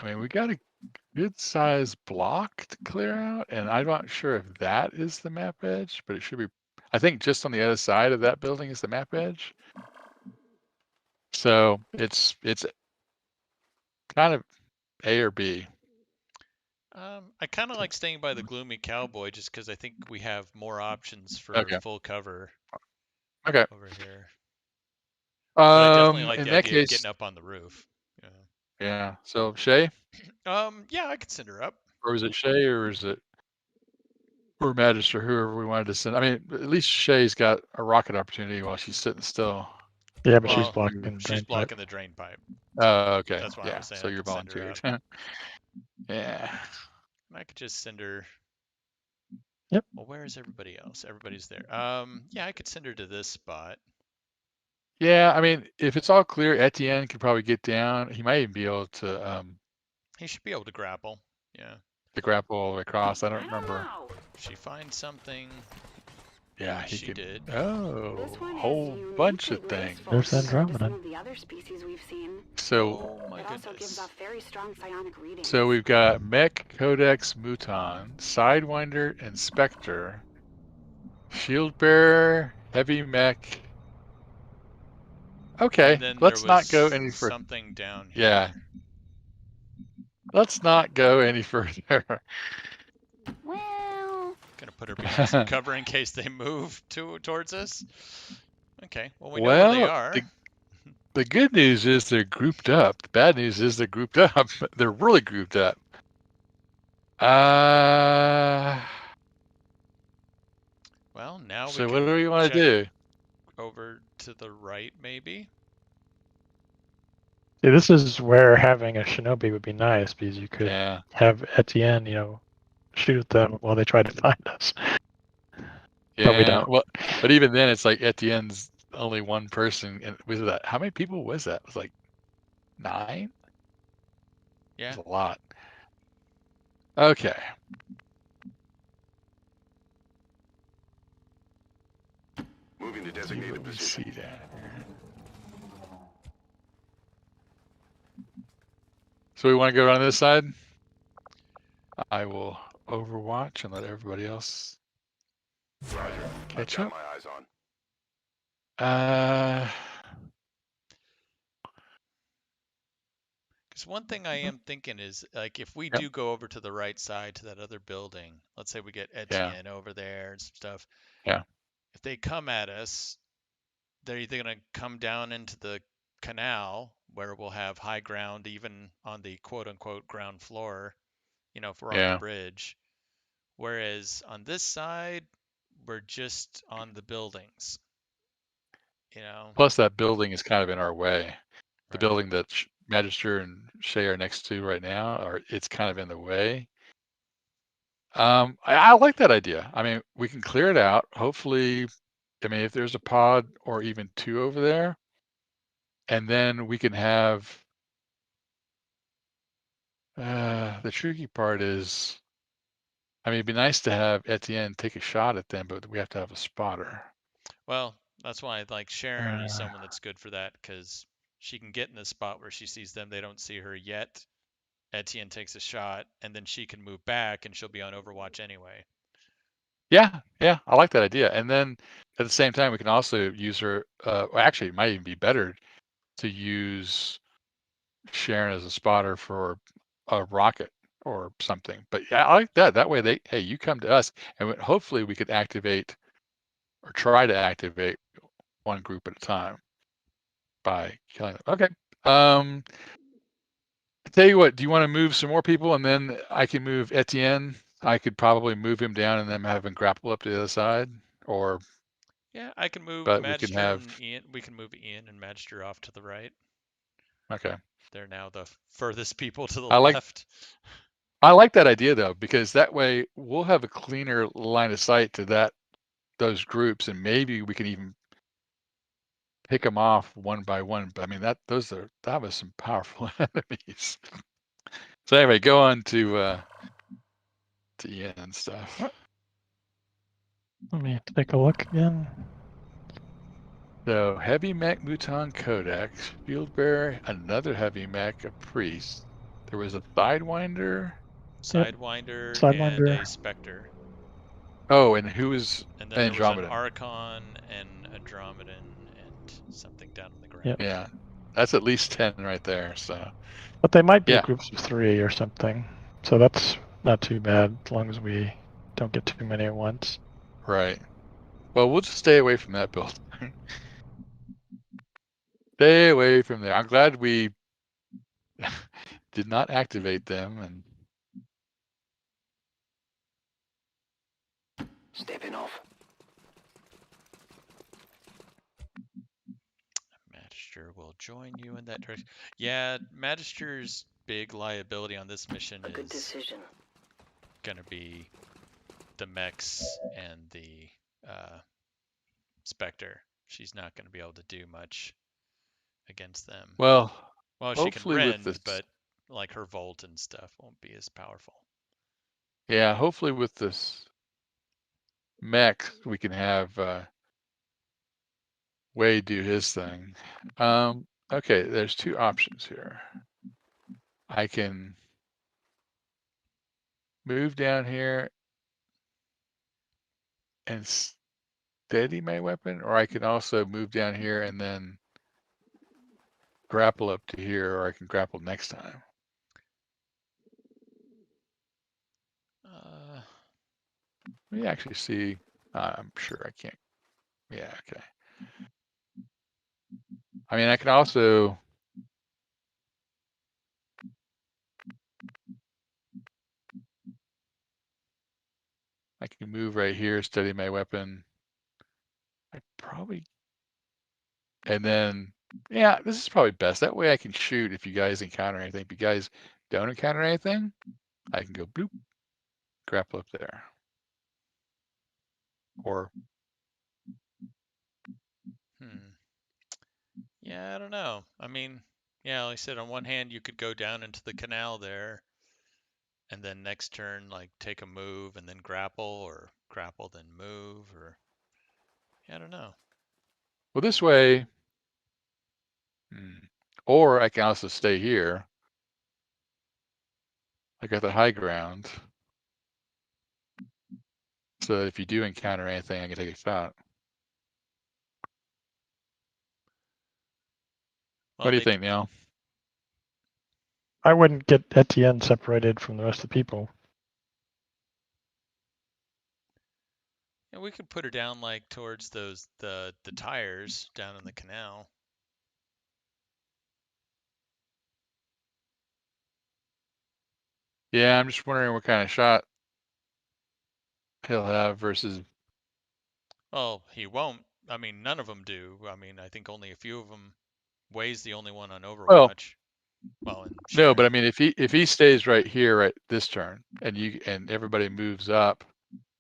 I mean, we got a good size block to clear out, and I'm not sure if that is the map edge, but it should be. I think just on the other side of that building is the map edge. So it's kind of A or B. I kind of like staying by the gloomy cowboy just because I think we have more options for full cover. Okay. Over here. But I definitely like in the that idea case, of getting up on the roof. Yeah. So Shay? Yeah, I could send her up. Or is it Shay or is it or Magister, whoever we wanted to send? I mean, at least Shay's got a rocket opportunity while she's sitting still. Yeah, but she's blocking the drain pipe. the drain pipe. Oh, okay. That's why I was saying. So you're volunteered. Yeah. I could just send her Yep. Well, where is everybody else? Everybody's there. Yeah, I could send her to this spot. Yeah, I mean, if it's all clear, Etienne could probably get down. He might even be able to He should be able to grapple. Yeah. to grapple all the way across. I don't remember. If she finds something. Yeah, he She could. did. Oh, a whole bunch of things. There's Andromeda. So, Oh my goodness. so we've got Mech, Codex, Muton, Sidewinder, and Spectre, Shield Bearer, Heavy Mech. Okay, And then let's there not was go any further. something down here. Yeah. Let's not go any further. Well, Gonna put her behind some cover in case they move towards us. Okay, well we know Well, where they are. The good news is they're grouped up. The bad news is they're grouped up. They're really grouped up. Well, now So we what can do we want to do? over to the right, maybe. See, this is where having a shinobi would be nice because you could have Etienne, shoot at them while they try to find us. Yeah. But we don't. Well, but even then, it's like Etienne's only one person. And was that how many people was that? It was like 9. Yeah. It was a lot. Okay. Moving to designated position. See that. So we want to go around this side. I will overwatch and let everybody else Roger. catch I've up. got my eyes on. Because one thing I am thinking is, like, if we do go over to the right side to that other building, let's say we get Etienne over there and some stuff. Yeah. If they come at us, they're either going to come down into the canal where we'll have high ground even on the quote unquote ground floor, if we're on the bridge. Whereas on this side, we're just on the buildings. Plus that building is kind of in our way. The Right. building that Magister and Shay are next to right now, it's kind of in the way. I like that idea. I mean, we can clear it out. Hopefully, I mean, if there's a pod or even 2 over there, and then we can have. The tricky part is, I mean, it'd be nice to have Etienne take a shot at them, but we have to have a spotter. Well, that's why Sharon is someone that's good for that, because she can get in the spot where she sees them. They don't see her yet. Etienne takes a shot, and then she can move back, and she'll be on Overwatch anyway. Yeah, I like that idea. And then at the same time, we can also use her. Actually, it might even be better to use Sharon as a spotter for a rocket or something. But yeah, I like that. That way, you come to us, and hopefully we could activate or try to activate one group at a time by killing them. Okay. Tell you what, do you want to move some more people, and then I can move Etienne? I could probably move him down and then have him grapple up to the other side, or yeah, I can move but Magister we can have and Ian. We can move Ian and Magister off to the right. Okay. They're now the furthest people to the left. I like that idea though, because that way we'll have a cleaner line of sight to those groups, and maybe we can even pick them off one by one. But I mean, that was some powerful enemies. So anyway, go on to Ian and stuff. Let me take a look again. So heavy mech Muton Codex, Field Bearer, another heavy mech, a priest. There was a Sidewinder. Sidewinder and a Spectre. Oh, and who was and then Andromeda? There was an Archon and Andromedan and something down on the ground. Yep. Yeah, that's at least 10 right there. So, but they might be groups of 3 or something. So that's not too bad as long as we don't get too many at once. Right. Well, we'll just stay away from that building. Stay away from there. I'm glad we did not activate them. And stepping off. Magister will join you in that direction. Yeah, Magister's big liability on this mission is good decision. Gonna be the mechs and the Spectre. She's not going to be able to do much against them. Well, she can hopefully with rend, this, but like her volt and stuff won't be as powerful. yeah, hopefully with this mech we can have Wade do his thing. Okay, there's two options here. I can move down here and steady my weapon, or I can also move down here and then grapple up to here, or I can grapple next time. Let me actually see. I'm sure I can't. Yeah, okay. I mean, I can also move right here, steady my weapon. I probably, and then, yeah, this is probably best. That way I can shoot if you guys encounter anything. If you guys don't encounter anything, I can go bloop, grapple up there. Or, Yeah, I don't know. I mean, yeah, like I said, on one hand, you could go down into the canal there, and then next turn, like take a move and then grapple, or grapple then move, or yeah, I don't know. well, this way, or I can also stay here. I got the high ground. So if you do encounter anything, I can take a shot. Well, What do you think, Neil? I wouldn't get Etienne separated from the rest of the people. Yeah, we could put her down like towards those the tires down in the canal. Yeah, I'm just wondering what kind of shot he'll have versus. Well, he won't. I mean, none of them do. I mean, I think only a few of them. Way's the only one on Overwatch. Well, and no, but I Sharon. mean, if he stays right here, right this turn, and everybody moves up,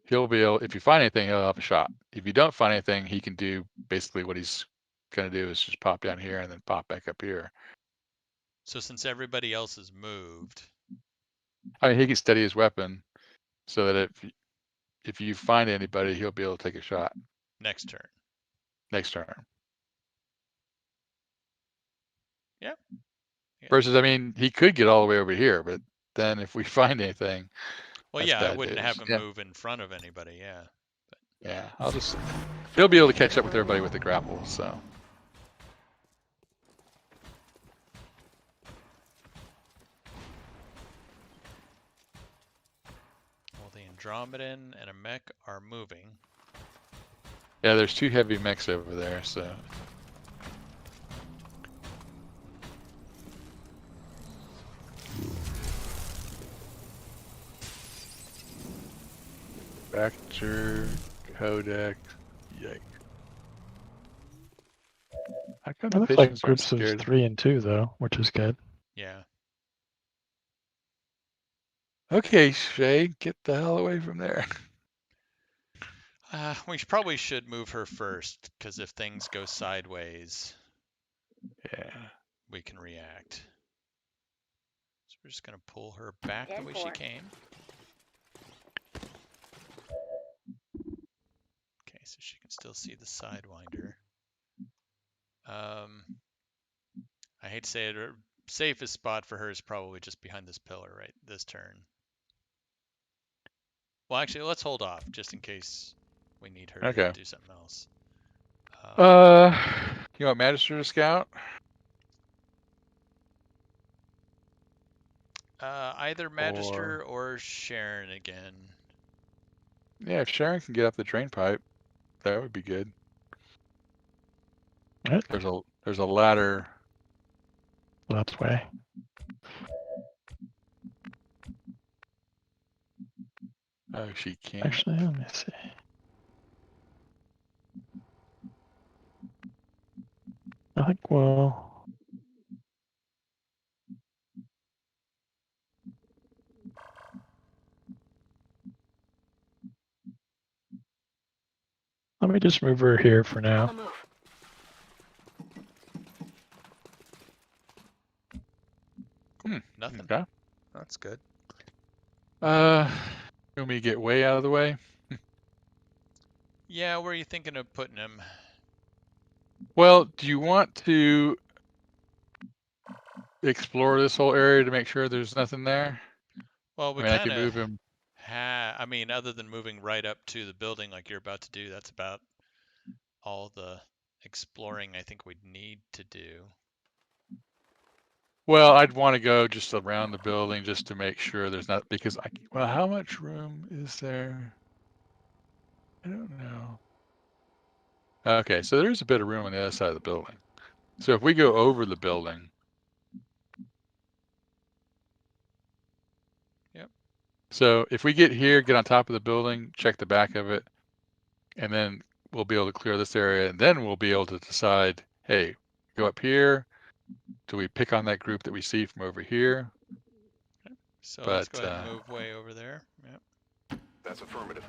he'll be able. If you find anything, he'll have a shot. If you don't find anything, he can do basically what he's gonna do is just pop down here and then pop back up here. So since everybody else has moved, I mean, he can steady his weapon so that if you find anybody, he'll be able to take a shot next turn. next turn. Yeah. Versus, I mean, he could get all the way over here, but then if we find anything, well, yeah, I wouldn't have him move in front of anybody. Yeah. But. Yeah, he'll be able to catch up with everybody with the grapple. So. Well, the Andromedan and a mech are moving. Yeah, there's two heavy mechs over there, so. Vector, Codec, yikes. How come It looks like groups of 3 and 2 though, which is good. Yeah. Okay, Shay, get the hell away from there. We probably should move her first, because if things go sideways, yeah, we can react. So we're just gonna pull her back the way she came. Okay, so she can still see the Sidewinder. I hate to say it, her safest spot for her is probably just behind this pillar right this turn. Well, actually, let's hold off just in case we need her to do something else. You want Magister to scout? Either Magister or Sharon again. Yeah, if Sharon can get up the drain pipe, that would be good. Right. There's a ladder. That way. Oh, she can't. Actually, let me see. I think Let me just move her here for On now. the move. Nothing. Okay. That's good. Can we get way out of the way? Yeah, where are you thinking of putting him? Well, do you want to explore this whole area to make sure there's nothing there? Well, we I mean, I kind can of move him. I mean, other than moving right up to the building like you're about to do, that's about all the exploring I think we'd need to do. Well, I'd want to go just around the building just to make sure there's not, because well, how much room is there? I don't know. Okay, so there's a bit of room on the other side of the building. So if we go over the building. Yep. So if we get here, get on top of the building, check the back of it, and then we'll be able to clear this area, and then we'll be able to decide, hey, go up here. Do we pick on that group that we see from over here? So let's But go ahead and move way over there. Yep. That's affirmative.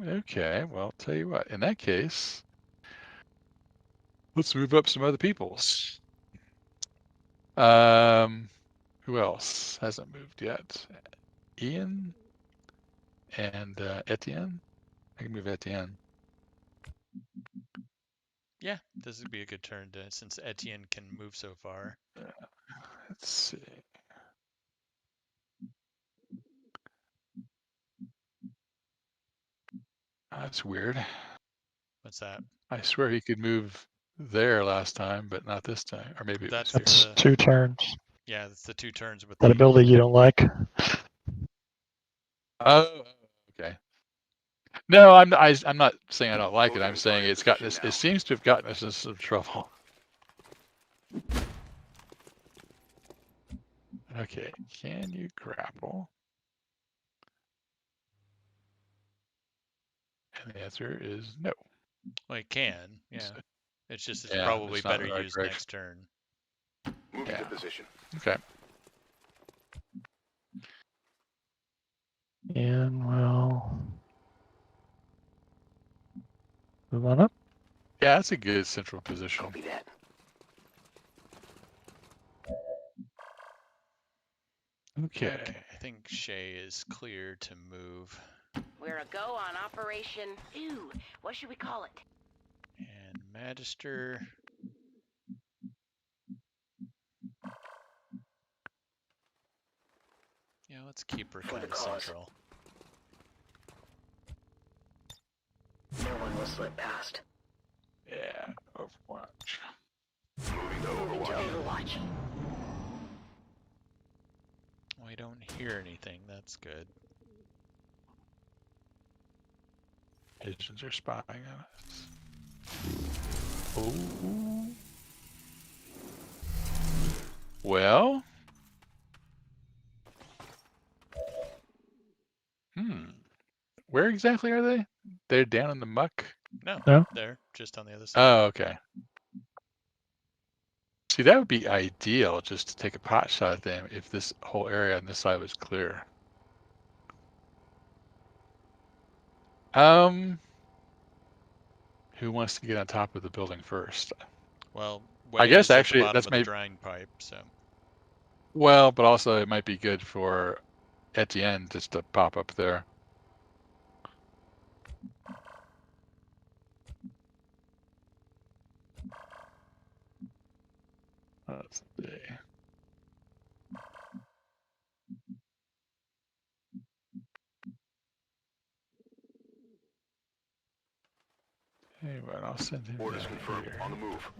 okay, well, I'll tell you what, in that case, let's move up some other peoples. Who else hasn't moved yet? Ian and Etienne. I can move Etienne. Yeah, this would be a good turn to, since Etienne can move so far. Let's see. That's weird. What's that? I swear he could move there last time, but not this time. Or maybe That's it was That's 2 turns. Yeah, that's the 2 turns with That the ability you don't like? Oh, okay. No, I'm not saying I don't like it. I'm saying it's gotten us. It seems to have gotten us into some trouble. Okay, can you grapple? And the answer is no. Well, he can, yeah. It's just it's Yeah, probably it's not better the right used direction. next turn. Moving Yeah. to position. Okay. And we'll move on up. Yeah, that's a good central position. Copy that. Okay. I think Shay is clear to move. We're a go on Operation. Ooh, what should we call it? And Magister. Yeah, let's keep her For kind the of cause. central. No one will slip past. Yeah, Overwatch. Moving to Moving to Overwatch. Overwatch. We don't hear anything. That's good. Agents are spying on us. Oh. Well. Where exactly are they? They're down in the muck? No? They're just on the other side. Oh, okay. See, that would be ideal just to take a pot shot at them if this whole area on this side was clear. Who wants to get on top of the building first? Well, I guess is actually at the bottom that's of the maybe, drying pipe, so. well, but also it might be good for Etienne just to pop up there. Let's see. Hey, well, I'll send him Orders down confirmed. here. On the move.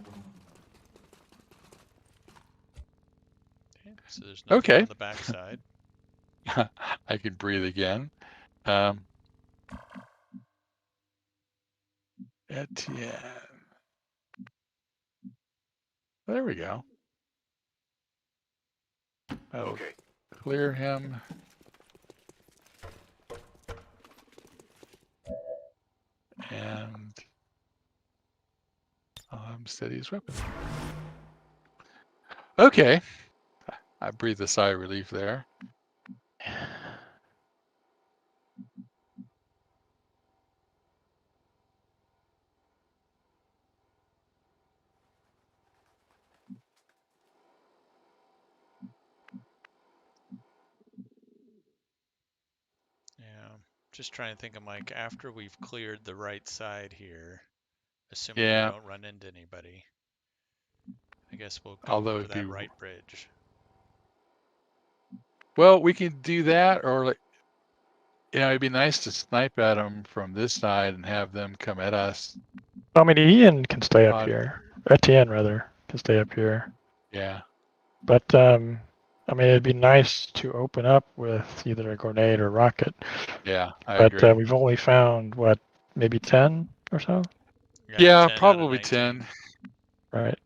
Okay, so there's nothing Okay. on the backside. I can breathe again. Etienne. There we go. Okay. Clear him. And steady his weapon. Okay. I breathed a sigh of relief there. Just trying to think. I'm like, after we've cleared the right side here, assuming we don't run into anybody, I guess we'll go over that right bridge. Well, we can do that, or like, it'd be nice to snipe at them from this side and have them come at us. I mean, Ian can stay up here. Etienne, rather, can stay up here. Yeah. But, I mean, it'd be nice to open up with either a grenade or rocket. Yeah, I agree. But we've only found, what, maybe 10 or so? Yeah, probably 10. Right.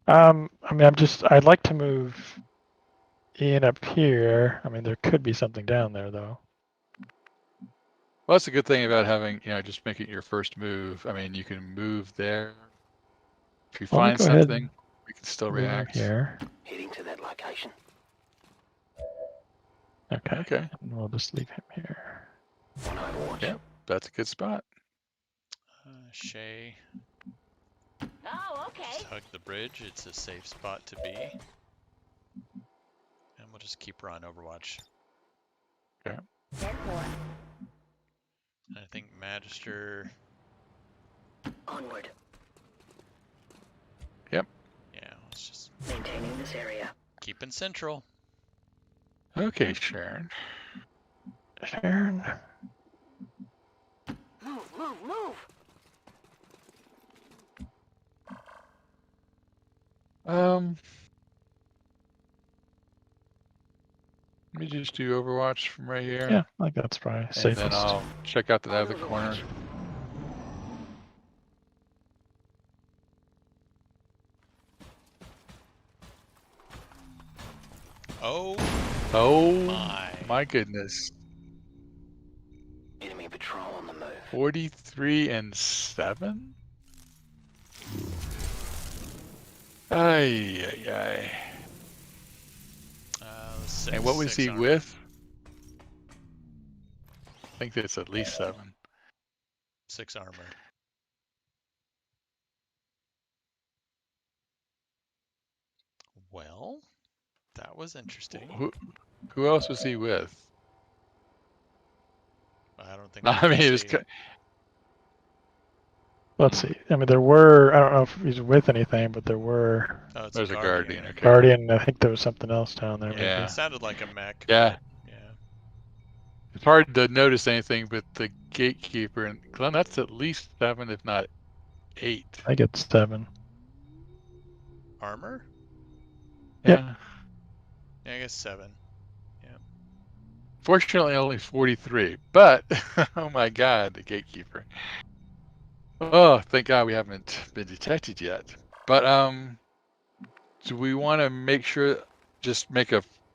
I mean, I'd like to move Ian up here. I mean, there could be something down there, though. Well, that's a good thing about having, just making your first move. I mean, you can move there. If you find something, we can still react. Here. Heading to that location. Okay. Okay. And we'll just leave him here. Yep, that's a good spot. Shay. Oh, okay. Just hug the bridge. It's a safe spot to be. And we'll just keep her on Overwatch. Okay. 10-4. I think Magister. Onward. Yep. Yeah, let's just Maintaining this area. keeping central. Okay, Sharon. Sharon. Move, move, move. Let me just do Overwatch from right here. Yeah, I think that's probably safest. And then I'll check out the other corner. Oh my goodness. Enemy patrol on the move. 43 and 7? Ay. And what was he with? I think that's at least 7. 6 armor. Well, that was interesting. Who else was he with? I don't think. I mean, it was. Let's see. I mean, there were. I don't know if he's with anything, but there were. Oh, there's a Guardian. Okay. Guardian. I think there was something else down there. Yeah, maybe. it sounded like a mech. Yeah. Yeah. It's hard to notice anything but the Gatekeeper, and Glenn, that's at least 7, if not 8. I think it's 7. Armor? Yeah. Yeah, I guess 7. Yeah. Fortunately, only 43, but oh my God, the Gatekeeper. Oh, thank God we haven't been detected yet. But do we want to make sure, just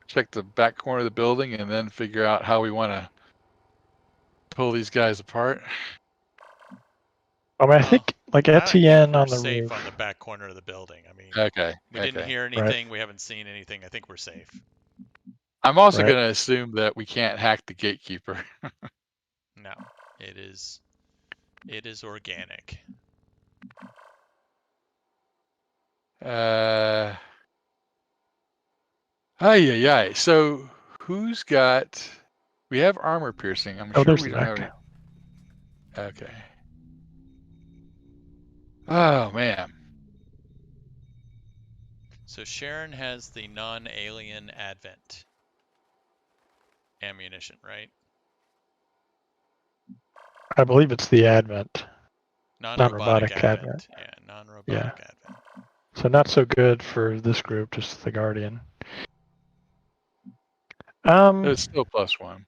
check the back corner of the building and then figure out how we want to pull these guys apart? I mean, I think like Etienne on the safe roof. on the back corner of the building. I mean, okay. We didn't hear anything. Right. We haven't seen anything. I think we're safe. I'm also going to assume that we can't hack the Gatekeeper. No, it is organic. So who's got? We have armor piercing. I'm sure we don't have any. Okay. Oh man. So Sharon has the non-alien advent ammunition, right? I believe it's the advent. Non-robotic advent. Yeah, non-robotic advent. So not so good for this group, just the Guardian. It's still +1.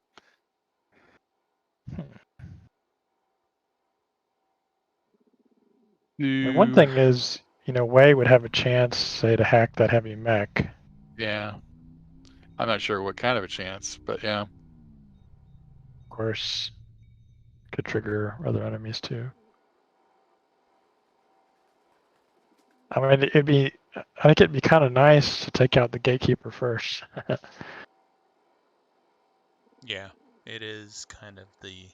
One thing is, Wei would have a chance, say, to hack that heavy mech. Yeah. I'm not sure what kind of a chance, but yeah. Of course, could trigger other enemies too. I mean, I think it'd be kind of nice to take out the Gatekeeper first. Yeah, it is kind of the.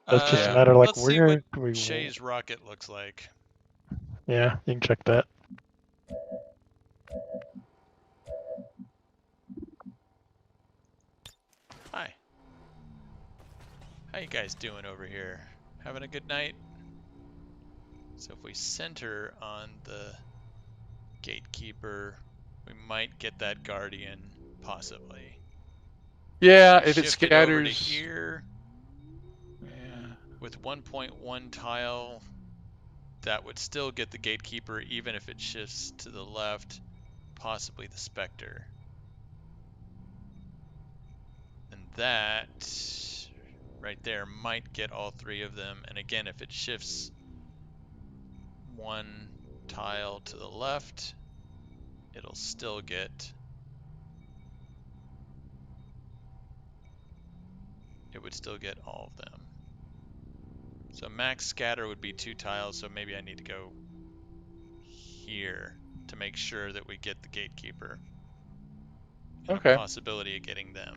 It's just a matter like let's where see do we. Shay's rocket looks like. Yeah, you can check that. Hi. How you guys doing over here? Having a good night? So if we center on the gatekeeper, we might get that guardian, possibly. Yeah, If if it shift it over to scatters. here, Yeah. with 1.1 tile, that would still get the gatekeeper, even if it shifts to the left, possibly the specter. And that right there might get all three of them. And again, if it shifts one tile to the left, it'll still get, it would still get all of them. So max scatter would be 2 tiles, so maybe I need to go here to make sure that we get the gatekeeper. And Okay. a possibility of getting them.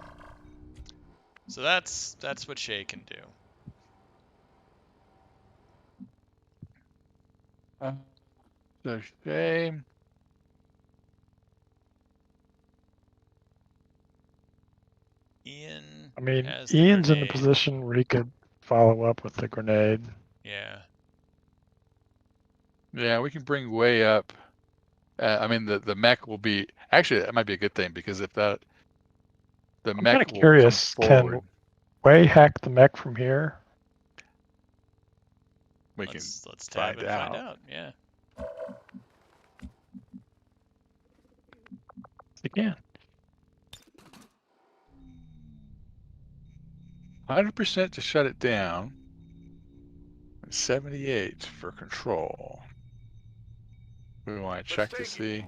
So that's what Shay can do. So Shay. Ian. I mean, has Ian's the in the grenade. position where he could follow up with the grenade. Yeah. Yeah, we can bring way up. I mean, the mech will be actually that might be a good thing because if that the I'm mech kind of will curious. come forward, Can Way hack the mech from here? we can Let's tab find and out. find out. Yeah. You can. 100% to shut it down. 78 for control. We want to check to see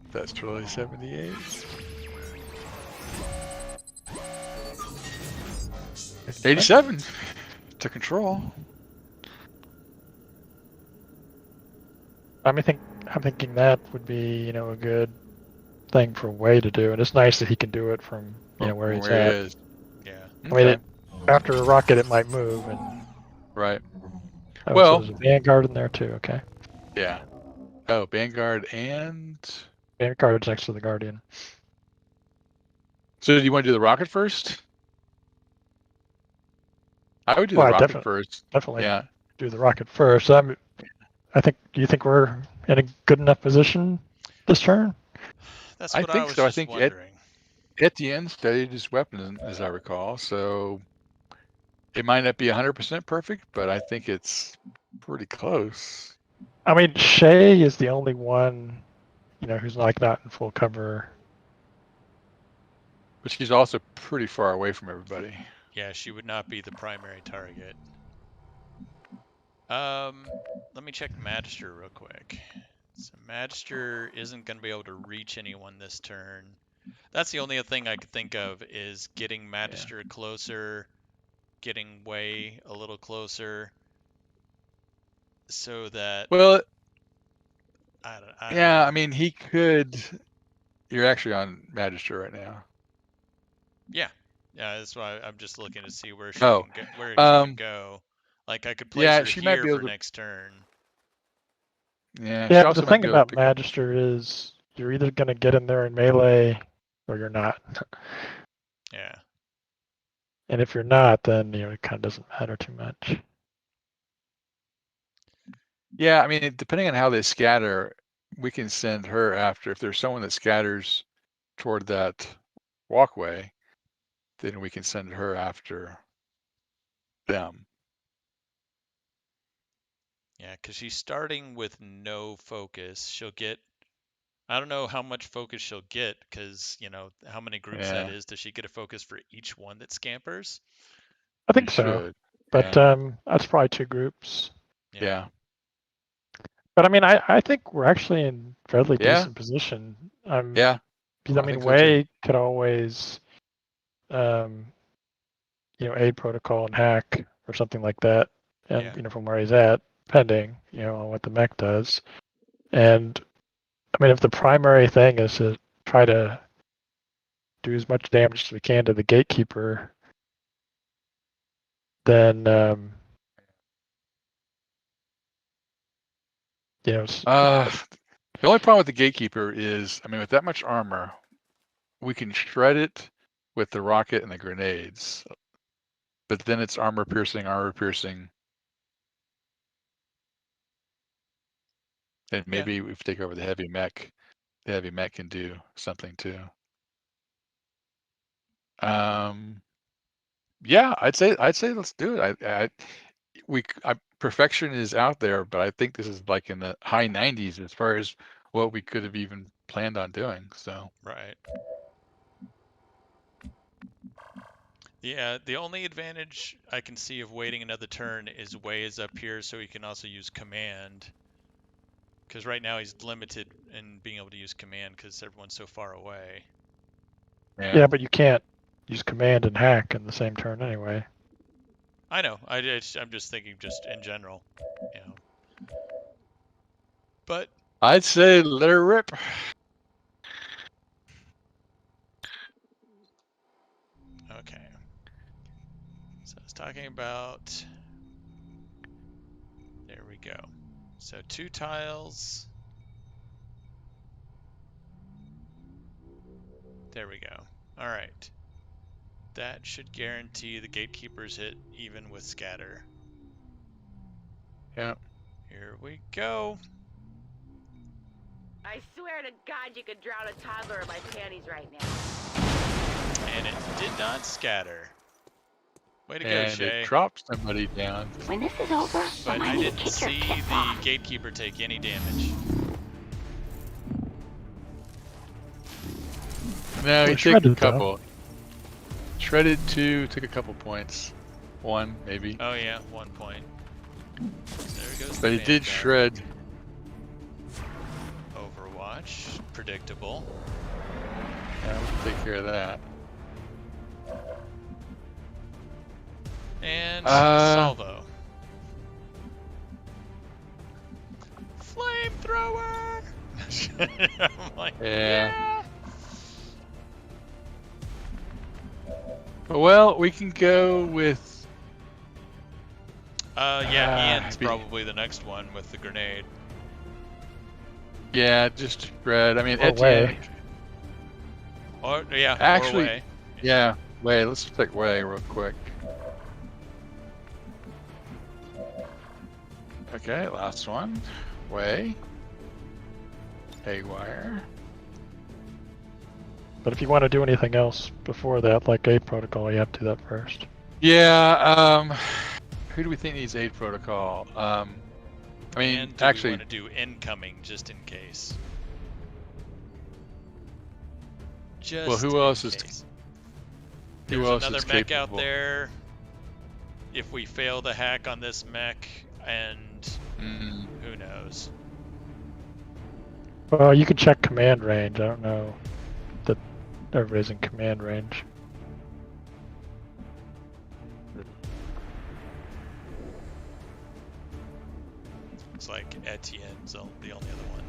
if that's really 78. It's 87 to control. I'm thinking that would be, a good thing for Way to do, and it's nice that he can do it from, where he's at. He is. Yeah. I mean, Okay. after a rocket, it might move, and Right. oh, Well- so there's a Vanguard in there too. Okay, Yeah. Oh, Vanguard and. Vanguard's next to the Guardian. So do you want to do the rocket first? I would do Well, the I rocket first. Definitely Yeah. do the rocket first. Do you think we're in a good enough position this turn? That's I what I think was so. I just think wondering. At the end, steadied his weapon, as I recall. So it might not be 100% perfect, but I think it's pretty close. I mean, Shay is the only one, who's like not in full cover. But she's also pretty far away from everybody. Yeah, she would not be the primary target. Let me check Magister real quick. So Magister isn't going to be able to reach anyone this turn. That's the only thing I could think of is getting Magister closer, getting Way a little closer, so that. Well, I don't yeah, know. I mean, he could. You're actually on Magister right now. Yeah, that's why I'm just looking to see where she Oh, can go. Where she can go. Like I could place her she might here be able for to. next turn. Yeah, she Yeah, but also the might thing be able to about pick up. Magister is you're either going to get in there in melee or you're not. Yeah. And if you're not, then it kind of doesn't matter too much. Yeah, I mean, depending on how they scatter, we can send her after. If there's someone that scatters toward that walkway, then we can send her after them. Yeah, because she's starting with no focus. She'll get, I don't know how much focus she'll get because, how many groups that is. Does she get a focus for each one that scampers? I think You so. should. But that's probably 2 groups. Yeah. But I mean, I think we're actually in fairly Yeah. decent position. Yeah. Because I mean, think so, Way could always, aid protocol and hack or something like that, and Yeah. from where he's at, pending, on what the mech does. And I mean, if the primary thing is to try to do as much damage as we can to the gatekeeper, then the only problem with the gatekeeper is, I mean, with that much armor, we can shred it with the rocket and the grenades. But then it's armor piercing. And maybe if we take over the heavy mech can do something too. Yeah, I'd say let's do it. Perfection is out there, but I think this is like in the high 90s as far as what we could have even planned on doing. So right. Yeah, the only advantage I can see of waiting another turn is Wei is up here, so he can also use command. Because right now he's limited in being able to use command because everyone's so far away. Yeah, but you can't use command and hack in the same turn anyway. I know. I'm just thinking just in general, you know. But I'd say let her rip. Okay. So I was talking about. There we go. So 2 tiles. There we go. All right. That should guarantee the gatekeepers hit even with scatter. Yeah. Here we go. I swear to God you could drown a toddler in my panties right now. And it did not scatter. Way to go, And Shay. it dropped somebody down. When this is over, But I need to didn't kick your see tits the off. gatekeeper take any damage. No, he took a shredded, couple. Shredded 2, took a couple points. 1 maybe. Oh yeah, 1 point. So there goes. But he did shred. Overwatch, predictable. Yeah, we'll take care of that. And salvo. Flamethrower. I'm like, yeah. Well, we can go with. Ian's probably the next one with the grenade. Yeah, just shred. I mean, Or Wei. Or yeah, Actually, or Wei. Yeah, Wei. Let's take Wei real quick. Okay, last one. Wei. Haywire. But if you want to do anything else before that, like aid protocol, you have to do that first. Yeah. Who do we think needs aid protocol? I mean, And actually, we want to do incoming just in case. Just well, who else is? case. Who There's else another is mech capable? out there. If we fail the hack on this mech, and who knows? Well, you could check command range. I don't know that everybody's in command range. Looks like Etienne's the only other one.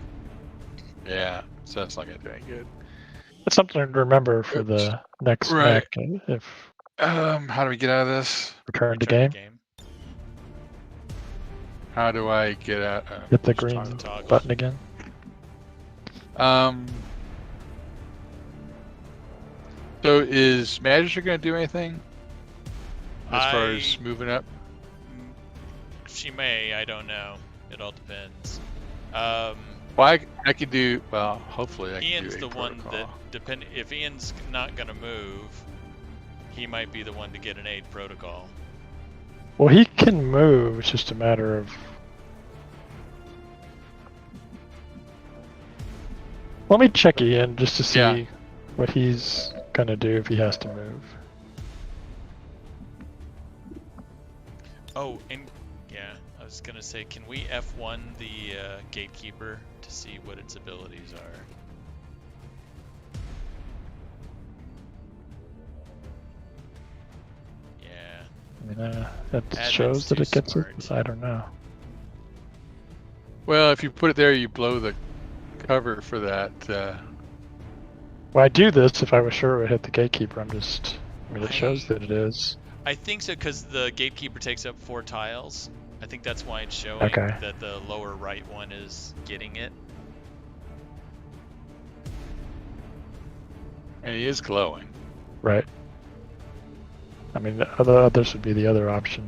Yeah, so that's not gonna do any good. It's something to remember for the next Right. mech. If How do we get out of this? return to Return game, How do I get out? hit the just green toggle. button again. So is Magic gonna do anything as far as moving up? She may, I don't know. It all depends. Well, I could do. Well, hopefully I can Ian's do the a one protocol. that if Ian's not gonna move, he might be the one to get an aid protocol. Well, he can move. It's just a matter of. Let me check Ian just to see what he's gonna do if he has to move. Oh, and yeah, I was gonna say, can we F1 the gatekeeper to see what its abilities are? Yeah. I mean, that Admin's shows that too it gets smart. it. I don't know. Well, if you put it there, you blow the cover for that. Well, I do this if I was sure it would hit the gatekeeper. I mean, it shows that it is. I think so, because the gatekeeper takes up 4 tiles. I think that's why it's showing Okay. that the lower right one is getting it. And he is glowing. Right. I mean, the others would be the other option.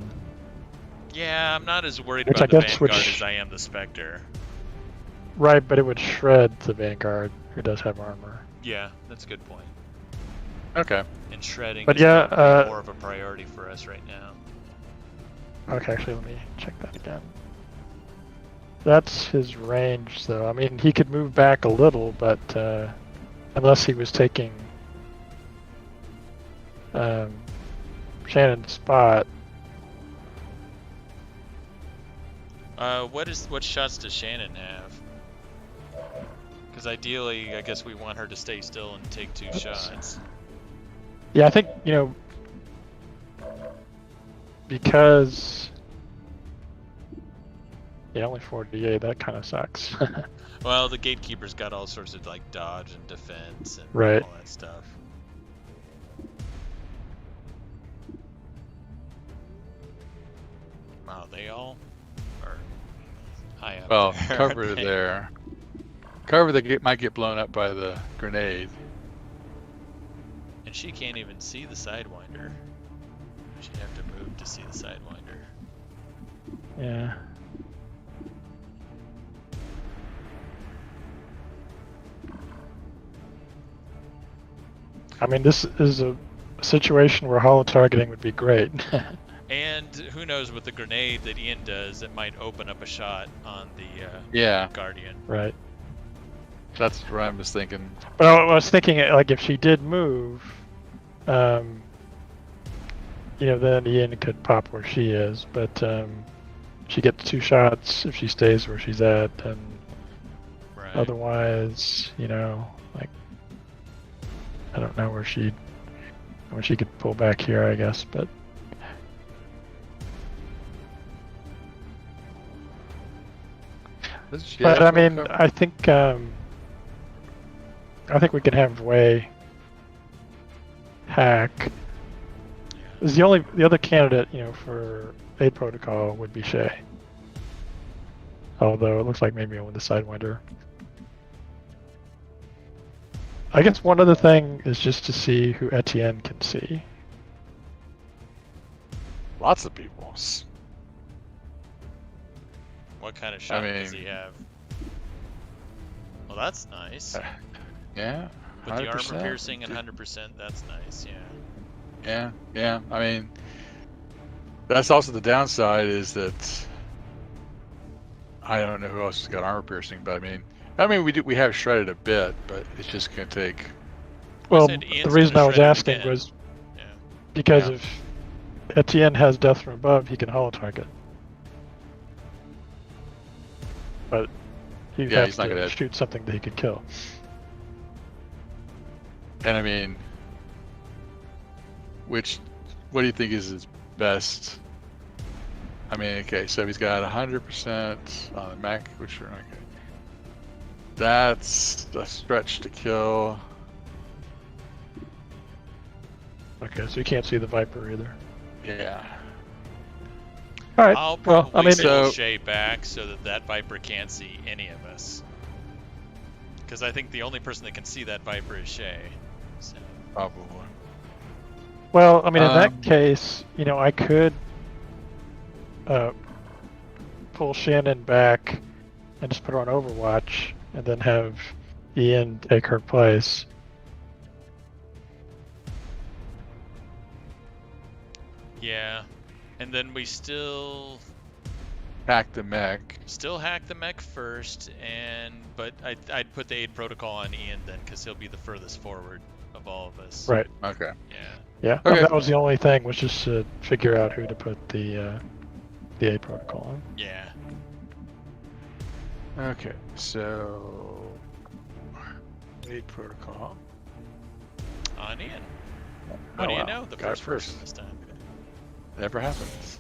Yeah, I'm not as worried Which about I the guess Vanguard as I am the Spectre. Right, but it would shred the Vanguard, who does have armor. Yeah, that's a good point. Okay. And shredding But is yeah, probably more of a priority for us right now. Okay, actually, let me check that again. That's his range, though. I mean, he could move back a little, but unless he was taking Shannon's spot. What shots does Shannon have? Because ideally, I guess we want her to stay still and take 2 shots. Yeah, I think, because... Yeah, only 48, that kind of sucks. Well, the Gatekeeper's got all sorts of, like, dodge and defense and right. all that stuff. Wow, they all are high up Well, there, cover aren't they? there. Cover that might get blown up by the grenade. And she can't even see the Sidewinder. She'd have to move to see the Sidewinder. Yeah. I mean, this is a situation where hollow targeting would be great. And who knows with the grenade that Ian does, it might open up a shot on the Yeah. Guardian. Right. That's what I was thinking. But I was thinking, like, if she did move, then Ian could pop where she is. But she gets 2 shots if she stays where she's at, and Right. otherwise, like, I don't know where she could pull back here, I guess, but. But I mean, I think we can have Way hack. Is the other candidate, for aid protocol would be Shay. Although it looks like maybe with the Sidewinder. I guess one other thing is just to see who Etienne can see. Lots of people. What kind of shot does he have? Well, that's nice. Yeah. With the 100%. armor piercing and 100%, that's nice, yeah. Yeah. I mean, that's also the downside is that I don't know who else has got armor piercing, but I mean, we have shredded a bit, but it's just gonna take. Well, the reason I was asking was because if Etienne has death from above, he can hollow target. But he's not going to shoot something that he could kill. And I mean, what do you think is his best? I mean, okay, so he's got 100% on the Mac, which are okay. That's a stretch to kill. Okay, so you can't see the Viper either. Yeah. All right. I'll probably well, pull Shay back so that Viper can't see any of us. Because I think the only person that can see that Viper is Shay. So. Probably. Well, I mean, in that case, I could pull Shannon back and just put her on Overwatch, and then have Ian take her place. Yeah. And then we still hack the mech. Still hack the mech first, but I'd put the aid protocol on Ian then, because he'll be the furthest forward of all of us. Right. Okay. Yeah. Okay. That was the only thing, was just to figure out who to put the aid protocol on. Yeah. Okay. So aid protocol on Ian. What do you know? The first person this time. Never happens.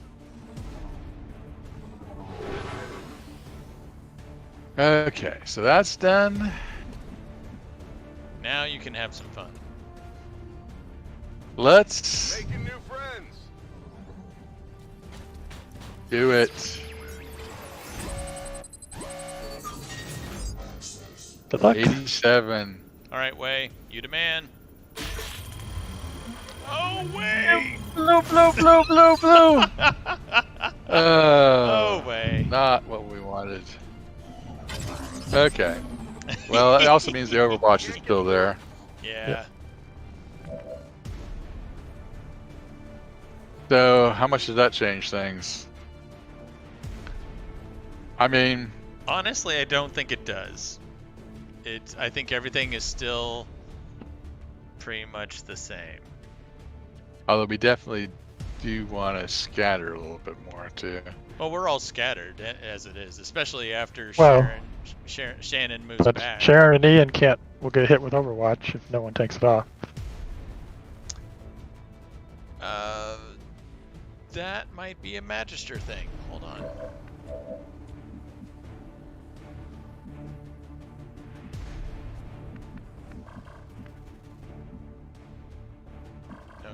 Okay, so that's done. Now you can have some fun. Let's making new friends. Do it. Good luck. 87. All right, Way, you demand. Oh, Way! Blue, blue, blue, blue, blue. No way. Not what we wanted. Okay. Well, it also means the Overwatch is still there. Yeah. So, how much does that change things? I mean, honestly, I don't think it does. I think everything is still pretty much the same. Although we definitely do want to scatter a little bit more too. Well, we're all scattered as it is, especially after Well, Shannon moves but back. Sharon and Ian will get hit with Overwatch if no one takes it off. That might be a Magister thing. Hold on.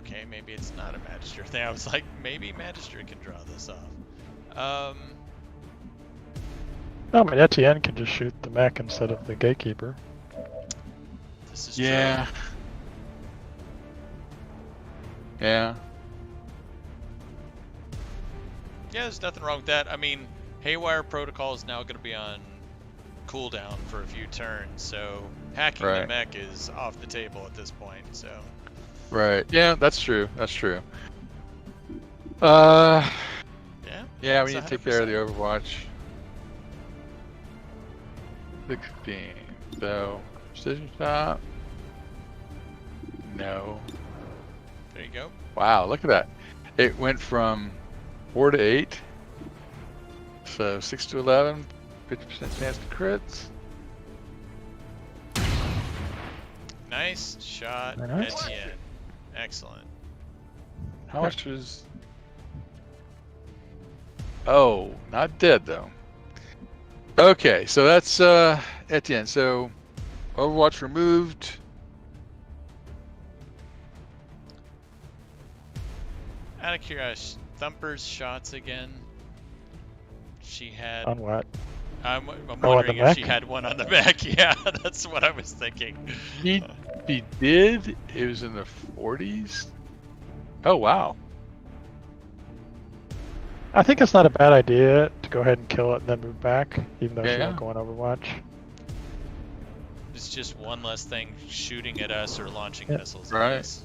Okay, maybe it's not a Magister thing. I was like, maybe Magister can draw this off. I mean, Etienne can just shoot the mech instead of the gatekeeper. This is Yeah. true. Yeah. Yeah, there's nothing wrong with that. I mean, Haywire Protocol is now going to be on cooldown for a few turns, so hacking the mech is off the table at this point. So. Right. Yeah, that's true. That's true. Yeah. Yeah, we need to take care of the Overwatch. 16. So, precision shot. No. There you go. Wow, look at that. It went from 4 to 8. So 6 to 11, 50% chance to crits. Nice shot, Nice. Etienne. Excellent. How much was... Oh, not dead though. Okay, so that's Etienne. So Overwatch removed. Out of curiosity, Thumper's shots again. She had. On what? I'm on wondering the if she mech? had one on the back. Yeah, that's what I was thinking. He did. It was in the 40s. Oh wow. I think it's not a bad idea to go ahead and kill it and then move back, even though she Yeah. won't go on Overwatch. It's just one less thing shooting at us or launching Yep. missiles. Right. At us.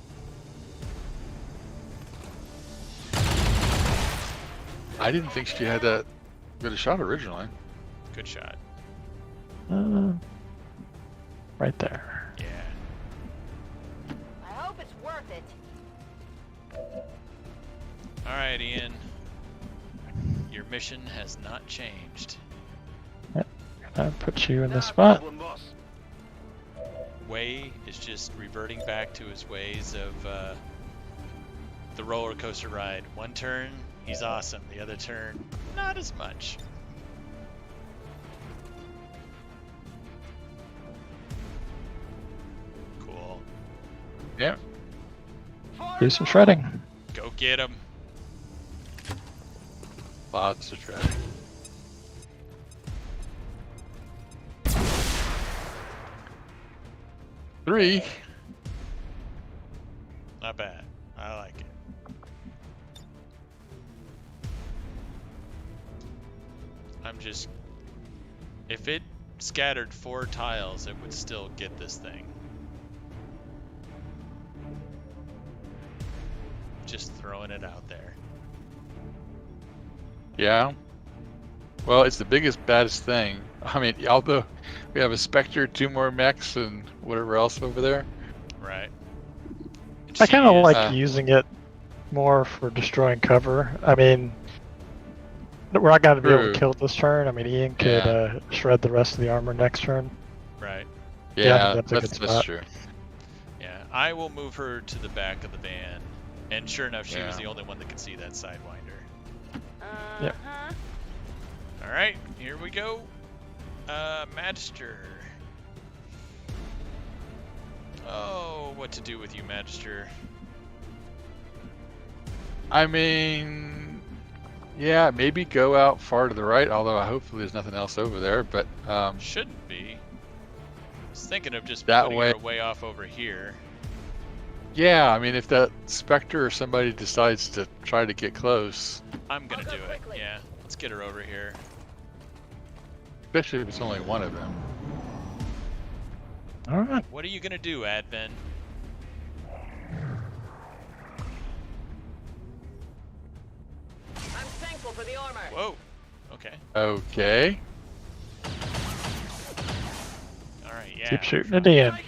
I didn't think she had that good a shot originally. Good shot. Right there. Yeah. I hope it's worth it. All right, Ian. Your mission has not changed. That puts you in the spot. Way is just reverting back to his ways of the roller coaster ride. One turn, he's awesome. The other turn, not as much. Cool. Yeah. Do some shredding. Go get him. Lots of traffic. Three. Not bad. I like it. I'm just... If it scattered 4 tiles, it would still get this thing. Just throwing it out there. Yeah. Well, it's the biggest, baddest thing. I mean, although we have a Spectre, 2 more mechs, and whatever else over there. Right. I kind of She is- like using it more for destroying cover. I mean, we're not going to be able True. to kill it this turn. I mean, Ian could shred the rest of the armor next turn. Right. Yeah, that's a good that's spot. true. Yeah, I will move her to the back of the van. And sure enough, she was Yeah. the only one that could see that Sidewinder. Yep. Alright, here we go. Magister. Oh, what to do with you, Magister? I mean, yeah, maybe go out far to the right, although hopefully there's nothing else over there, but Shouldn't be. I was thinking of just That putting way- her way off over here. Yeah, I mean, if that Spectre or somebody decides to try to get close, I'm gonna do it. Yeah, let's get her over here. especially if it's only one of them. All right. What are you gonna do, Advent? I'm thankful for the armor. Whoa. Okay. Okay. All right. Yeah. Keep shooting it in. Okay,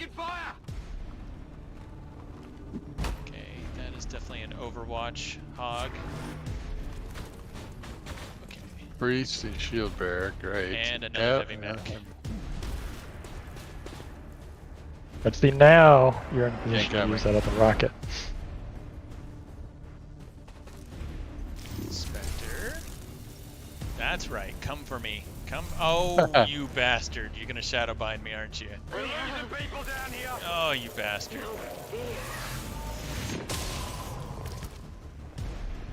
that is definitely an Overwatch hog. Okay. Priest and shield bearer, great. And another heavy mech. But see, now you're in a position to Incoming. use that other rocket. Spectre. That's right. Come for me. Come. Oh, you bastard. You're gonna shadow bind me, aren't you? We're losing people down here. Oh, you bastard.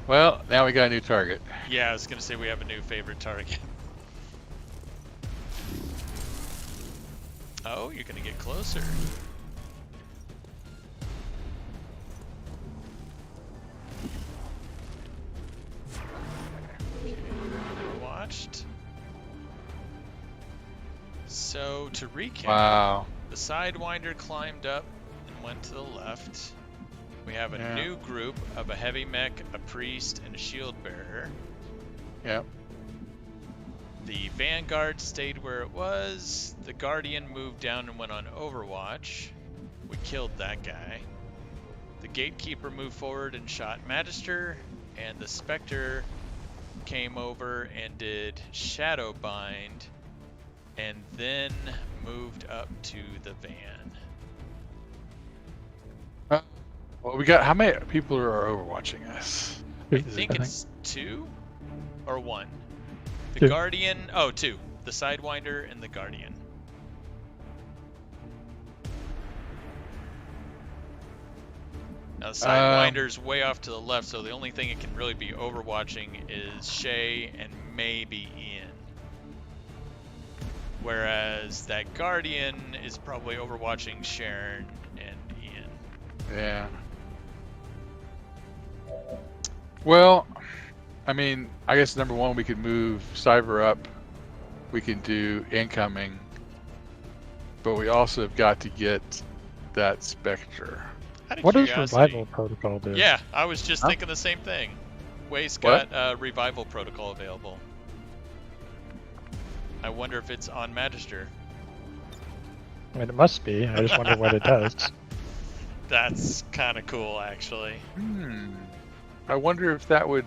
Well, now we got a new target. Yeah, I was gonna say we have a new favorite target. Oh, you're gonna get closer. Watched. So to recap, Wow. the Sidewinder climbed up and went to the left. We have a Yeah. new group of a heavy mech, a priest, and a shield bearer. Yep. The Vanguard stayed where it was. The Guardian moved down and went on Overwatch. We killed that guy. The Gatekeeper moved forward and shot Magister. And the Spectre came over and did Shadowbind. And then moved up to the van. Well, we got how many people are overwatching us? I think it's 2 or 1. The 2. Guardian, oh, 2. The Sidewinder and the Guardian. Now the Sidewinder's way off to the left, so the only thing it can really be overwatching is Shay and maybe Ian. Whereas that Guardian is probably overwatching Sharon and Ian. Yeah. Well, I mean, I guess number one, we could move Cyber up. We can do incoming. But we also have got to get that Spectre. What does Revival Protocol do? Yeah, I was just thinking the same thing. Wade's got Revival Protocol available. I wonder if it's on Magister. I mean, it must be. I just wonder what it does. That's kind of cool, actually. I wonder if that would...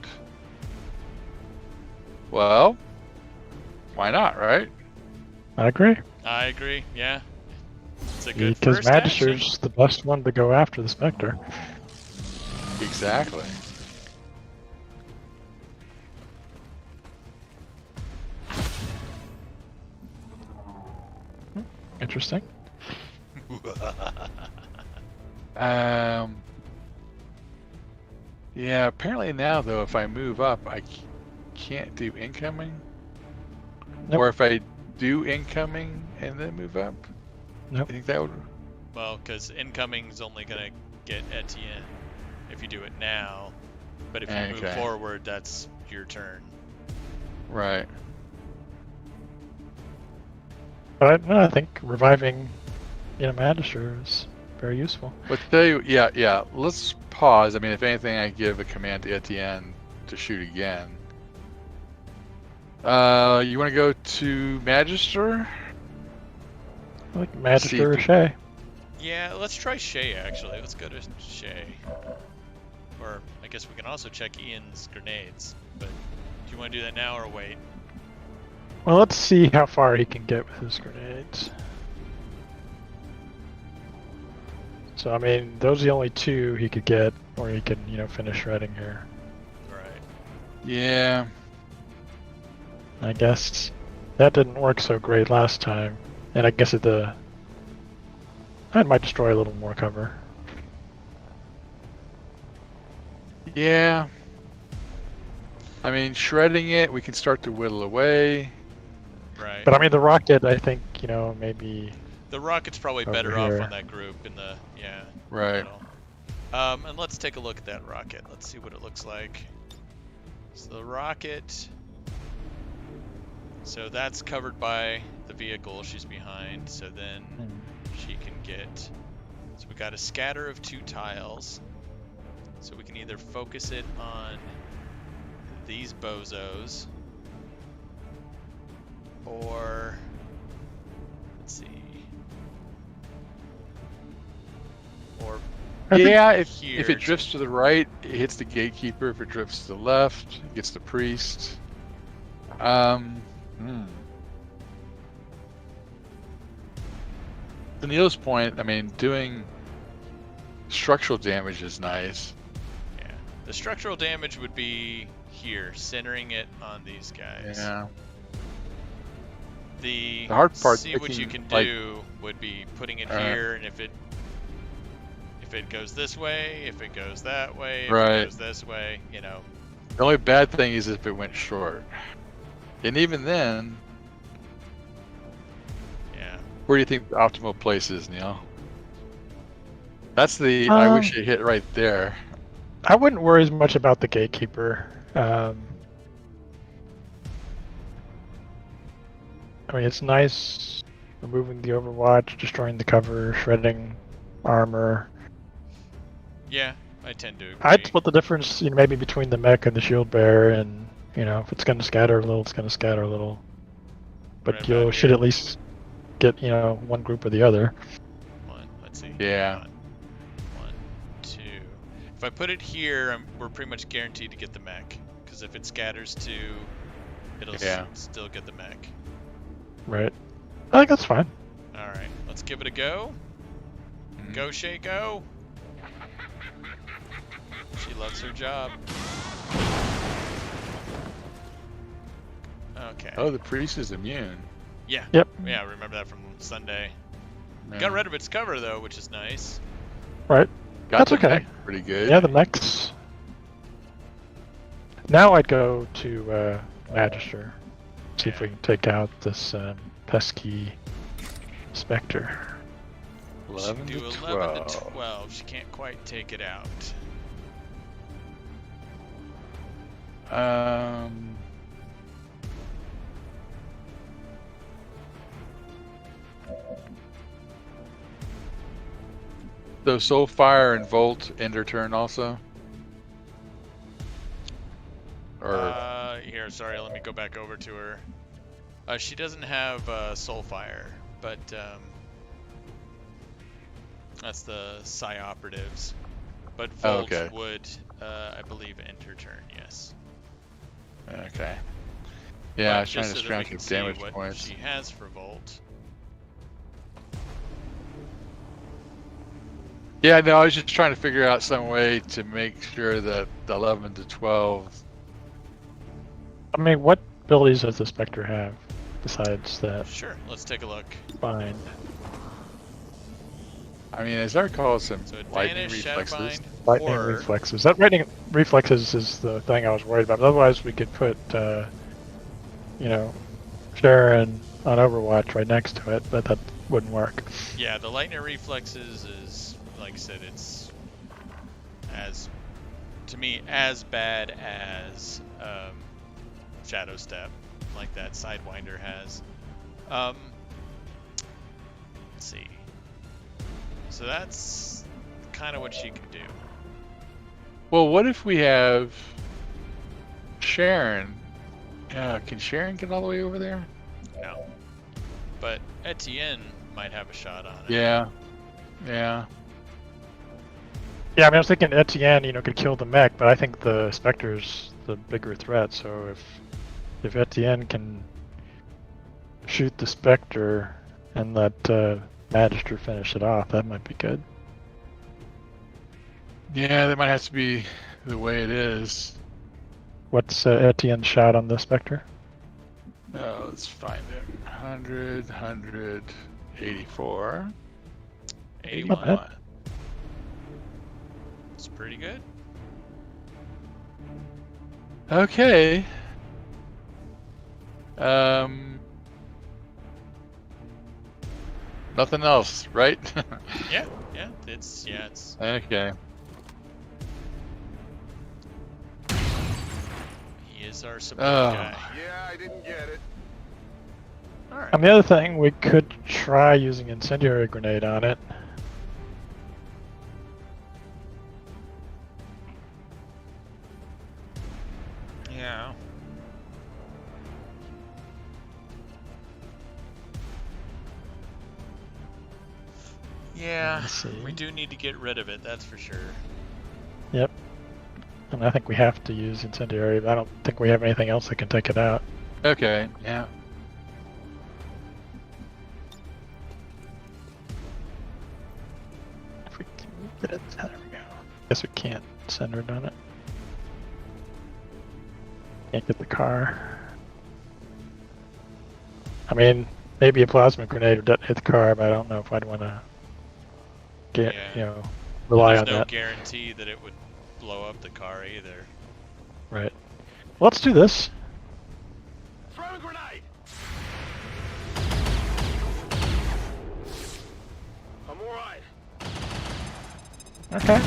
Well, why not, right? I agree. I agree, yeah. It's a good Because first Magister's action. the best one to go after the Spectre. Exactly. Interesting. Yeah, apparently now, though, if I move up, I can't do incoming? Nope. Or if I do incoming and then move up? Nope. I think that would... Well, because incoming's only going to get Etienne if you do it now. But if you move forward, that's your turn. Right. But I think reviving Magister is very useful. But yeah, let's pause. I mean, if anything, I give a command to Etienne to shoot again. You want to go to Magister? I like Magister or Shay. Yeah, let's try Shay, actually. Let's go to Shay. Or, I guess we can also check Ian's grenades. But do you want to do that now or wait? Well, let's see how far he can get with his grenades. So, I mean, those are the only 2 he could get, or he can, finish shredding here. Right. Yeah. I guess that didn't work so great last time, and I guess I might destroy a little more cover. Yeah. I mean, shredding it, we can start to whittle away. Right. But I mean, the rocket, I think, maybe... The rocket's probably better off on that group in the, Right. middle. And let's take a look at that rocket. Let's see what it looks like. So the rocket. So that's covered by the vehicle she's behind. So then she can get. So we got a scatter of 2 tiles. So we can either focus it on these bozos, or let's see, or yeah, if it drifts to the right, it hits the gatekeeper. If it drifts to the left, it gets the priest. To Neil's point, I mean, doing structural damage is nice. Yeah, the structural damage would be here, centering it on these guys. Yeah. The hard part, see what you can do would be putting it here, and if it goes this way, if it goes that way, if it goes this way, you know. The only bad thing is if it went short. And even then, yeah. Where do you think the optimal place is, Neil? That's the I wish it hit right there. I wouldn't worry as much about the gatekeeper. I mean, it's nice removing the overwatch, destroying the cover, shredding armor. Yeah, I tend to agree. I'd split the difference, maybe between the mech and the shield bearer, and if it's going to scatter a little, it's going to scatter a little. But you should at least get one group or the other. Let's see. Yeah. 1, 2. If I put it here, we're pretty much guaranteed to get the mech, because if it scatters 2, it'll still get the mech. Right. I think that's fine. All right, let's give it a go. Go, Shay, go. She loves her job. Okay. Oh, the priest is immune. Yeah. Yep. Yeah, I remember that from Sunday. Yeah. Got rid of its cover though, which is nice. Right. Got That's okay. Pretty good. Yeah, the mechs. Now I'd go to Magister. See if we can take out this pesky Spectre. 11 she can do to 11 to 12. 12. She can't quite take it out. So Soulfire and Volt end her turn also? Or here, sorry, let me go back over to her. She doesn't have Soulfire, but that's the Psi operatives. But Volt would, I believe, end her turn, yes. Okay. Yeah, I was trying to scrounge some damage what points. She has for Volt. Yeah, no, I was just trying to figure out some way to make sure that the 11 to 12. I mean, what abilities does the Spectre have besides that? Sure, let's take a look. Bind. I mean, as I recall, some So lightning advantage, reflexes. Lightning reflexes. That lightning reflexes is the thing I was worried about. Otherwise, we could put, Sharon on Overwatch right next to it, but that wouldn't work. Yeah, the lightning reflexes is, like I said, it's to me as bad as Shadow Step, like that Sidewinder has. Let's see. So that's kind of what she can do. Well, what if we have Sharon? Can Sharon get all the way over there? No. But Etienne might have a shot on it. Yeah. Yeah, I mean, I was thinking Etienne, could kill the mech, but I think the Spectre's the bigger threat. So if Etienne can shoot the Spectre and let Magister finish it off, that might be good. Yeah, that might have to be the way it is. What's Etienne's shot on the Spectre? Oh, let's find it. 100, 84. 81. It's pretty good. Okay. Nothing else, right? Yeah, it's Okay. is our support guy. Yeah, I didn't get it. All right. And the other thing, we could try using incendiary grenade on it. Yeah. Yeah, Let's see. we do need to get rid of it, that's for sure. Yep. And I think we have to use incendiary, but I don't think we have anything else that can take it out. Okay, yeah. If we can get it, there we go. Guess we can't center it on it. Can't get the car. I mean, maybe a plasma grenade would detonate the car, but I don't know if I'd want to get, rely on There's no that. guarantee that it would blow up the car either. Right. Let's do this. Throwing grenade. I'm all right. Okay.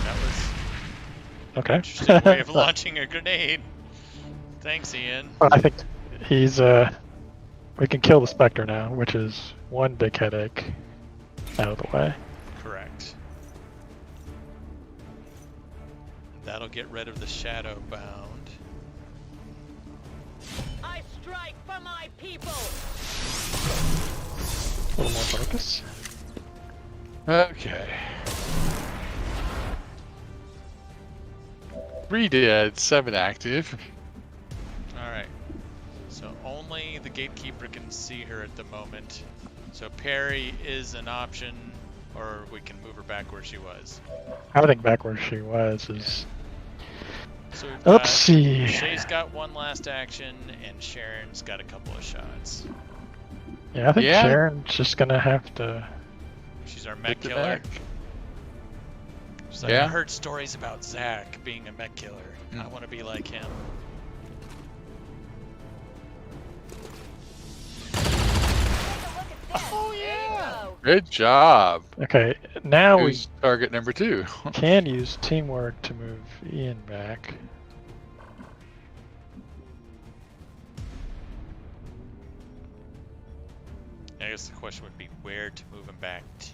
That was an Okay. interesting way of launching a grenade. Thanks, Ian. Well, I think he's we can kill the Spectre now, which is one big headache out of the way. Correct. That'll get rid of the shadow bound. I strike for my people. A little more focus. Okay. 3 dead, 7 active. Alright. So only the gatekeeper can see her at the moment. So parry is an option, or we can move her back where she was. I think back where she was is. So we've Let's see. Shay's got one last action, and Sharon's got a couple of shots. Yeah, I think Yeah. Sharon's just gonna have to. She's our mech Get the killer. back. She's like, Yeah. I heard stories about Zach being a mech killer. I want to be like him. Oh yeah. Good job. Okay, now we Who's target number 2? can use teamwork to move Ian back. I guess the question would be where to move him back to.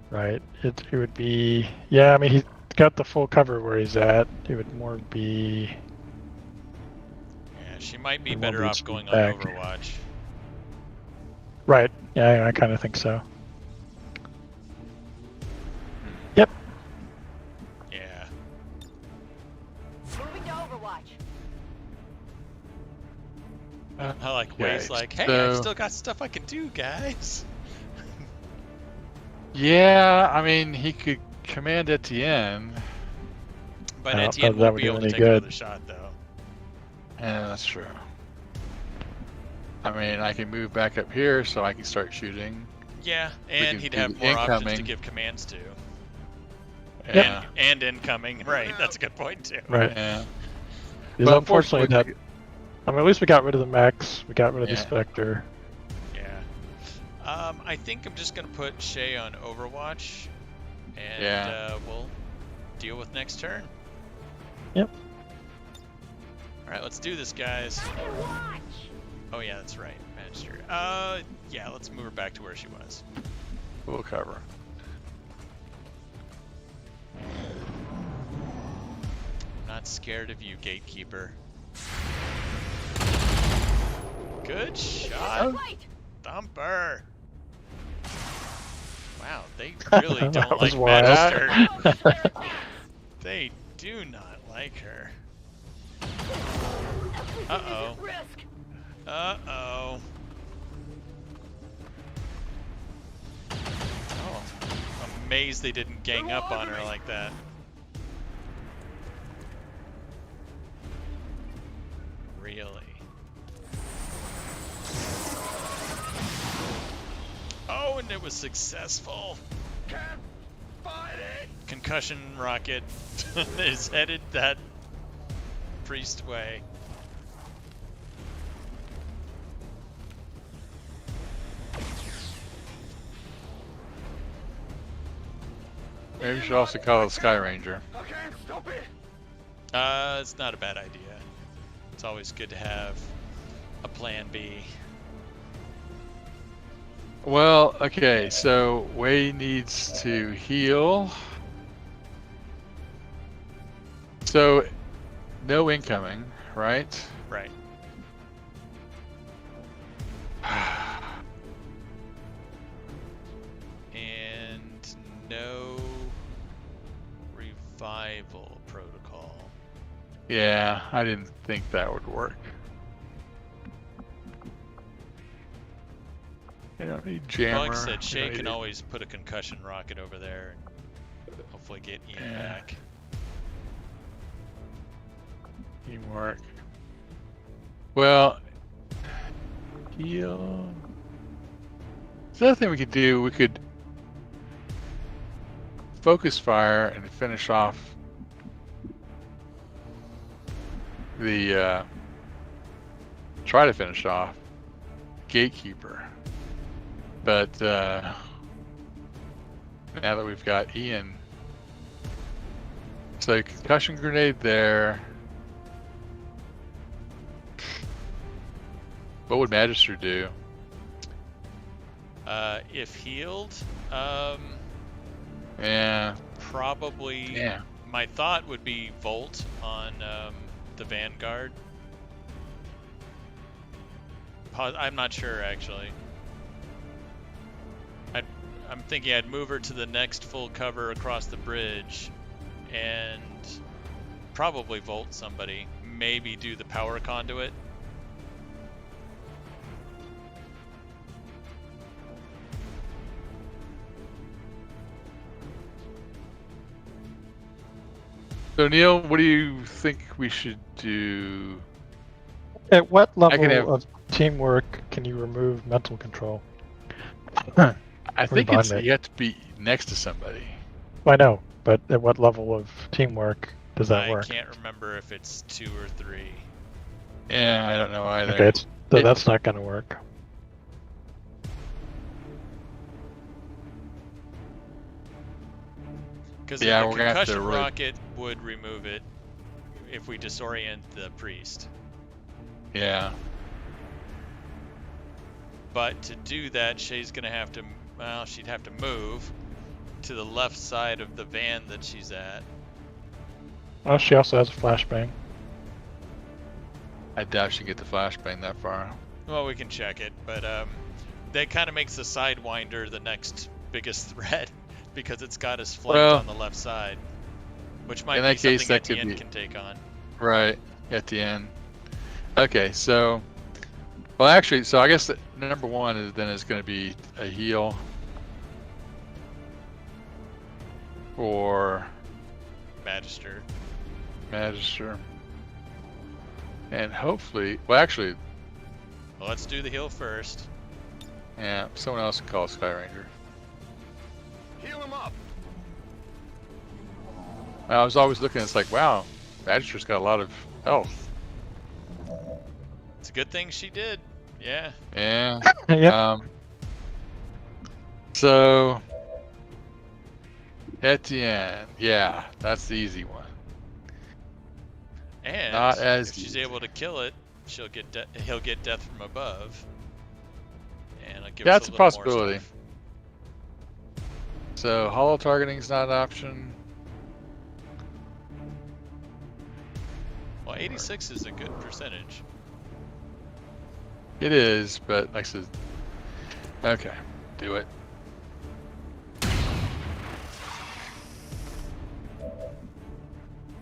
Right. It would be. Yeah, I mean, he's got the full cover where he's at. It would more be. Yeah, she might be We won't better be off going on back. Overwatch. Right. Yeah, I kind of think so. Yep. Yeah. Moving to Overwatch. I like Okay, ways like, hey, I've so- still got stuff I can do, guys. Yeah, I mean, he could command Etienne. But I don't know Etienne if that won't would be do able to any take good. another shot, though. Yeah, that's true. I mean, I can move back up here so I can start shooting. Yeah, can and he'd do have more options to incoming. give commands to. Yeah. And incoming, right? That's a good point too. Right. Yeah. Because But unfortunately, that. unfortunately, I mean, at least we got rid of the mechs. We got rid of the Yeah. Spectre. Yeah. I think I'm just gonna put Shay on Overwatch, and Yeah. we'll deal with next turn. Yep. All right, let's do this, guys. Watch. Oh yeah, that's right, Magister. Yeah, let's move her back to where she was. we'll cover. I'm not scared of you, Gatekeeper. Good shot, Right. Thumper. Wow, they really That don't was like wild. Magister. They do not like her. Uh-oh. Risk. Uh-oh. Oh, I'm amazed they didn't gang up on her like that. Really? Oh, and it was successful. Can't fight it. Concussion rocket is headed that priest way. Maybe we should also call it Sky Ranger. I can't stop it. It's not a bad idea. It's always good to have a plan B. Well, okay, so Wei needs to heal. So, no incoming, right? Right. And no revival protocol. Yeah, I didn't think that would work. You don't need jammer. Like I said, Shay can always put a concussion rocket over there and hopefully get Ian back. Teamwork. Well, heal. The other thing we could do, we could focus fire and finish off the try to finish off Gatekeeper. But now that we've got Ian, so concussion grenade there. What would Magister do? If healed, yeah, probably. Yeah. My thought would be Volt on the Vanguard. I'm not sure actually. I'm thinking I'd move her to the next full cover across the bridge, and probably Volt somebody. Maybe do the power conduit. So Neil, what do you think we should do? At what level of teamwork can you remove mental control? I think it's you have to be next to somebody. I know, but at what level of teamwork does that work? I can't remember if it's 2 or 3. Yeah, I don't know either. Okay, so that's not going to work. Because the concussion rocket would remove it if we disorient the priest. Yeah. But to do that, Shay's going to have to, well, she'd have to move to the left side of the van that she's at. Well, she also has a flashbang. I doubt she can get the flashbang that far. Well, we can check it, but that kind of makes the Sidewinder the next biggest threat because it's got us flanked on the left side, which might be something Etienne can take on. Right, Etienne. Okay, so, well, actually, so I guess that number one is going to be a heal for Magister. And hopefully, well, actually, well, let's do the heal first. Yeah, someone else can call Sky Ranger. Heal him up. I was always looking, it's like, wow, Magister's got a lot of health. It's a good thing she did. Yeah. Yeah. Yeah. So, Etienne, yeah, that's the easy one. And not as if she's able to kill it, he'll get death from above. And I'll give us that's a a little possibility. More stuff. So hollow targeting is not an option. Well, 86 is a good percentage. It is, but like I said, okay, do it.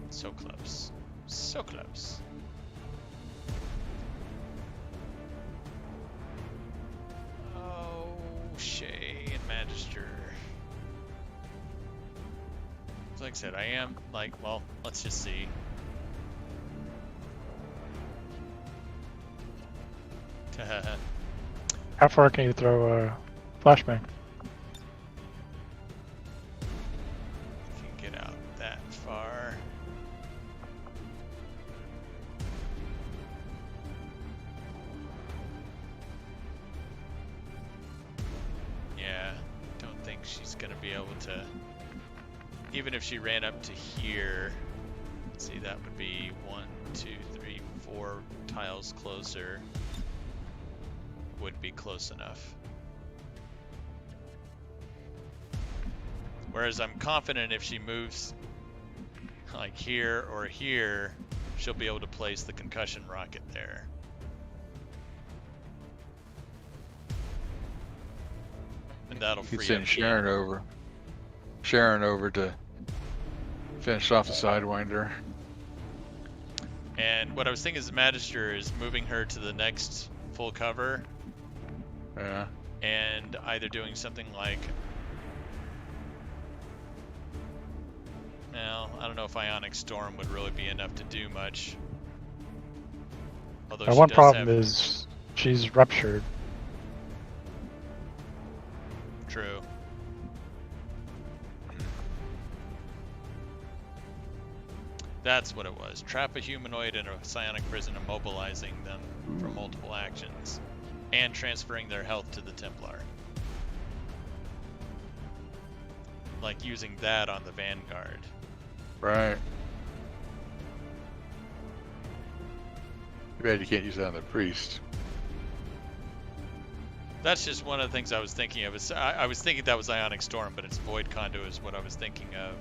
So close. So close. Oh, Shay and Magister. Like I said, I am like, well, let's just see. How far can you throw a flashbang? If you can get out that far. Yeah, don't think she's gonna be able to. Even if she ran up to here, see, that would be 1, 2, 3, 4 tiles closer. Would be close enough. Whereas I'm confident if she moves like here or here, she'll be able to place the concussion rocket there. And that'll free up send Sharon over to finish off the Sidewinder. And what I was thinking is the Magister is moving her to the next full cover. Yeah. And either doing something like, well, I don't know if Ionic Storm would really be enough to do much. Although one problem is she's ruptured. True. That's what it was. Trap a humanoid in a psionic prison, immobilizing them for multiple actions, and transferring their health to the Templar. Like using that on the Vanguard. Right. Too bad you can't use that on the Priest. That's just one of the things I was thinking of. I was thinking that was Ionic Storm, but it's Void Conduit is what I was thinking of.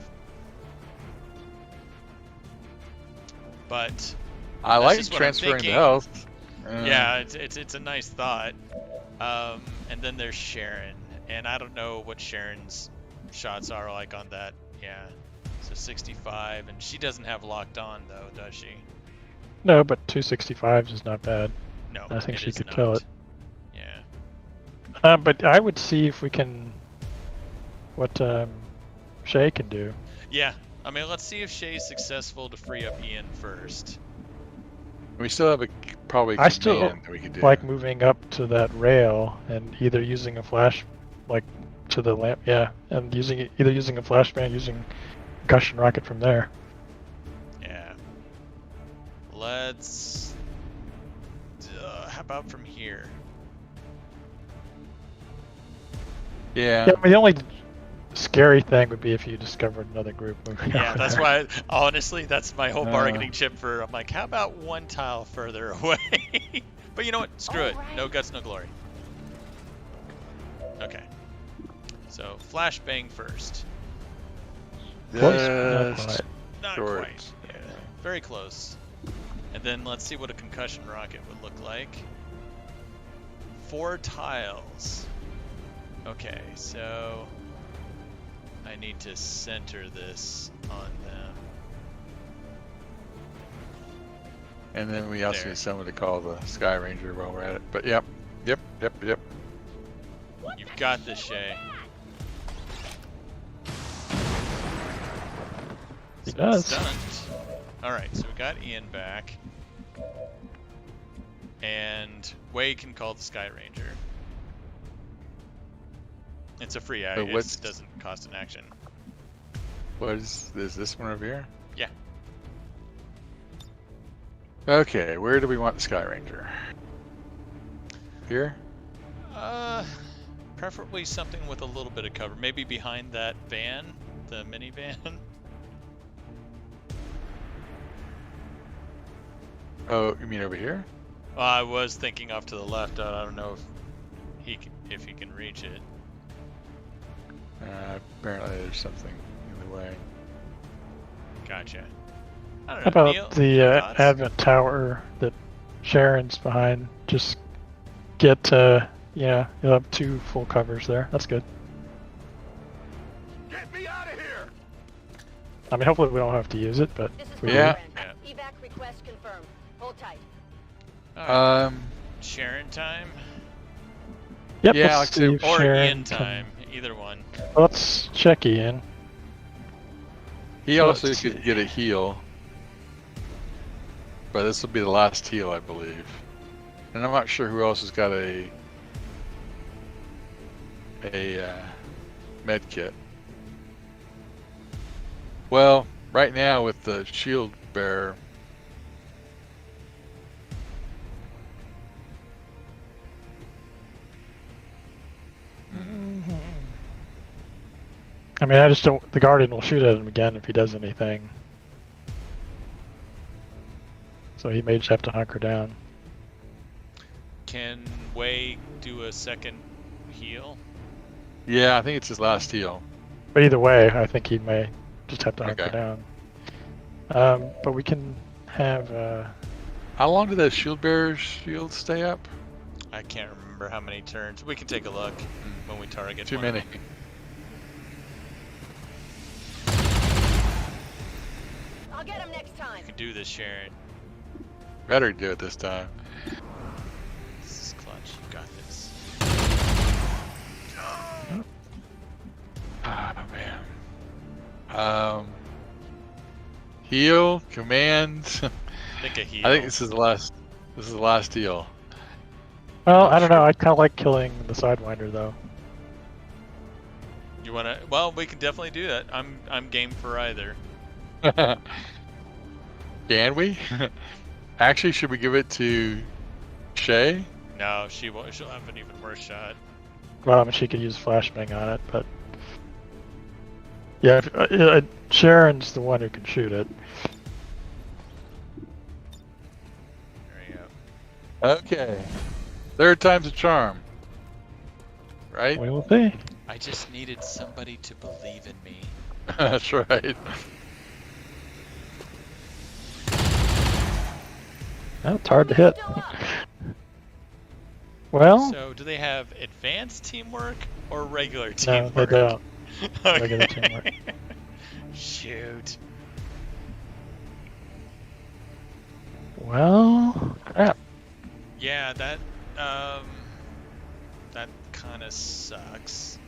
But I like transferring the health. Yeah, it's a nice thought. And then there's Sharon, and I don't know what Sharon's shots are like on that. Yeah, so 65, and she doesn't have locked on though, does she? No, but 265 is not bad. No, I think she could not. kill it. Yeah. But I would see if we can, what Shay can do. Yeah, I mean, let's see if Shay's successful to free up Ian first. We still have probably I still that we could do. like moving up to that rail and either using a flash, like to the lamp, yeah, and either using a flashbang, using concussion rocket from there. Yeah. Let's. How about from here? Yeah. Yeah, I mean, the only scary thing would be if you discovered another group moving. Yeah, over that's there. why. Honestly, that's my whole bargaining chip for. I'm like, how about one tile further away? But you know what? Screw it. No guts, no glory. Okay. So flashbang first. Close, Not short. quite. Yeah, very close. And then let's see what a concussion rocket would look like. 4 tiles. Okay, so I need to center this on them. And then we also need someone to call the Sky Ranger while we're at it. But yep. You've got this, Shay. He does. Stunned. Alright, so we got Ian back. And Wade can call the Sky Ranger. It's a free action. It doesn't cost an action. What is this one over here? Yeah. Okay, where do we want the Sky Ranger? Here? Preferably something with a little bit of cover. Maybe behind that van, the minivan. Oh, you mean over here? Well, I was thinking off to the left. I don't know if he can reach it. Apparently there's something in the way. Gotcha. I don't know. How about Neil, the thoughts? Advent Tower that Sharon's behind? Just get, yeah, you'll have 2 full covers there. That's good. Get me out of here! I mean, hopefully we don't have to use it, but This is we Yeah. Evac request confirmed. Hold tight. Alright, Sharon time Yep, Yeah, let's like see if or Sharon Ian can- time, either one. Let's check Ian. He So also let's could see. get a heal. But this will be the last heal, I believe. And I'm not sure who else has got a med kit. Well, right now with the shield bearer, I mean, I just don't. The Guardian will shoot at him again if he does anything. So he may just have to hunker down. Can Wei do a second heal? Yeah, I think it's his last heal. But either way, I think he may just have to hunker Okay. down. But we can have... How long do those shield bearers shields stay up? I can't remember how many turns. We can take a look when we target. Too one of many. them. I'll get him next time. You can do this, Sharon. Better do it this time. This is clutch. You got this. Ah, man. Heal, command. Think a heal. I think this is the last. This is the last heal. Well, I don't know. I kind of like killing the Sidewinder, though. You wanna? Well, we can definitely do that. I'm game for either. Can we? Actually, should we give it to Shay? No, she won't. She'll have an even worse shot. Well, I mean, she could use flashbang on it, but... Yeah, Sharon's the one who can shoot it. There you go. Okay. Third time's a charm. Right? We will see. I just needed somebody to believe in me. That's right. Well, it's hard to hit. Well, So, do they have advanced teamwork or regular no, teamwork? they don't. Okay. Regular teamwork. Shoot. Well, crap. Yeah, that kind of sucks.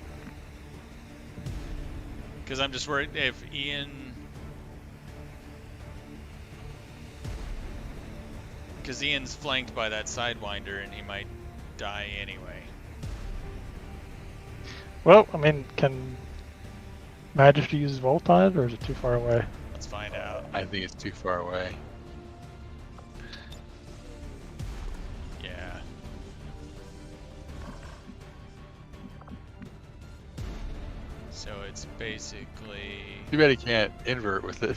Because I'm just worried if Ian... Because Ian's flanked by that Sidewinder and he might die anyway. Well, I mean, can Majesty use Volt on it, or is it too far away? Let's find out. I think it's too far away. Yeah. So it's basically... Too bad he can't invert with it.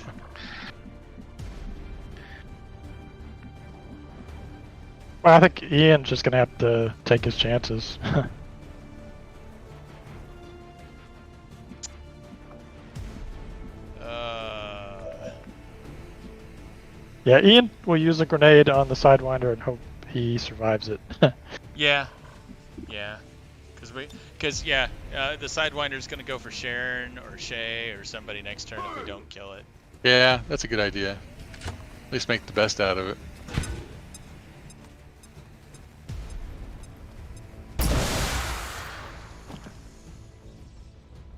Well, I think Ian's just gonna have to take his chances. Yeah, Ian will use a grenade on the Sidewinder and hope he survives it. Yeah. Yeah. Because the Sidewinder's gonna go for Sharon or Shay or somebody next turn if we don't kill it. Yeah, that's a good idea. At least make the best out of it.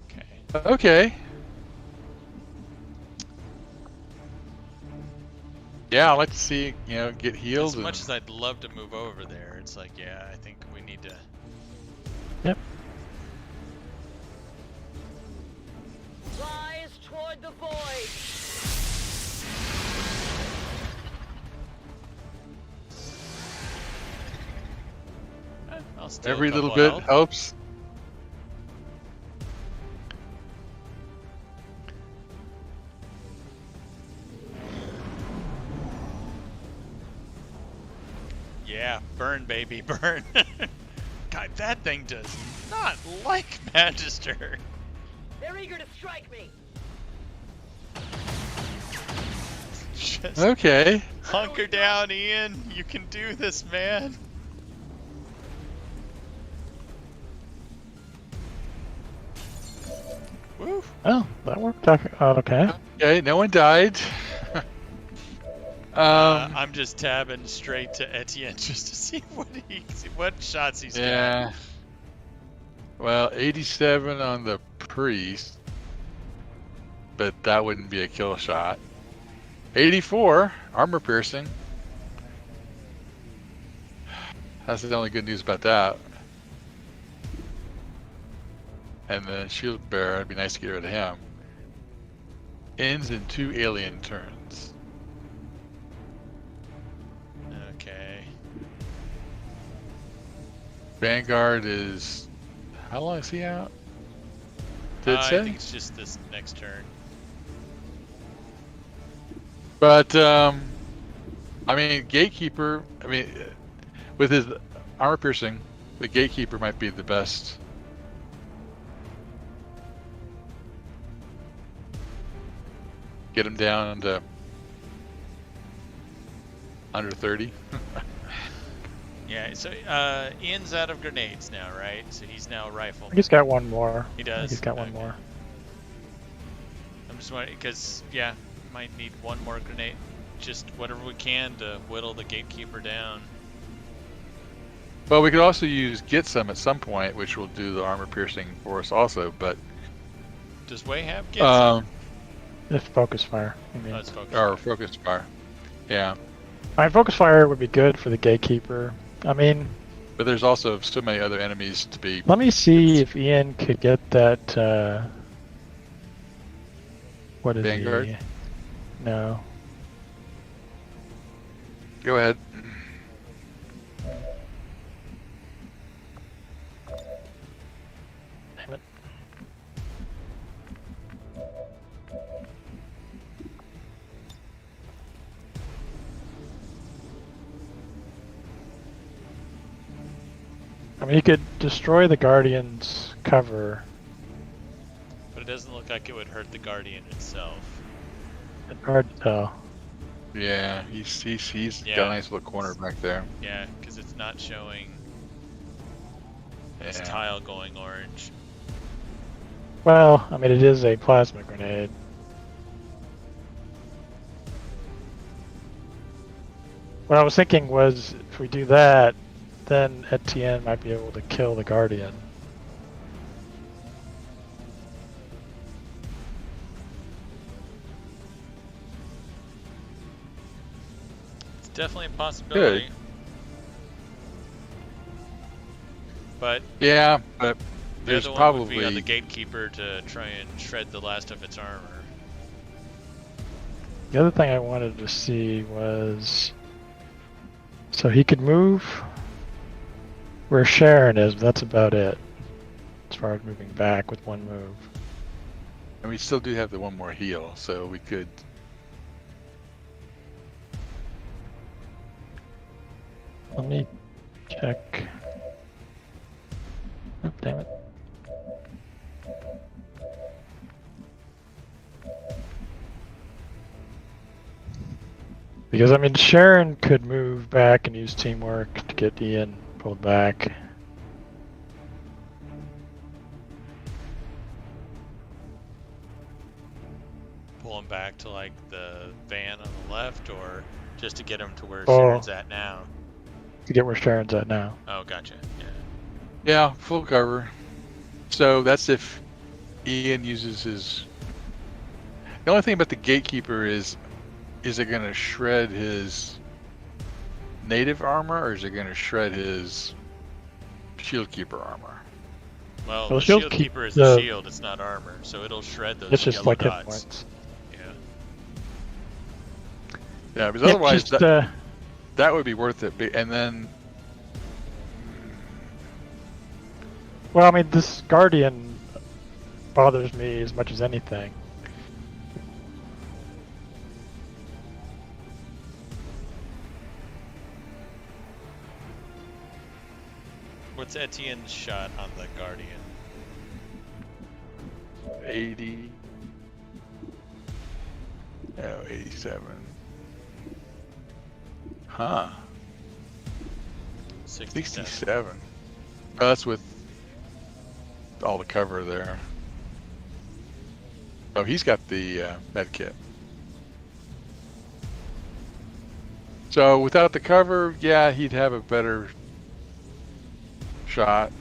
Okay. Okay. Yeah, I'd like to see, get healed. As much as I'd love to move over there, it's like, yeah, I think we need to... Yep. Rise toward the void. I'll steal Every a little couple bit health. helps. Yeah, burn, baby, burn. God, that thing does not like Magister. They're eager to strike me. Just Okay. hunker down, Ian. You can do this, man. Woo. Oh, that worked out okay. Okay, no one died. I'm just tabbing straight to Etienne just to see what shots he's got. Yeah. Well, 87 on the priest, but that wouldn't be a kill shot. 84 armor piercing. That's the only good news about that. And the shield bearer, it'd be nice to get rid of him. Ends in 2 alien turns. Okay. Vanguard is... How long is he out? Did it I say? think it's just this next turn. But, I mean, Gatekeeper. I mean, with his armor piercing, the Gatekeeper might be the best. Get him down to under 30. Yeah, so Ian's out of grenades now, right? So he's now a rifle. He's got one more. He does? He's got one more. I'm just wondering, because, yeah, might need one more grenade. Just whatever we can to whittle the Gatekeeper down. Well, we could also use Get Some at some point, which will do the armor piercing for us also, but... Does Way have Get Some? If Focus Fire. I mean. Oh, it's Focus Or Fire. Focus Fire. Yeah. I mean, Focus Fire would be good for the Gatekeeper. I mean... But there's also so many other enemies to be... Let me see if Ian could get that, what is Vanguard? he? No. Go ahead. Damn it. I mean, you could destroy the Guardian's cover. But it doesn't look like it would hurt the Guardian itself. It's hard to tell. Yeah, he's Yeah. got a nice little corner back there. Yeah, because it's not showing this Yeah. tile going orange. Well, I mean, it is a plasma grenade. What I was thinking was, if we do that, then Etienne might be able to kill the Guardian. It's definitely a possibility. Good. But Yeah, but the there's other one would probably... be on the Gatekeeper to try and shred the last of its armor. The other thing I wanted to see was... So he could move where Sharon is, but that's about it. As far as moving back with one move. And we still do have the one more heal, so we could... Let me check. Oh, damn it. Because, I mean, Sharon could move back and use teamwork to get Ian pulled back. Pull him back to like the van on the left, or just to get him to where Oh. Sharon's at now? To get where Sharon's at now. Oh, gotcha. Yeah. Yeah, full cover. So that's if Ian uses his... The only thing about the Gatekeeper is it going to shred his native armor, or is it going to shred his Shield Keeper armor? Well, Well, the Shield shield keep- keeper is the- a shield, it's not armor, so it'll shred those It's just yellow like hit dots. points. Yeah. Yeah, because Yeah, otherwise just, that would be worth it. And then... well, I mean, this Guardian bothers me as much as anything. What's Etienne's shot on the Guardian? 80... No, 87. Huh. 67. 67. Oh, that's with all the cover there. Oh, he's got the med kit. So without the cover, yeah, he'd have a better shot.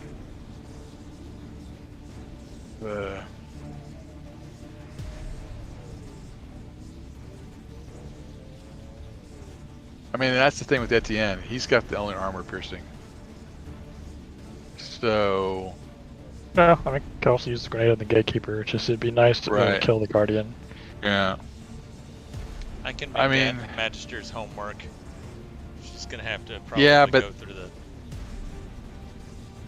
I mean, that's the thing with Etienne. He's got the only armor piercing. So... No, I mean, could also use the grenade on the Gatekeeper. It's just, it'd be nice to be able to Right. kill the Guardian. Yeah. I can make I mean- that Magister's homework. She's gonna have to probably Yeah, but- go through the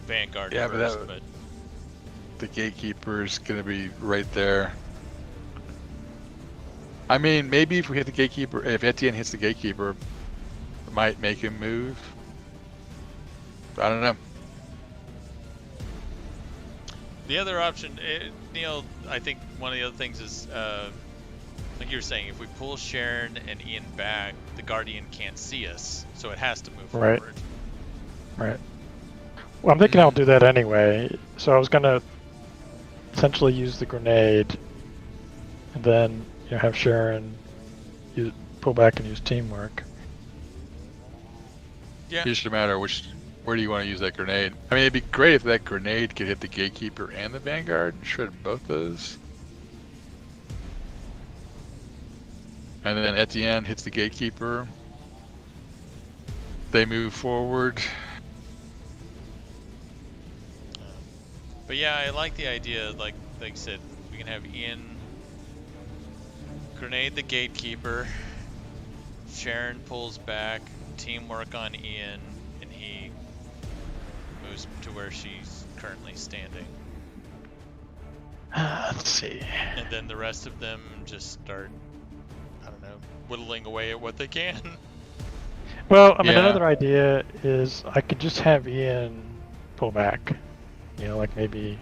Vanguard Yeah, but first, that- but The Gatekeeper's gonna be right there. I mean, maybe if we hit the Gatekeeper, if Etienne hits the Gatekeeper, might make him move. I don't know. The other option, Neil, I think one of the other things is, like you were saying, if we pull Sharon and Ian back, the Guardian can't see us, so it has to move forward. Right. Well, I'm thinking I'll do that anyway. So I was gonna essentially use the grenade, and then have Sharon pull back and use teamwork. Yeah. It's just a matter of where do you want to use that grenade? I mean, it'd be great if that grenade could hit the Gatekeeper and the Vanguard, shred both those. And then Etienne hits the Gatekeeper. They move forward. But yeah, I like the idea, like I said, we can have Ian grenade the Gatekeeper, Sharon pulls back, teamwork on Ian, and he moves to where she's currently standing. Let's see. And then the rest of them just start, I don't know, whittling away at what they can. Well, I mean, another idea is I could just have Ian pull back. Like maybe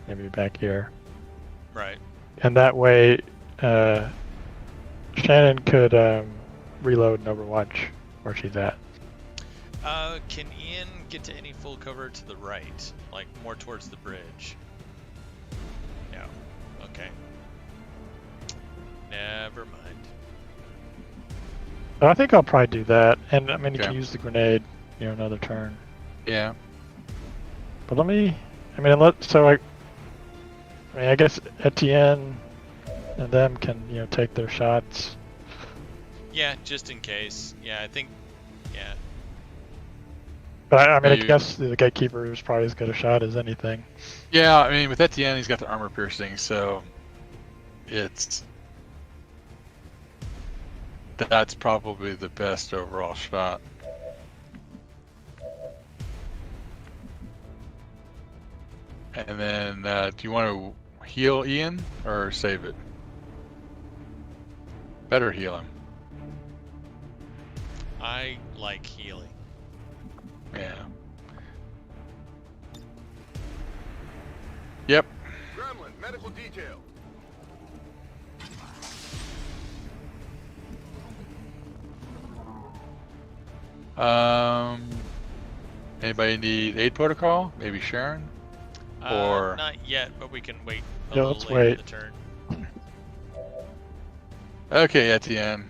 back here. Right. And that way, Shannon could reload and overwatch where she's at. Can Ian get to any full cover to the right? Like more towards the bridge? No. Okay. Never mind. But I think I'll probably do that. And I mean, you can use the grenade, another turn. Yeah. But I guess Etienne and them can, take their shots. Yeah, just in case. Yeah, I think, yeah. But I guess the Gatekeeper is probably as good a shot as anything. Yeah, I mean, with Etienne, he's got the armor piercing, so that's probably the best overall shot. And then, do you want to heal Ian or save it? Better heal him. I like healing. Yeah. Yep. Gremlin, medical detail. Anybody need aid protocol? Maybe Sharon? Or not yet, but we can wait a Yeah, little let's later wait. in the turn. okay, Etienne.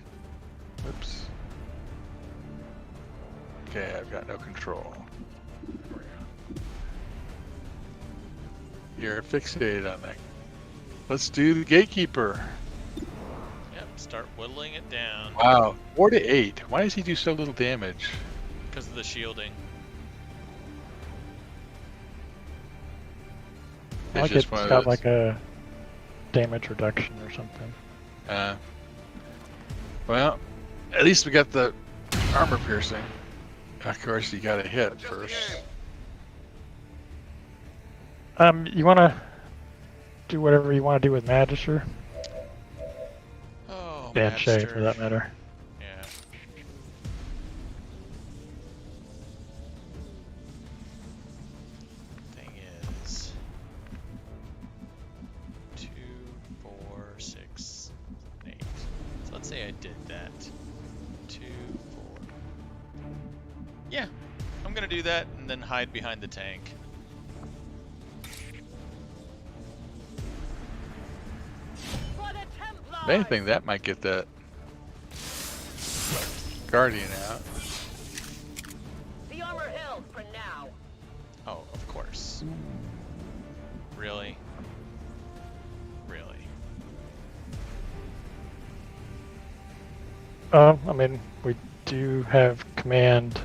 Oops. Okay, I've got no control. You're fixated on that. Let's do the Gatekeeper. Yep, start whittling it down. Wow, 4 to 8. Why does he do so little damage? Because of the shielding. I like it's got like a damage reduction or something. Well, at least we got the armor piercing. Of course, you got to hit first. You want to do whatever you want to do with Magister? Oh, and Shay, Magister. for that matter. Yeah. Thing is, 2, 4, 6, 8. So let's say I did that. 2, 4. Yeah, I'm gonna do that and then hide behind the tank. If anything, that might get that Guardian out. The armor held for now. Oh, of course. Really? Really? I mean, we do have command.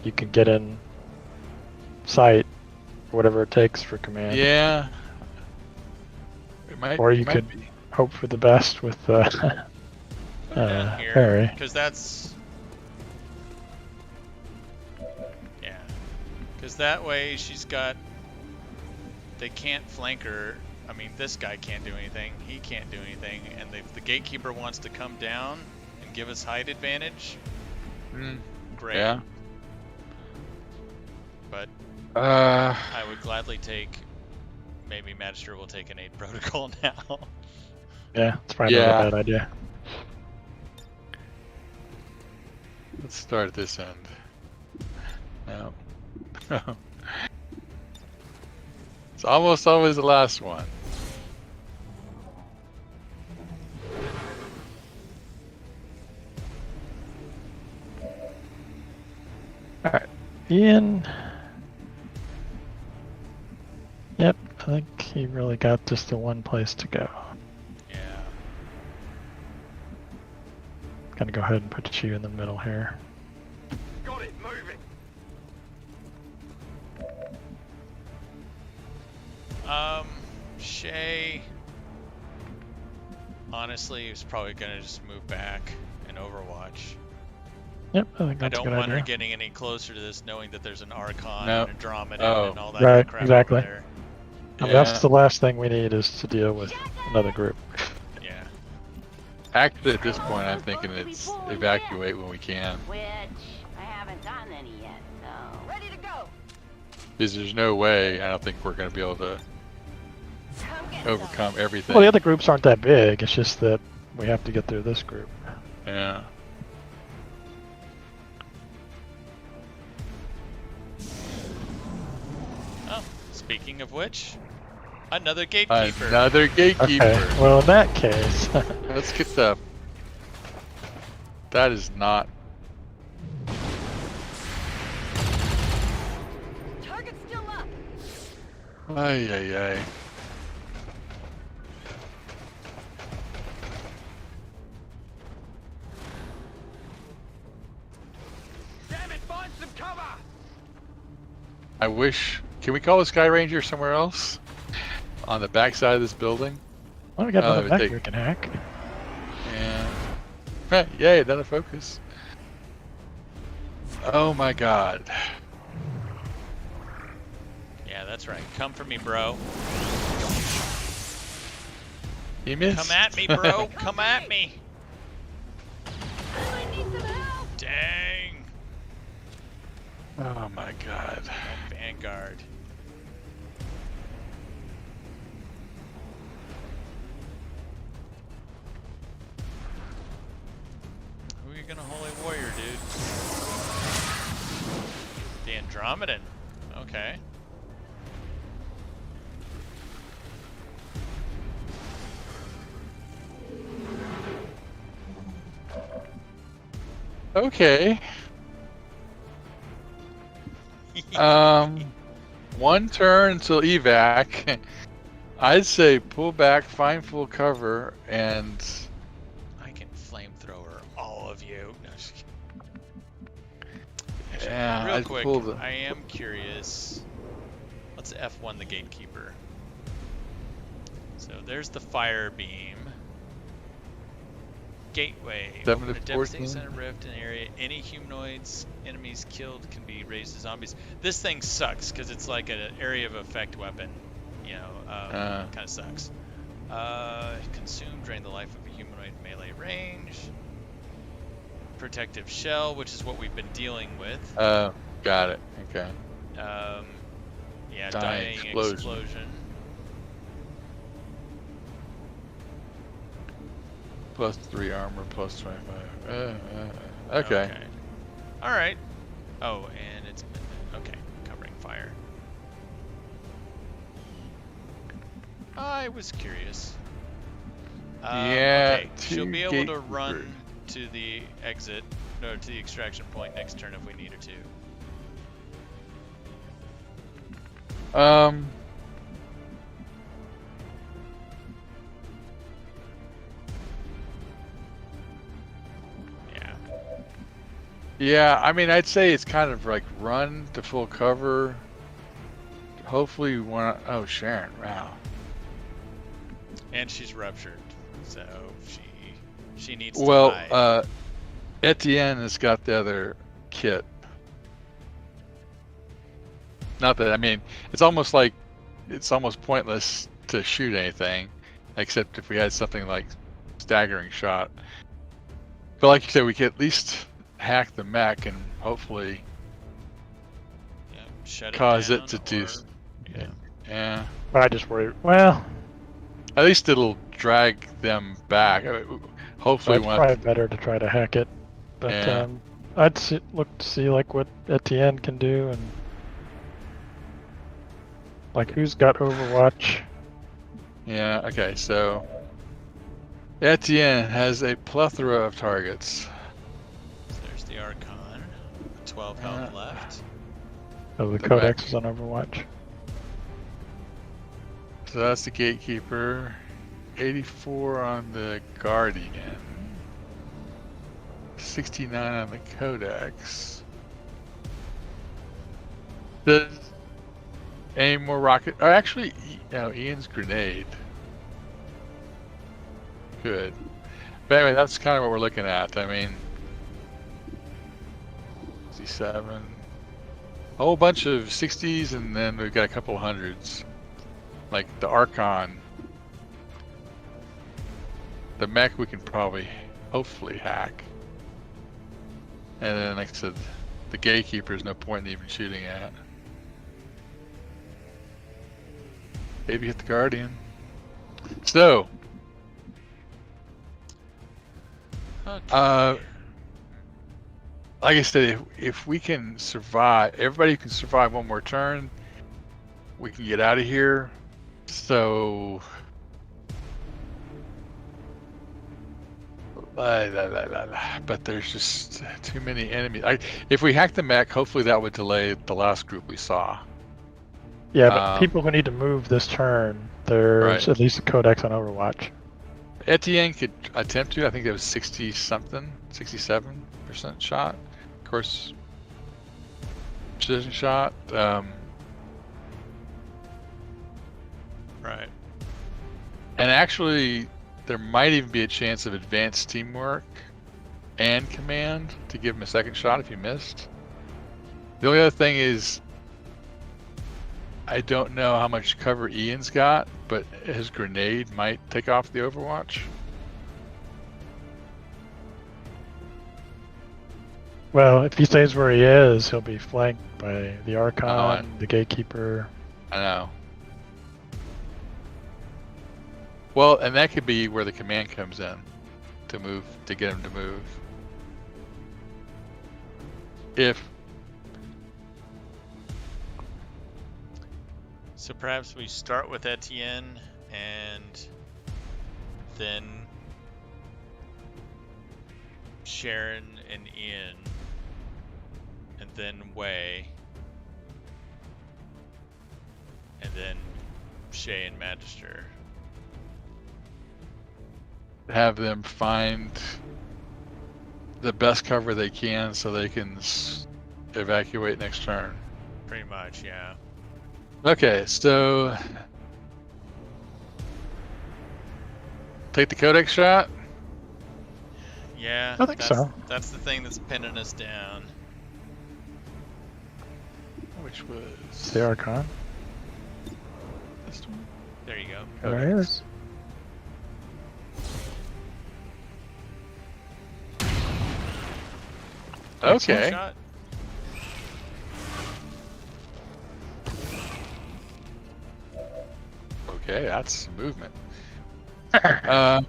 You can get in sight, whatever it takes for command. Yeah. It might, or you could hope for the best with Harry. Because that's... Yeah. Because that way she's got... They can't flank her. I mean, this guy can't do anything. He can't do anything. And if the Gatekeeper wants to come down and give us height advantage, great. Yeah. But Uh, I would gladly take. Maybe Magister will take an 8 protocol now. Yeah, it's probably not a bad idea. Let's start at this end. No. It's almost always the last one. Alright, Ian. Yep, I think he really got just the one place to go. Yeah. Gonna go ahead and put you in the middle here. Got it, moving. Shay. Honestly, he's probably gonna just move back and Overwatch. Yep, I think that's I a don't good want her idea. getting any closer to this, knowing that there's an Archon No. and Andromeda Oh. and all that Right, crap exactly. over there. I mean, that's the last thing we need is to deal with another group. Yeah. Actually, at this point, I'm thinking it's evacuate when we can. Which I haven't gotten any yet, so. Ready to go. Because there's no way, I don't think we're going to be able to Come get overcome everything. Well, the other groups aren't that big. It's just that we have to get through this group. Yeah. Oh, speaking of which, another gatekeeper. Another gatekeeper. Okay, well, in that case, Let's get the... That is not... Target's still up. Ay, ay, ay. Damn it, find some cover. I wish... Can we call the Sky Ranger somewhere else? On the backside of this building? well, we got Oh, another but mech they- we can hack. And... Yay, another focus. Oh my god. Yeah, that's right. Come for me, bro. He missed. Come at me, bro. Come at me. I need some help. Dang. Oh my god. Oh, Vanguard. Who are you gonna Holy Warrior, dude? The Andromedan. Okay. Okay. One turn until evac. I'd say pull back, find full cover, and I can flamethrower all of you. No, just kidding. Actually, yeah, real I'd quick, pull the. I am curious. Let's F1 the gatekeeper. So there's the fire beam. Gateway. 7 Open to a devastating 14. center rift in an area. Any humanoids enemies killed can be raised to zombies. This thing sucks because it's like an area of effect weapon. You know, kind of sucks. Consume, drain the life of a humanoid melee range. Protective shell, which is what we've been dealing with. Got it. Okay. Yeah, Dying explosion. +3 armor, +25. Okay. All right. Oh, and it's okay. Covering fire. I was curious. Yeah. Okay. She'll be able to gatekeeper. run to the exit, no, to the extraction point next turn if we need her to. Yeah. Yeah, I mean, I'd say it's kind of like run to full cover. Hopefully, we want. Oh, Sharon! Wow. And she's ruptured, so she needs to Well, hide. Etienne has got the other kit. Not that I mean, it's almost pointless to shoot anything, except if we had something like staggering shot. But like you said, we could at least hack the mech and hopefully shut cause it, it to do. Yeah. But I just worry. Well, at least it'll drag them back. Hopefully, it's probably better to try to hack it. But yeah. I'd look to see like what Etienne can do and like who's got Overwatch. Yeah. Okay. So Etienne has a plethora of targets. So there's the Archon. 12 health left. Oh, the Codex is on Overwatch. So that's the Gatekeeper. 84 on the Guardian. 69 on the Codex. Does any more rocket? Or actually, Ian's grenade. Good. But anyway, that's kind of what we're looking at. I mean, 67. A whole bunch of 60s, and then we've got a couple hundreds. Like the Archon. The mech we can probably, hopefully, hack. And then, like I said, the Gatekeeper is no point in even shooting at. Maybe hit the Guardian. So, like I said, if we can survive, everybody can survive one more turn, we can get out of here. So, but there's just too many enemies. If we hack the mech, hopefully that would delay the last group we saw. Yeah, but people who need to move this turn, there's at least a Codex on Overwatch. Etienne could attempt to. I think it was 60-something, 67% shot. Of course, precision shot. Right. And actually, there might even be a chance of advanced teamwork and command to give him a second shot if you missed. The only other thing is, I don't know how much cover Ian's got, but his grenade might take off the Overwatch. Well, if he stays where he is, he'll be flanked by the Archon, the Gatekeeper. I know. Well, and that could be where the command comes in to move, to get him to move. So perhaps we start with Etienne and then Sharon and Ian and then Wei and then Shay and Magister. Have them find the best cover they can so they can evacuate next turn. Pretty much, yeah. Okay, so take the Codex shot? Yeah, I think so. That's the thing that's pinning us down. Which was the Archon. This one? There you go. There it is. Okay. Shot. Okay, that's movement. Let's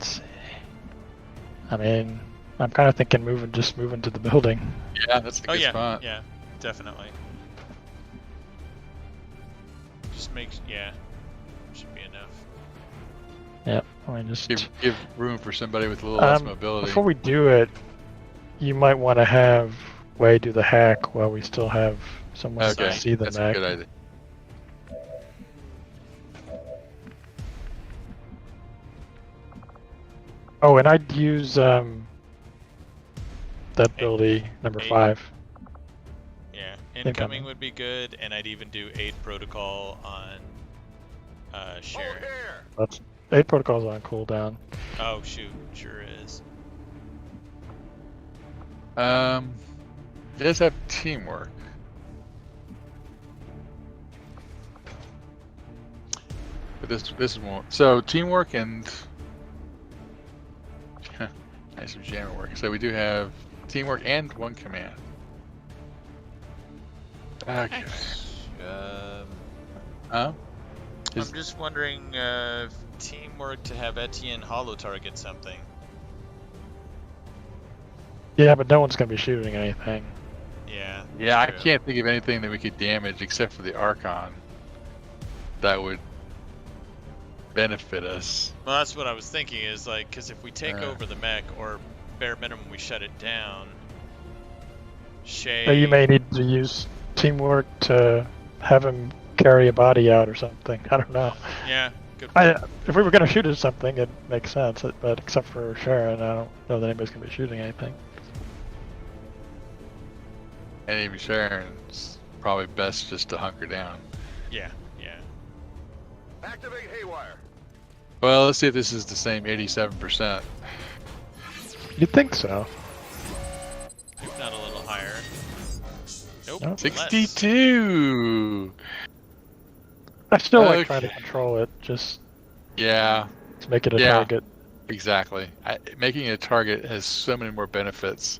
see. I mean, I'm kind of thinking just moving to the building. Yeah, that's a good spot. Yeah, definitely. Just should be enough. Yep. I mean, just give room for somebody with a little less mobility. Before we do it, you might want to have Wei do the hack while we still have someone to see the that's mech. a good idea. Oh, and I'd use that ability number 5. Yeah, incoming would be good, and I'd even do 8 protocol on Sharon. That's 8 protocols on cooldown. Oh shoot, sure is. It does have teamwork. But this won't. So teamwork and Nice some jammer work. So we do have teamwork and 1 command. Okay. Huh? I'm just wondering if teamwork to have Etienne holo target something. Yeah, but no one's going to be shooting anything. Yeah. Yeah, I can't think of anything that we could damage except for the Archon that would benefit us. Well, that's what I was thinking is like, because if we take over the mech, or bare minimum we shut it down, Shay... So you may need to use teamwork to have him carry a body out or something. I don't know. Yeah, good. If we were going to shoot at something, it makes sense. But except for Sharon, I don't know that anybody's going to be shooting anything. And even Sharon's probably best just to hunker down. Yeah, yeah. Activate haywire. Well, let's see if this is the same 87%. You'd think so. If not a little higher. Nope. Nope. 62! I still like trying to control it, just yeah, to make it a target. Exactly. Making it a target has so many more benefits,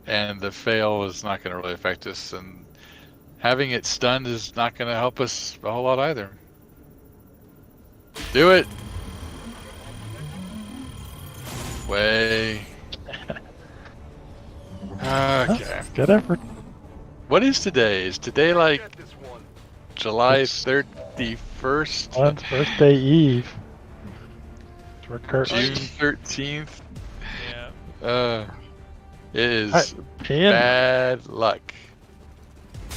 and the fail is not going to really affect us, and having it stunned is not going to help us a whole lot either. Do it! Way. Okay. Good effort. What is today? Is today like July 31st? One's birthday eve. For Kurt. June 13th? Yeah. It is bad luck.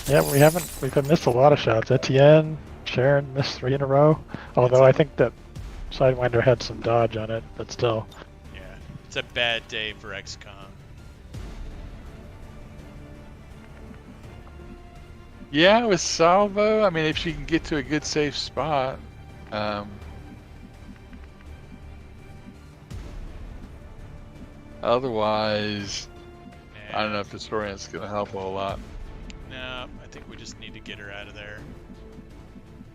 Yeah, we've missed a lot of shots. Etienne, Sharon missed 3 in a row. Although I think that Sidewinder had some dodge on it, but still. Yeah, it's a bad day for XCOM. Yeah, with Salvo, I mean, if she can get to a good safe spot. Otherwise, I don't know if Historian's going to help a whole lot. No, I think we just need to get her out of there.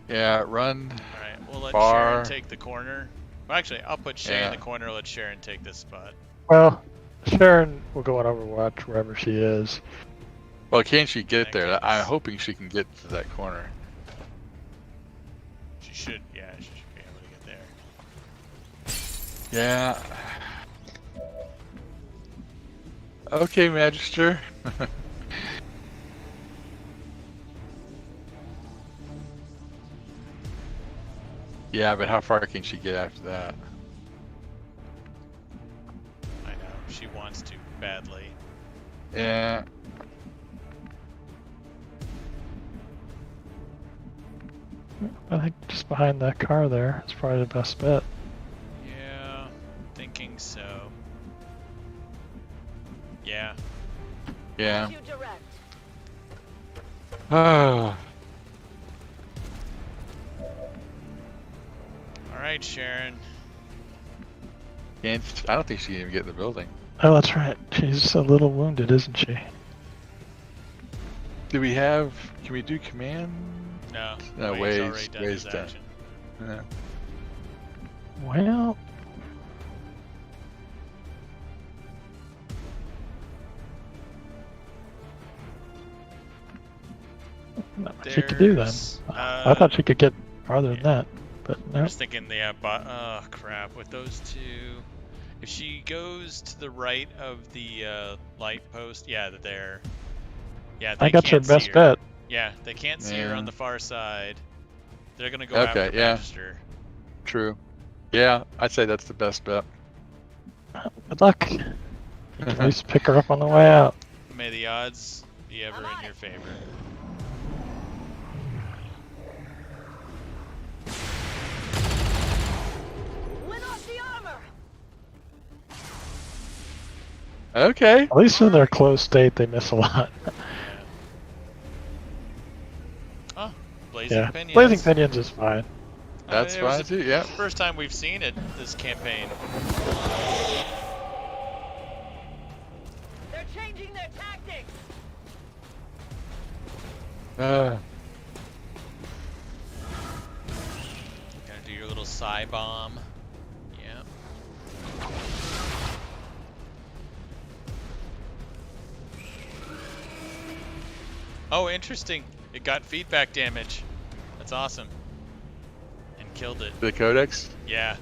Yeah, run. Alright, we'll let far. Sharon take the corner. Well, actually, I'll put Shay in the corner, let Sharon take this spot. Well, Sharon will go on Overwatch wherever she is. Well, can she get there? I'm hoping she can get to that corner. She should, yeah, she should be able to get there. Yeah. Okay, Magister. Yeah, but how far can she get after that? I know, she wants to badly. Yeah. I think just behind that car there is probably the best bet. Yeah, thinking so. Yeah. Yeah. Ah. Alright, Sharon. I don't think she can even get in the building. Oh, that's right. She's a little wounded, isn't she? Do we have... Can we do command? No. No, Wade's Wade's done. action. Yeah. Well... She could do then. I thought she could get farther than that, but no. I was thinking, yeah, but oh crap, with those two, if she goes to the right of the light post, yeah, they're, yeah, they I got her can't see best her. bet. Yeah, they can't see her on the far side. They're gonna go Okay, after yeah. Magister. True. Yeah, I'd say that's the best bet. Good luck. You can at least pick her up on the way out. May the odds be ever in your favor. Okay. At least in their close state, they miss a lot. Oh, Blazing Pinions. Blazing Pinions is fine. That's fine too, yeah. First time we've seen it this campaign. They're changing their tactics. Gonna do your little psi bomb. Yeah. Oh, interesting. It got feedback damage. That's awesome. And killed it. The Codex? Yeah.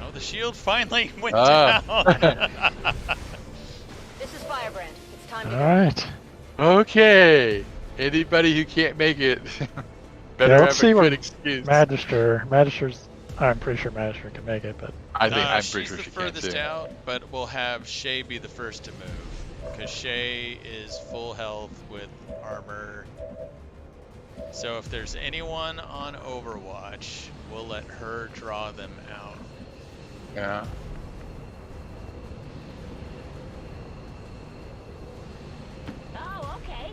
Oh, the shield finally went down. This is Firebrand. It's time to All go. right. Okay. Anybody who can't make it, better Yeah, have let's a see good what excuse. Magister's. I'm pretty sure Magister can make it, but I'm pretty She's sure the she can furthest too. out, but we'll have Shay be the first to move. Because Shay is full health with armor. So if there's anyone on Overwatch, we'll let her draw them out. Yeah. Oh, okay.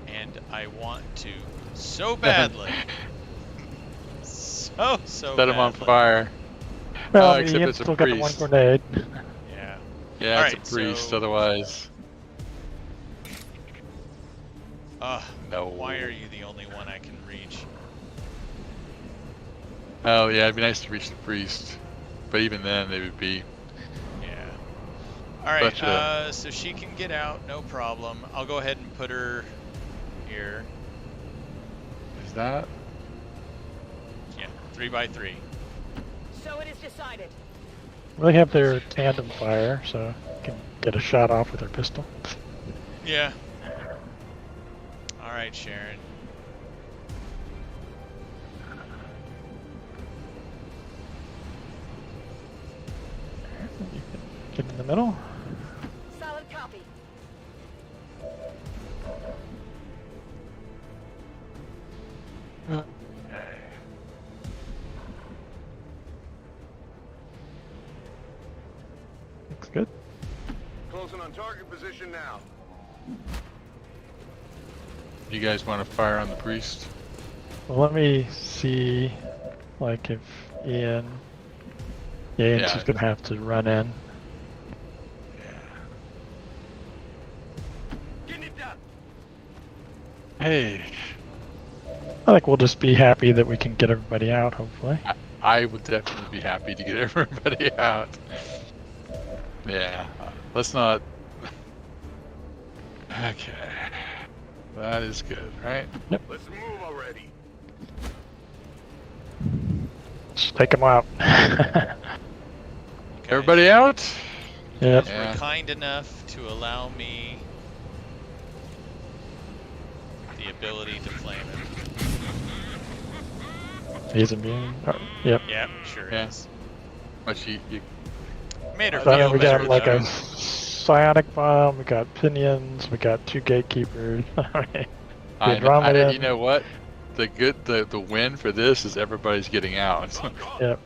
And I want to so badly. So Set badly. him on fire. well, Oh, except Ian's it's a still got the one priest. grenade. Yeah. Yeah, All it's right, a priest, so- otherwise. No. Why are you the only one I can reach? Oh, yeah, it'd be nice to reach the priest. But even then, they would be. Yeah. Alright, But, so she can get out, no problem. I'll go ahead and put her here. Is that? Yeah, 3x3. So it is decided. Well, they have their tandem fire, so you can get a shot off with their pistol. Yeah. Alright, Sharon. Get in the middle. Solid copy. Looks good. Closing on target position now. You guys want to fire on the priest? Well, let me see, like, if Ian's Yeah. just gonna have to run in. Getting it done. Hey, I think we'll just be happy that we can get everybody out, hopefully. I would definitely be happy to get everybody out. Yeah, let's not. Okay, that is good, right? Let's move already. Just take them out. Okay. Everybody out? Yep. Yeah. Were kind enough to allow me the ability to flame him. He's immune. Oh, yep. Yep, sure Yeah. is. But you Made her So feel we got better, like though. a psionic bomb, we got pinions, we got 2 gatekeepers. Andromeda. you know what? The win for this is everybody's getting out. Yep.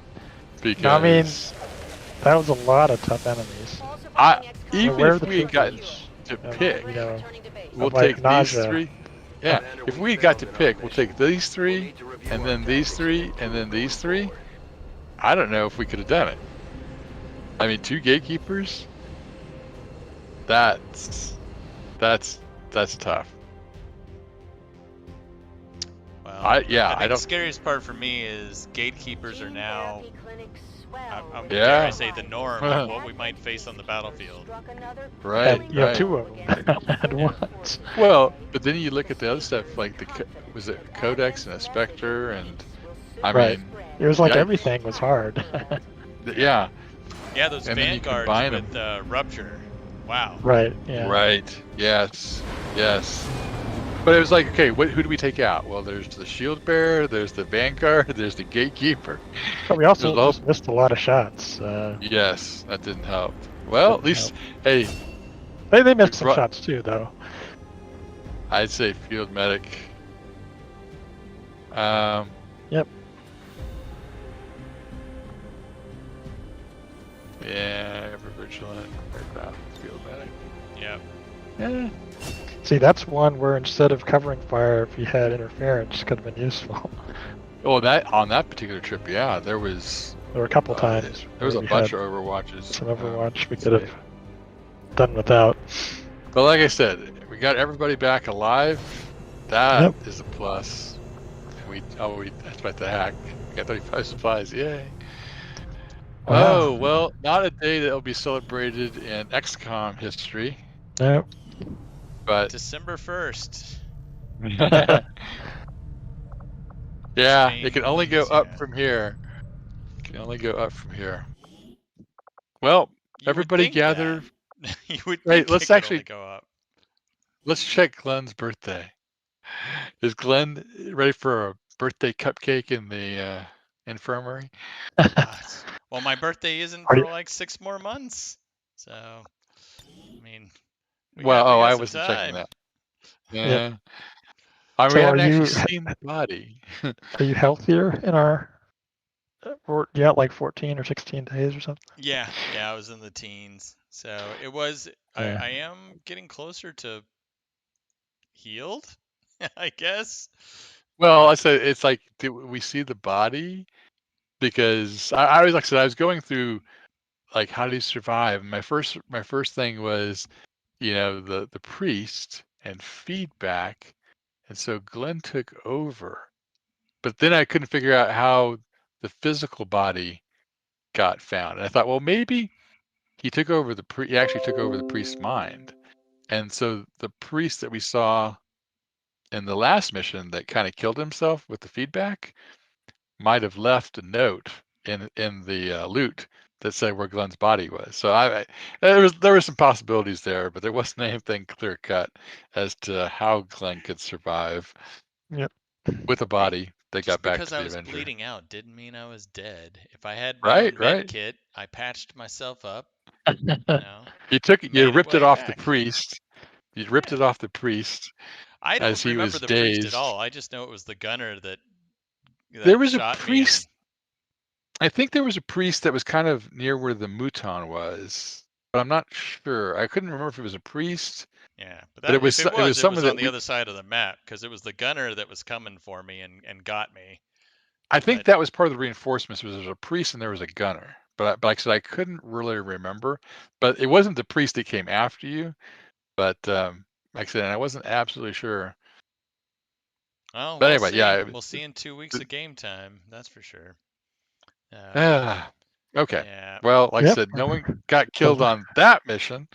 Because No, I mean, that was a lot of tough enemies. even Where are if the we got troopers? to Yeah, pick, you know, we'll like take nausea. these 3. Yeah, if we got to pick, we'll take these 3, and then these 3, and then these 3. I don't know if we could have done it. I mean, 2 gatekeepers. That's tough. Well, I think don't. the scariest part for me is gatekeepers are now, I'm Yeah. dare I say, the norm of what we might face on the battlefield. Right, And, you know, right. 2 of them at once. Well, but then you look at the other stuff, like was it Codex and a Spectre, and I Right. mean, It was like yeah. everything was hard. yeah, Yeah, those And then you vanguards combine with Rupture. Wow. Right, yeah. right, yes. But it was like, okay, who do we take out? Well, there's the Shield Bearer, there's the Vanguard, there's the Gatekeeper. But we also There's just missed a lot of shots. Yes, that didn't help. Well, at least, hey, They missed some brought- shots too, though. I'd say Field Medic. Yep. Yeah, Ever Vigilant, Aircraft, Field Medic. Yep. Yeah. See, that's one where instead of covering fire, if you had interference, could have been useful. Oh, on that particular trip, yeah, there was. There were a couple times. There was a where we bunch had of Overwatches. some Overwatch we could have done without. But like I said, we got everybody back alive. That is a plus. That's about the hack. We got 35 supplies, yay. Wow. Oh, well, not a day that will be celebrated in XCOM history, Nope. but December 1st. yeah, it can only go Exchange, up yeah. from here. It can only go up from here. Well, You would everybody think that. gather. You would Hey, think it let's could only actually go up. let's check Glenn's birthday. Is Glenn ready for a birthday cupcake in the infirmary? Well, my birthday isn't Are for you, like 6 more months, so I mean, we Well, got I some wasn't checking time. that. yeah. Yeah. I mean, we So haven't actually seen the body. are you healthier in our? You got like 14 or 16 days or something. Yeah, I was in the teens, so it was. Yeah. I am getting closer to healed, I guess. Well, I said it's like, did we see the body? Because I was like I said, I was going through like how did he survive? My first thing was, the priest and feedback, and so Glenn took over. But then I couldn't figure out how the physical body got found. And I thought, well, maybe he actually took over the priest's mind. And so the priest that we saw in the last mission that kind of killed himself with the feedback might have left a note in the loot that said where Glenn's body was. So there were some possibilities there, but there wasn't anything clear cut as to how Glenn could survive Yep. with a Hey, body that just got back because to I the was Avenger. bleeding out didn't mean I was dead. If I had my Right, own med right. kit, I patched myself up, You made it ripped it way off the back. priest. You ripped Yeah. it off the priest I as don't he remember was the priest at dazed. all. I just know it was the gunner that There was a shot me and priest. I think there was a priest that was kind of near where the Mouton was, but I'm not sure. I couldn't remember if it was a priest, yeah, but but that if it was it someone was on that the other side of the map because it was the gunner that was coming for me and got me. I think But that was part of the reinforcements was there was a priest and there was a gunner. But like I said, I couldn't really remember. But it wasn't the priest that came after you. But like I said, and I wasn't absolutely sure. oh, But we'll anyway, see. yeah. We'll see in 2 weeks of game time. That's for sure. Okay. Yeah. Well, like I Yep. said, no one got So killed on that mission.